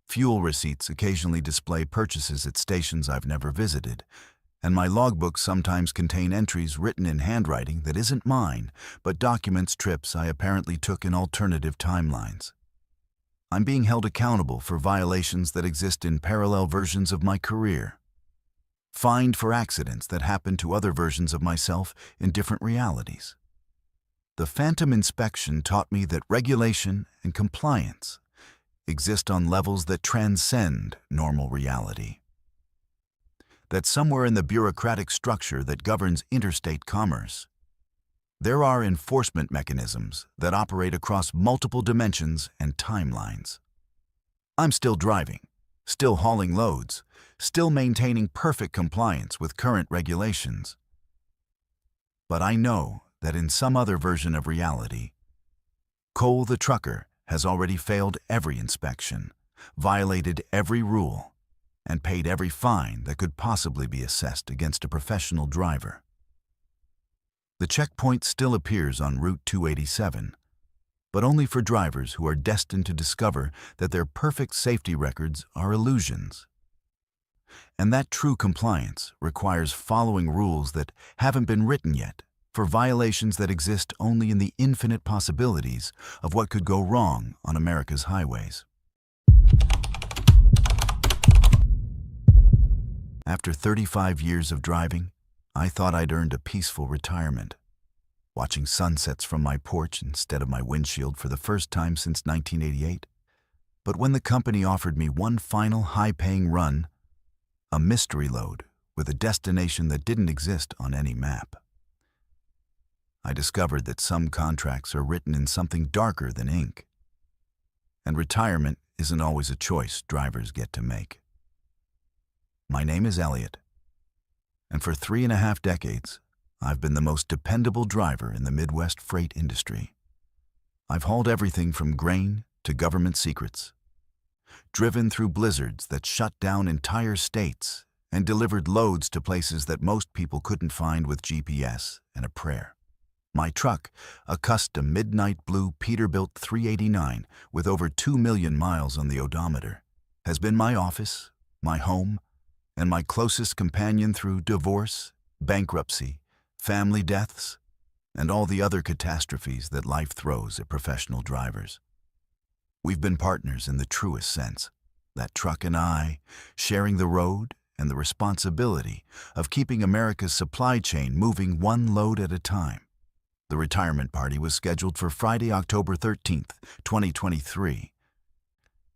Fuel receipts occasionally display purchases at stations I've never visited, and my logbooks sometimes contain entries written in handwriting that isn't mine, but documents trips I apparently took in alternative timelines. I'm being held accountable for violations that exist in parallel versions of my career, fined for accidents that happen to other versions of myself in different realities. The phantom inspection taught me that regulation and compliance exist on levels that transcend normal reality. That somewhere in the bureaucratic structure that governs interstate commerce, There are enforcement mechanisms that operate across multiple dimensions and timelines. I'm still driving, still hauling loads, still maintaining perfect compliance with current regulations. But I know that in some other version of reality, Cole the trucker has already failed every inspection, violated every rule, and paid every fine that could possibly be assessed against a professional driver. The checkpoint still appears on Route 287, but only for drivers who are destined to discover that their perfect safety records are illusions. And that true compliance requires following rules that haven't been written yet, for violations that exist only in the infinite possibilities of what could go wrong on America's highways. After 35 years of driving, I thought I'd earned a peaceful retirement, watching sunsets from my porch instead of my windshield for the first time since 1988. But when the company offered me one final high-paying run, a mystery load with a destination that didn't exist on any map, I discovered that some contracts are written in something darker than ink. And retirement isn't always a choice drivers get to make. My name is Elliot, and for 3.5 decades, I've been the most dependable driver in the Midwest freight industry. I've hauled everything from grain to government secrets, driven through blizzards that shut down entire states, and delivered loads to places that most people couldn't find with GPS and a prayer. My truck, a custom midnight blue Peterbilt 389 with over 2 million miles on the odometer, has been my office, my home, and my closest companion through divorce, bankruptcy, family deaths, and all the other catastrophes that life throws at professional drivers. We've been partners in the truest sense, that truck and I, sharing the road and the responsibility of keeping America's supply chain moving one load at a time. The retirement party was scheduled for Friday, October 13th, 2023,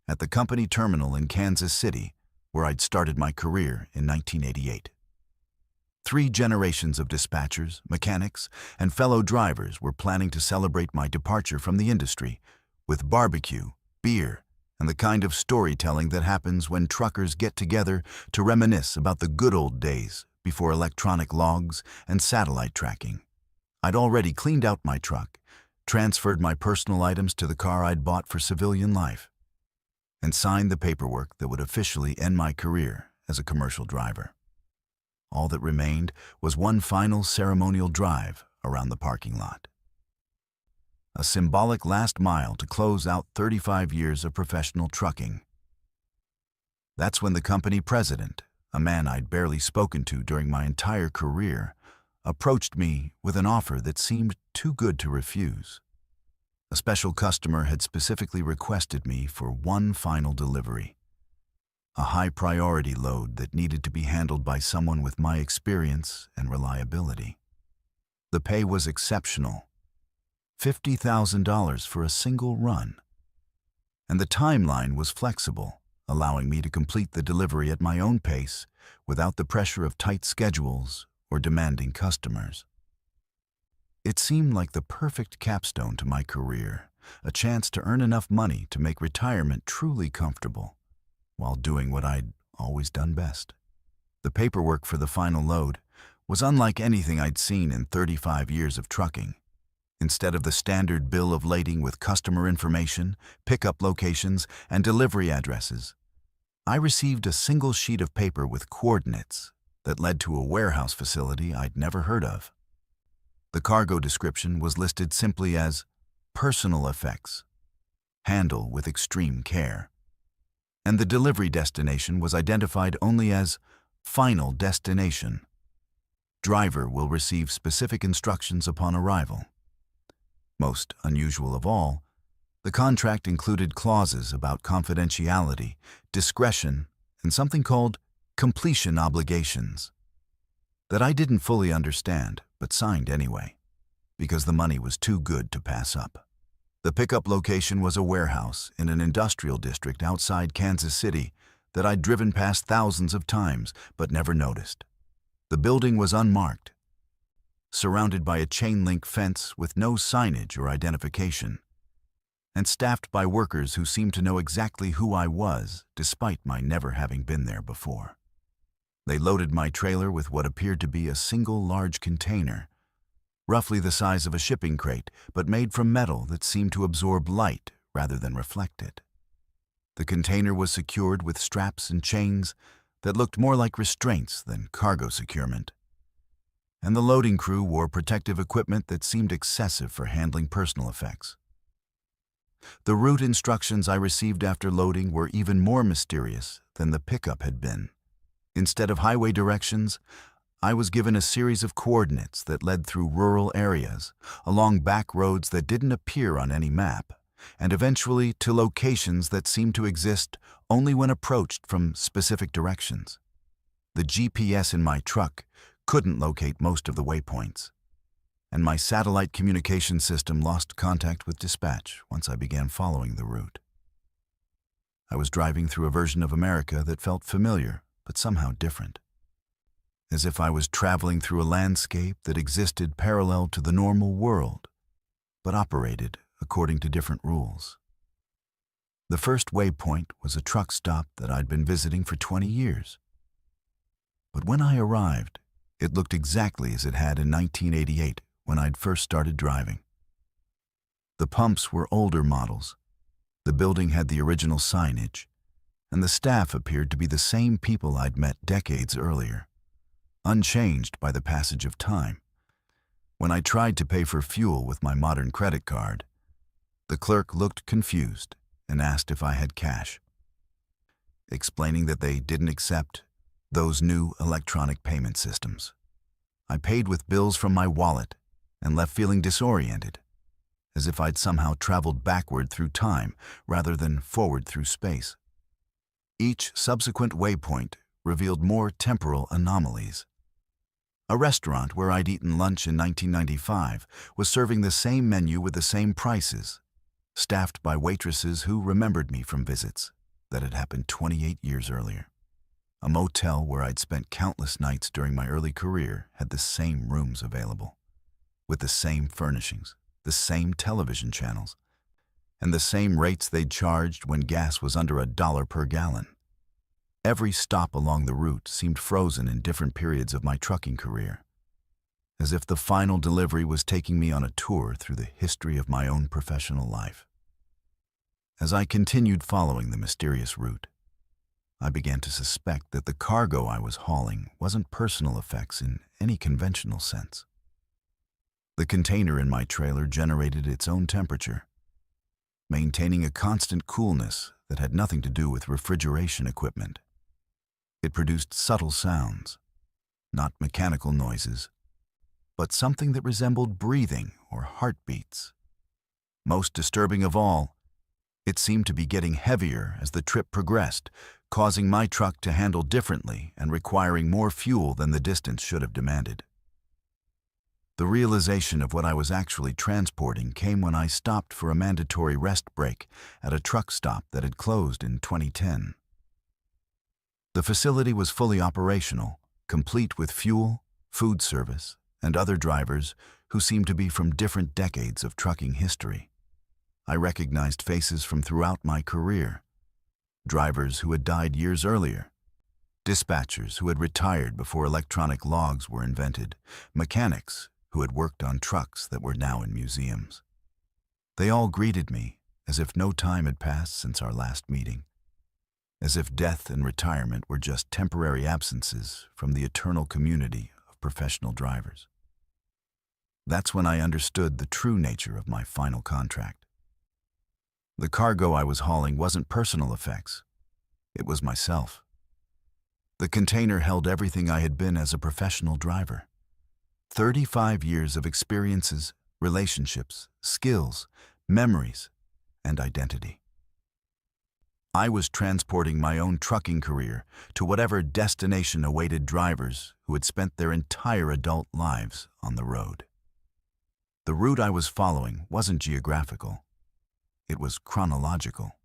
at the company terminal in Kansas City, where I'd started my career in 1988. 3 generations of dispatchers, mechanics, and fellow drivers were planning to celebrate my departure from the industry with barbecue, beer, and the kind of storytelling that happens when truckers get together to reminisce about the good old days before electronic logs and satellite tracking. I'd already cleaned out my truck, transferred my personal items to the car I'd bought for civilian life, and signed the paperwork that would officially end my career as a commercial driver. All that remained was one final ceremonial drive around the parking lot. A symbolic last mile to close out 35 years of professional trucking. That's when the company president, a man I'd barely spoken to during my entire career, approached me with an offer that seemed too good to refuse. A special customer had specifically requested me for one final delivery, a high-priority load that needed to be handled by someone with my experience and reliability. The pay was exceptional, $50,000 for a single run, and the timeline was flexible, allowing me to complete the delivery at my own pace without the pressure of tight schedules or demanding customers. It seemed like the perfect capstone to my career, a chance to earn enough money to make retirement truly comfortable, while doing what I'd always done best. The paperwork for the final load was unlike anything I'd seen in 35 years of trucking. Instead of the standard bill of lading with customer information, pickup locations, and delivery addresses, I received a single sheet of paper with coordinates that led to a warehouse facility I'd never heard of. The cargo description was listed simply as personal effects, handle with extreme care, and the delivery destination was identified only as final destination. Driver will receive specific instructions upon arrival. Most unusual of all, the contract included clauses about confidentiality, discretion, and something called completion obligations that I didn't fully understand but signed anyway, because the money was too good to pass up. The pickup location was a warehouse in an industrial district outside Kansas City that I'd driven past thousands of times but never noticed. The building was unmarked, surrounded by a chain-link fence with no signage or identification, and staffed by workers who seemed to know exactly who I was, despite my never having been there before. They loaded my trailer with what appeared to be a single large container, roughly the size of a shipping crate, but made from metal that seemed to absorb light rather than reflect it. The container was secured with straps and chains that looked more like restraints than cargo securement, and the loading crew wore protective equipment that seemed excessive for handling personal effects. The route instructions I received after loading were even more mysterious than the pickup had been. Instead of highway directions, I was given a series of coordinates that led through rural areas, along back roads that didn't appear on any map, and eventually to locations that seemed to exist only when approached from specific directions. The GPS in my truck couldn't locate most of the waypoints, and my satellite communication system lost contact with dispatch once I began following the route. I was driving through a version of America that felt familiar, but somehow different, as if I was traveling through a landscape that existed parallel to the normal world, but operated according to different rules. The first waypoint was a truck stop that I'd been visiting for 20 years. But when I arrived, it looked exactly as it had in 1988 when I'd first started driving. The pumps were older models, the building had the original signage, and the staff appeared to be the same people I'd met decades earlier, unchanged by the passage of time. When I tried to pay for fuel with my modern credit card, the clerk looked confused and asked if I had cash, explaining that they didn't accept those new electronic payment systems. I paid with bills from my wallet and left feeling disoriented, as if I'd somehow traveled backward through time rather than forward through space. Each subsequent waypoint revealed more temporal anomalies. A restaurant where I'd eaten lunch in 1995 was serving the same menu with the same prices, staffed by waitresses who remembered me from visits that had happened 28 years earlier. A motel where I'd spent countless nights during my early career had the same rooms available, with the same furnishings, the same television channels, and the same rates they'd charged when gas was under $1 per gallon. Every stop along the route seemed frozen in different periods of my trucking career, as if the final delivery was taking me on a tour through the history of my own professional life. As I continued following the mysterious route, I began to suspect that the cargo I was hauling wasn't personal effects in any conventional sense. The container in my trailer generated its own temperature, maintaining a constant coolness that had nothing to do with refrigeration equipment. It produced subtle sounds, not mechanical noises, but something that resembled breathing or heartbeats. Most disturbing of all, it seemed to be getting heavier as the trip progressed, causing my truck to handle differently and requiring more fuel than the distance should have demanded. The realization of what I was actually transporting came when I stopped for a mandatory rest break at a truck stop that had closed in 2010. The facility was fully operational, complete with fuel, food service, and other drivers who seemed to be from different decades of trucking history. I recognized faces from throughout my career: drivers who had died years earlier, dispatchers who had retired before electronic logs were invented, mechanics who had worked on trucks that were now in museums. They all greeted me as if no time had passed since our last meeting, as if death and retirement were just temporary absences from the eternal community of professional drivers. That's when I understood the true nature of my final contract. The cargo I was hauling wasn't personal effects. It was myself. The container held everything I had been as a professional driver. 35 years of experiences, relationships, skills, memories, and identity. I was transporting my own trucking career to whatever destination awaited drivers who had spent their entire adult lives on the road. The route I was following wasn't geographical. It was chronological,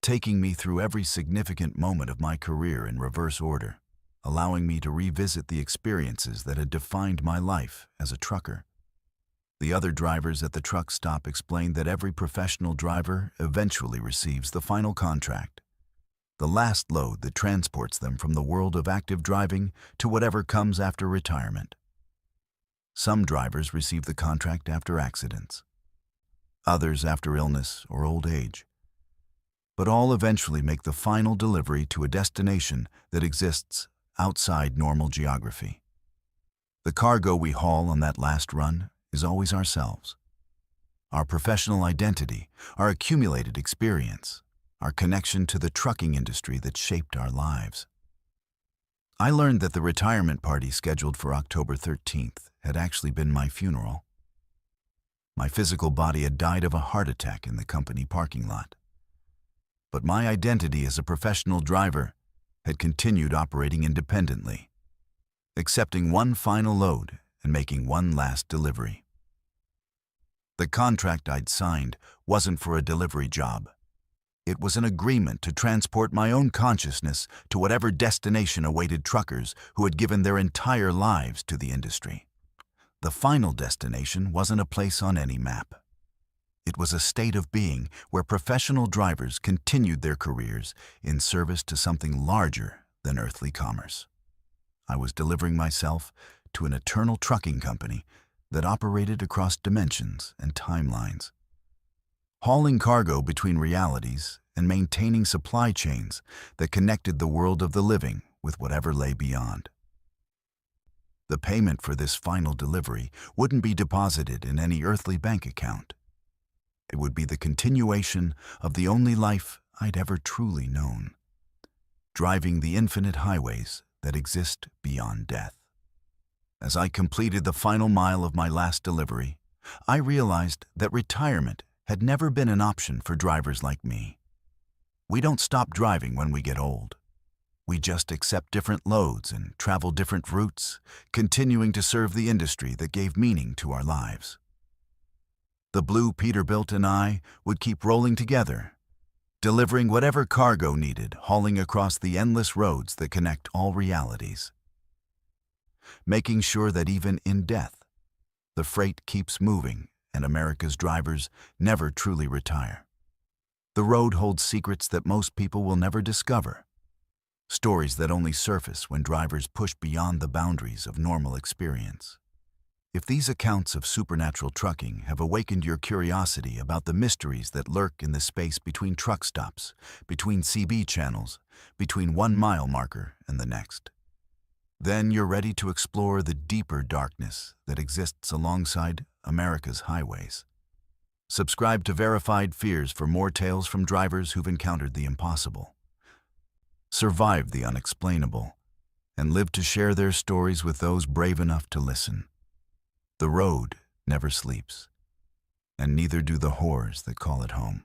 taking me through every significant moment of my career in reverse order, allowing me to revisit the experiences that had defined my life as a trucker. The other drivers at the truck stop explained that every professional driver eventually receives the final contract, the last load that transports them from the world of active driving to whatever comes after retirement. Some drivers receive the contract after accidents, others after illness or old age, but all eventually make the final delivery to a destination that exists outside normal geography. The cargo we haul on that last run is always ourselves. Our professional identity, our accumulated experience, our connection to the trucking industry that shaped our lives. I learned that the retirement party scheduled for October 13th had actually been my funeral. My physical body had died of a heart attack in the company parking lot. But my identity as a professional driver had continued operating independently, accepting one final load and making one last delivery. The contract I'd signed wasn't for a delivery job. It was an agreement to transport my own consciousness to whatever destination awaited truckers who had given their entire lives to the industry. The final destination wasn't a place on any map. It was a state of being where professional drivers continued their careers in service to something larger than earthly commerce. I was delivering myself to an eternal trucking company that operated across dimensions and timelines, hauling cargo between realities and maintaining supply chains that connected the world of the living with whatever lay beyond. The payment for this final delivery wouldn't be deposited in any earthly bank account. It would be the continuation of the only life I'd ever truly known, driving the infinite highways that exist beyond death. As I completed the final mile of my last delivery, I realized that retirement had never been an option for drivers like me. We don't stop driving when we get old. We just accept different loads and travel different routes, continuing to serve the industry that gave meaning to our lives. The blue Peterbilt and I would keep rolling together, delivering whatever cargo needed, hauling across the endless roads that connect all realities, making sure that even in death, the freight keeps moving and America's drivers never truly retire. The road holds secrets that most people will never discover, stories that only surface when drivers push beyond the boundaries of normal experience. If these accounts of supernatural trucking have awakened your curiosity about the mysteries that lurk in the space between truck stops, between CB channels, between 1 mile marker and the next, then you're ready to explore the deeper darkness that exists alongside America's highways. Subscribe to Verified Fears for more tales from drivers who've encountered the impossible, survived the unexplainable, and lived to share their stories with those brave enough to listen. The road never sleeps, and neither do the horrors that call it home.